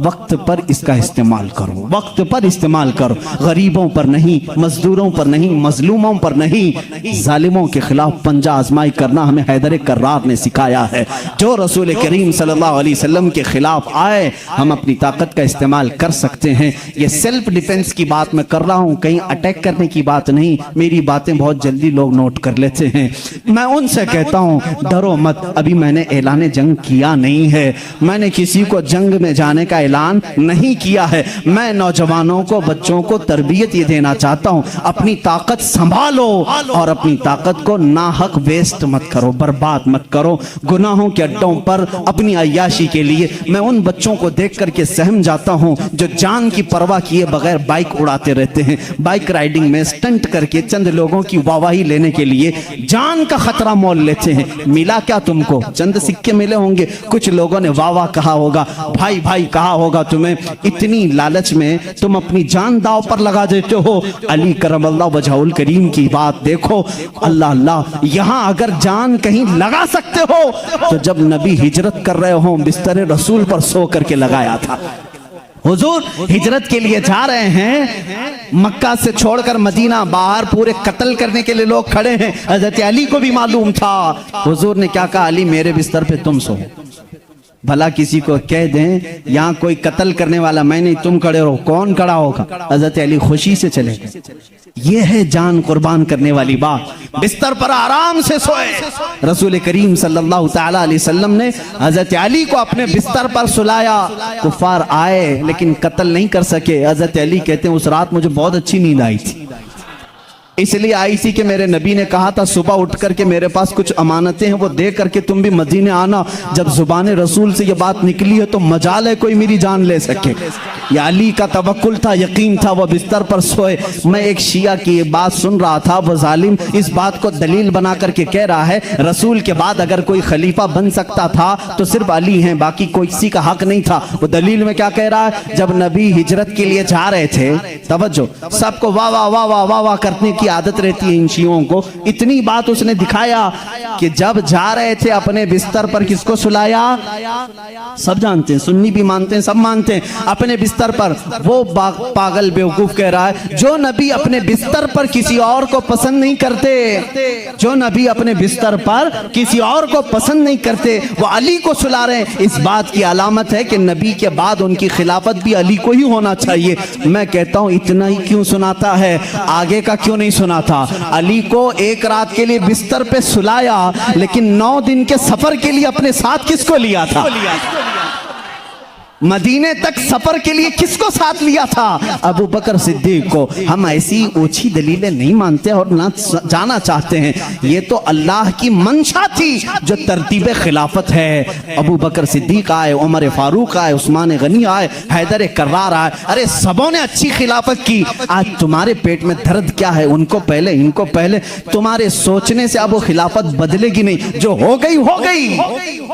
وقت پر اس کا استعمال کرو، وقت پر استعمال کرو، غریبوں پر نہیں، مزدوروں پر نہیں، مظلوموں پر نہیں، ظالموں کے خلاف پنجہ آزمائی کرنا ہمیں حیدر کرار نے سکھایا ہے۔ جو رسول کریم صلی اللہ علیہ وسلم کے خلاف آئے ہم اپنی طاقت کا استعمال کر سکتے ہیں۔ یہ سیلف ڈیفنس کی بات میں کر رہا ہوں، کہیں اٹیک کرنے کی بات نہیں، میری باتیں بہت جلدی لوگ نوٹ کر لیتے ہیں۔ میں ان سے کہتا ہوں ڈرو مت، ابھی میں نے اعلان جنگ کیا نہیں ہے، میں نے کسی کو جنگ میں جانے کا اعلان نہیں کیا ہے، میں نوجوانوں کو، بچوں کو تربیت یہ دینا چاہتا ہوں، اپنی طاقت سنبھالو اور اپنی طاقت کو ناحق ویسٹ مت کرو، برباد مت کرو گناہوں کے اڈوں پر اپنی عیاشی کے لیے۔ میں ان بچوں کو دیکھ کر کے سہم جاتا ہوں جو جان کی پرواہ کیے بغیر بائک اڑاتے رہتے ہیں، بائک رائڈنگ میں سٹنٹ کر کے چند لوگوں کی واہواہی لینے کے لیے جان کا خطرہ مول لیتے ہیں۔ ملا کیا تم کو؟ چند سکے ملے ہوں گے، کچھ لوگوں نے واہ واہ کہا ہوگا، بھائی بھائی کہا ہوگا تمہیں، اتنی لالچ میں تم اپنی جان داؤ پر لگا دیتے ہو۔ علی کرم اللہ وجہہ الکریم کی بات دیکھو، اللہ اللہ، یہاں اگر جان کہیں لگا سکتے ہو تو جب نبی ہجرت کر رہے ہوں بستر رسول پر سو کر کے لگایا تھا۔ حضور ہجرت کے لیے جا رہے ہیں، مکہ سے چھوڑ کر مدینہ، باہر پورے قتل کرنے کے لیے لوگ کھڑے ہیں، حضرت علی کو بھی معلوم تھا۔ حضور نے کیا کہا؟ علی میرے بستر پہ تم سو۔ بھلا کسی کو کہہ دیں یہاں کوئی قتل کرنے والا میں نہیں، تم کھڑے رہو، کون کھڑا ہوگا؟ حضرت علی خوشی سے چلے گئے۔ یہ ہے جان قربان کرنے والی بات، بستر پر آرام سے سوئے۔ رسول کریم صلی اللہ تعالی علیہ وسلم نے حضرت علی کو اپنے بستر پر سلایا، کفار آئے لیکن قتل نہیں کر سکے۔ حضرت علی کہتے ہیں اس رات مجھے بہت اچھی نیند آئی تھی، اس لیے آئی تھی کہ میرے نبی نے کہا تھا صبح اٹھ کر کے میرے پاس کچھ امانتیں ہیں وہ دے کر کے تم بھی مدینے آنا۔ جب زبان رسول سے یہ بات نکلی ہے تو مجال ہے کوئی میری جان لے سکے۔ یہ علی کا توکل تھا، یقین تھا، وہ بستر پر سوئے۔ میں ایک شیعہ کی بات سن رہا تھا، وہ ظالم اس بات کو دلیل بنا کر کے کہہ رہا ہے رسول کے بعد اگر کوئی خلیفہ بن سکتا تھا تو صرف علی ہیں، باقی کوئی کسی کا حق نہیں تھا۔ وہ دلیل میں کیا کہہ رہا ہے؟ جب نبی ہجرت کے لیے جا رہے تھے، توجہ، سب کو واہ واہ واہ واہ واہ واہ کرنے کی عادت رہتی ہے ان شیعوں کو، اتنی بات اس نے دکھایا کہ جب جا رہے تھے اپنے بستر پر کس کو سلایا؟ سب جانتے ہیں، سنی بھی مانتے ہیں، سب مانتے ہیں، اپنے بستر پر۔ وہ پاگل بیوقوف کہہ رہا ہے جو نبی اپنے بستر پر کسی اور کو پسند نہیں کرتے، جو نبی اپنے بستر پر کسی اور کو پسند نہیں کرتے وہ علی کو سلا رہے ہیں، اس بات کی علامت ہے کہ نبی کے بعد ان کی خلافت بھی علی کو ہی ہونا چاہیے۔ میں کہتا ہوں اتنا ہی کیوں سناتا ہے، آگے کا کیوں نہیں سناتا؟ علی کو ایک رات کے لیے بستر پہ سلایا، لیکن 9 دن کے سفر کے لیے اپنے ساتھ کس کو لیا تھا؟ مدینے تک سفر کے لیے کس کو ساتھ لیا تھا؟ ابو بکر صدیق کو۔ ہم ایسی اوچھی دلیلیں نہیں مانتے اور نہ جانا چاہتے ہیں، یہ تو اللہ کی منشا تھی جو ترتیب خلافت ہے۔ ابو بکر صدیق آئے، عمر فاروق آئے، عثمان غنی آئے، حیدر کرار آئے، ارے سبوں نے اچھی خلافت کی۔ آج تمہارے پیٹ میں درد کیا ہے؟ ان کو پہلے، ان کو پہلے۔ تمہارے سوچنے سے اب وہ خلافت بدلے گی نہیں، جو ہو گئی ہو گئی۔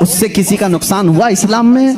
اس سے کسی کا نقصان ہوا اسلام میں؟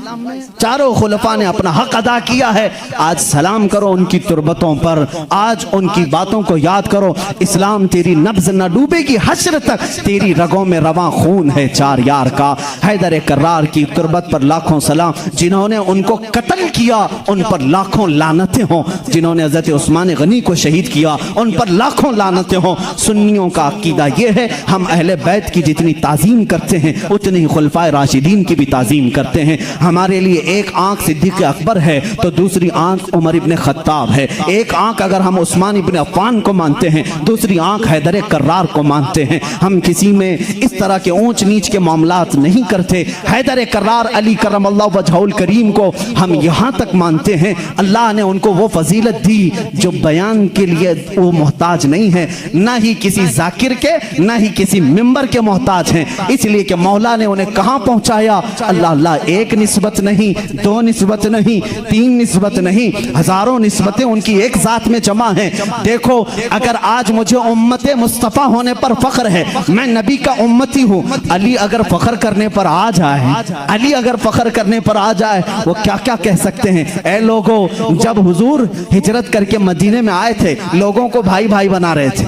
چاروں خلفاء نے اپنا حق ادا کیا ہے۔ آج سلام کرو ان کی تربتوں پر، آج ان کی باتوں کو یاد کرو۔ اسلام تیری نبض نہ ڈوبے گی حشر تک، تیری رگوں میں رواں خون ہے چار یار کا۔ حیدر کرار کی تربت پر لاکھوں سلام، جنہوں نے ان کو قتل کیا ان پر لاکھوں لعنتیں ہوں، جنہوں نے حضرت عثمان غنی کو شہید کیا ان پر لاکھوں لعنتیں ہوں۔ سنیوں کا عقیدہ یہ ہے، ہم اہل بیت کی جتنی تعظیم کرتے ہیں اتنی ہی خلفائے راشدین کی بھی تعظیم کرتے ہیں۔ ہمارے لیے ایک آنکھ صدیق اکبر ہے تو دوسری آنکھ عمر ابن خطاب ہے، ایک آنکھ اگر ہم عثمان ابن عفان کو مانتے ہیں دوسری آنکھ حیدر کرار کو مانتے ہیں۔ ہم کسی میں اس طرح کے اونچ نیچ کے معاملات نہیں کرتے۔ حیدر کرار علی کرم اللہ وجہہ الکریم کو ہم یہاں تک مانتے ہیں، اللہ نے ان کو وہ فضیلت دی جو بیان کے لیے وہ محتاج نہیں ہے، نہ ہی کسی ذاکر کے نہ ہی کسی ممبر کے محتاج ہیں، اس لیے کہ مولا نے انہیں کہاں پہنچایا؟ اللہ اللہ، ایک نسبت نہیں، 2 نسبت نہیں، 3 نسبت نہیں، ہزاروں نسبتیں ان کی ایک ذات میں جمع ہیں۔ دیکھو اگر آج مجھے امت مصطفیٰ ہونے پر فخر ہے، میں نبی کا امتی ہوں، علی اگر فخر کرنے پر آ جائے، علی اگر فخر کرنے پر آ جائے وہ کیا کیا کہہ سکتے ہیں؟ اے لوگوں، جب حضور ہجرت کر کے مدینے میں آئے تھے لوگوں کو بھائی بھائی بنا رہے تھے،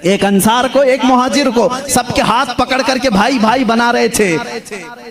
ایک انصار کو ایک مہاجر کو سب کے ہاتھ پکڑ کر کے بھائی بھائی بنا رہے تھے۔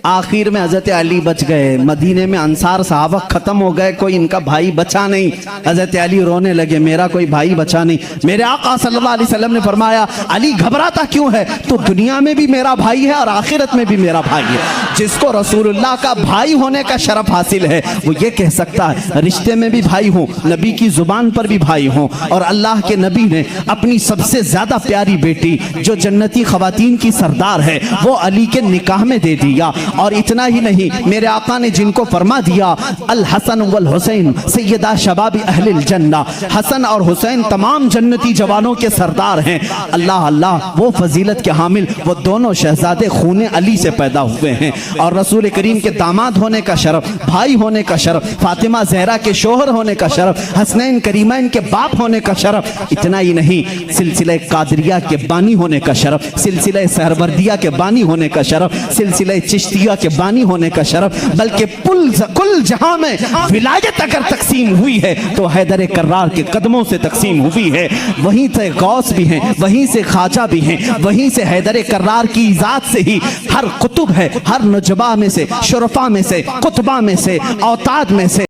آخر میں حضرت علی بچ گئے، مدینے میں انصار صحابہ ختم ہو گئے، کوئی ان کا بھائی بچا نہیں۔ حضرت علی رونے لگے، میرا کوئی بھائی بچا نہیں۔ میرے آقا صلی اللہ علیہ وسلم نے فرمایا علی گھبراتا کیوں ہے؟ تو دنیا میں بھی میرا بھائی ہے اور آخرت میں بھی میرا بھائی ہے۔ جس کو رسول اللہ کا بھائی ہونے کا شرف حاصل ہے وہ یہ کہہ سکتا ہے رشتے میں بھی بھائی ہوں، نبی کی زبان پر بھی بھائی ہوں، اور اللہ کے نبی نے اپنی سب سے زیادہ پیاری بیٹی جو جنتی خواتین کی سردار ہے وہ علی کے نکاح میں دے دیا۔ اور اتنا ہی نہیں، میرے آقا نے جن کو فرما دیا الحسن والحسین سیدہ شباب اہل الجنہ، حسن اور حسین تمام جنتی جوانوں کے سردار ہیں۔ اللہ اللہ، وہ فضیلت کے حامل وہ دونوں شہزادے خون علی سے پیدا ہوئے ہیں، اور رسول کریم کے داماد ہونے کا شرف، بھائی ہونے کا شرف، فاطمہ زہرا کے شوہر ہونے کا شرف، حسنین کریمین کے باپ ہونے کا شرف۔ اتنا ہی نہیں، سلسلہ قادریہ کے بانی ہونے کا شرف، سلسلہ سہروردیہ کے بانی ہونے کا شرف، سلسلہ چشتیہ کے بانی ہونے کا شرف، بلکہ کل جہاں میں ولایت اگر تقسیم ہوئی ہے تو حیدر کرار کے قدموں سے تقسیم ہوئی ہے۔ وہیں سے غوث بھی ہیں، وہیں سے خواجہ بھی ہیں، وہیں سے حیدر کرار کی ذات سے ہی ہر قطب ہے، ہر نجبہ میں سے، شرفا میں سے، قطبہ میں سے، اوتاد میں سے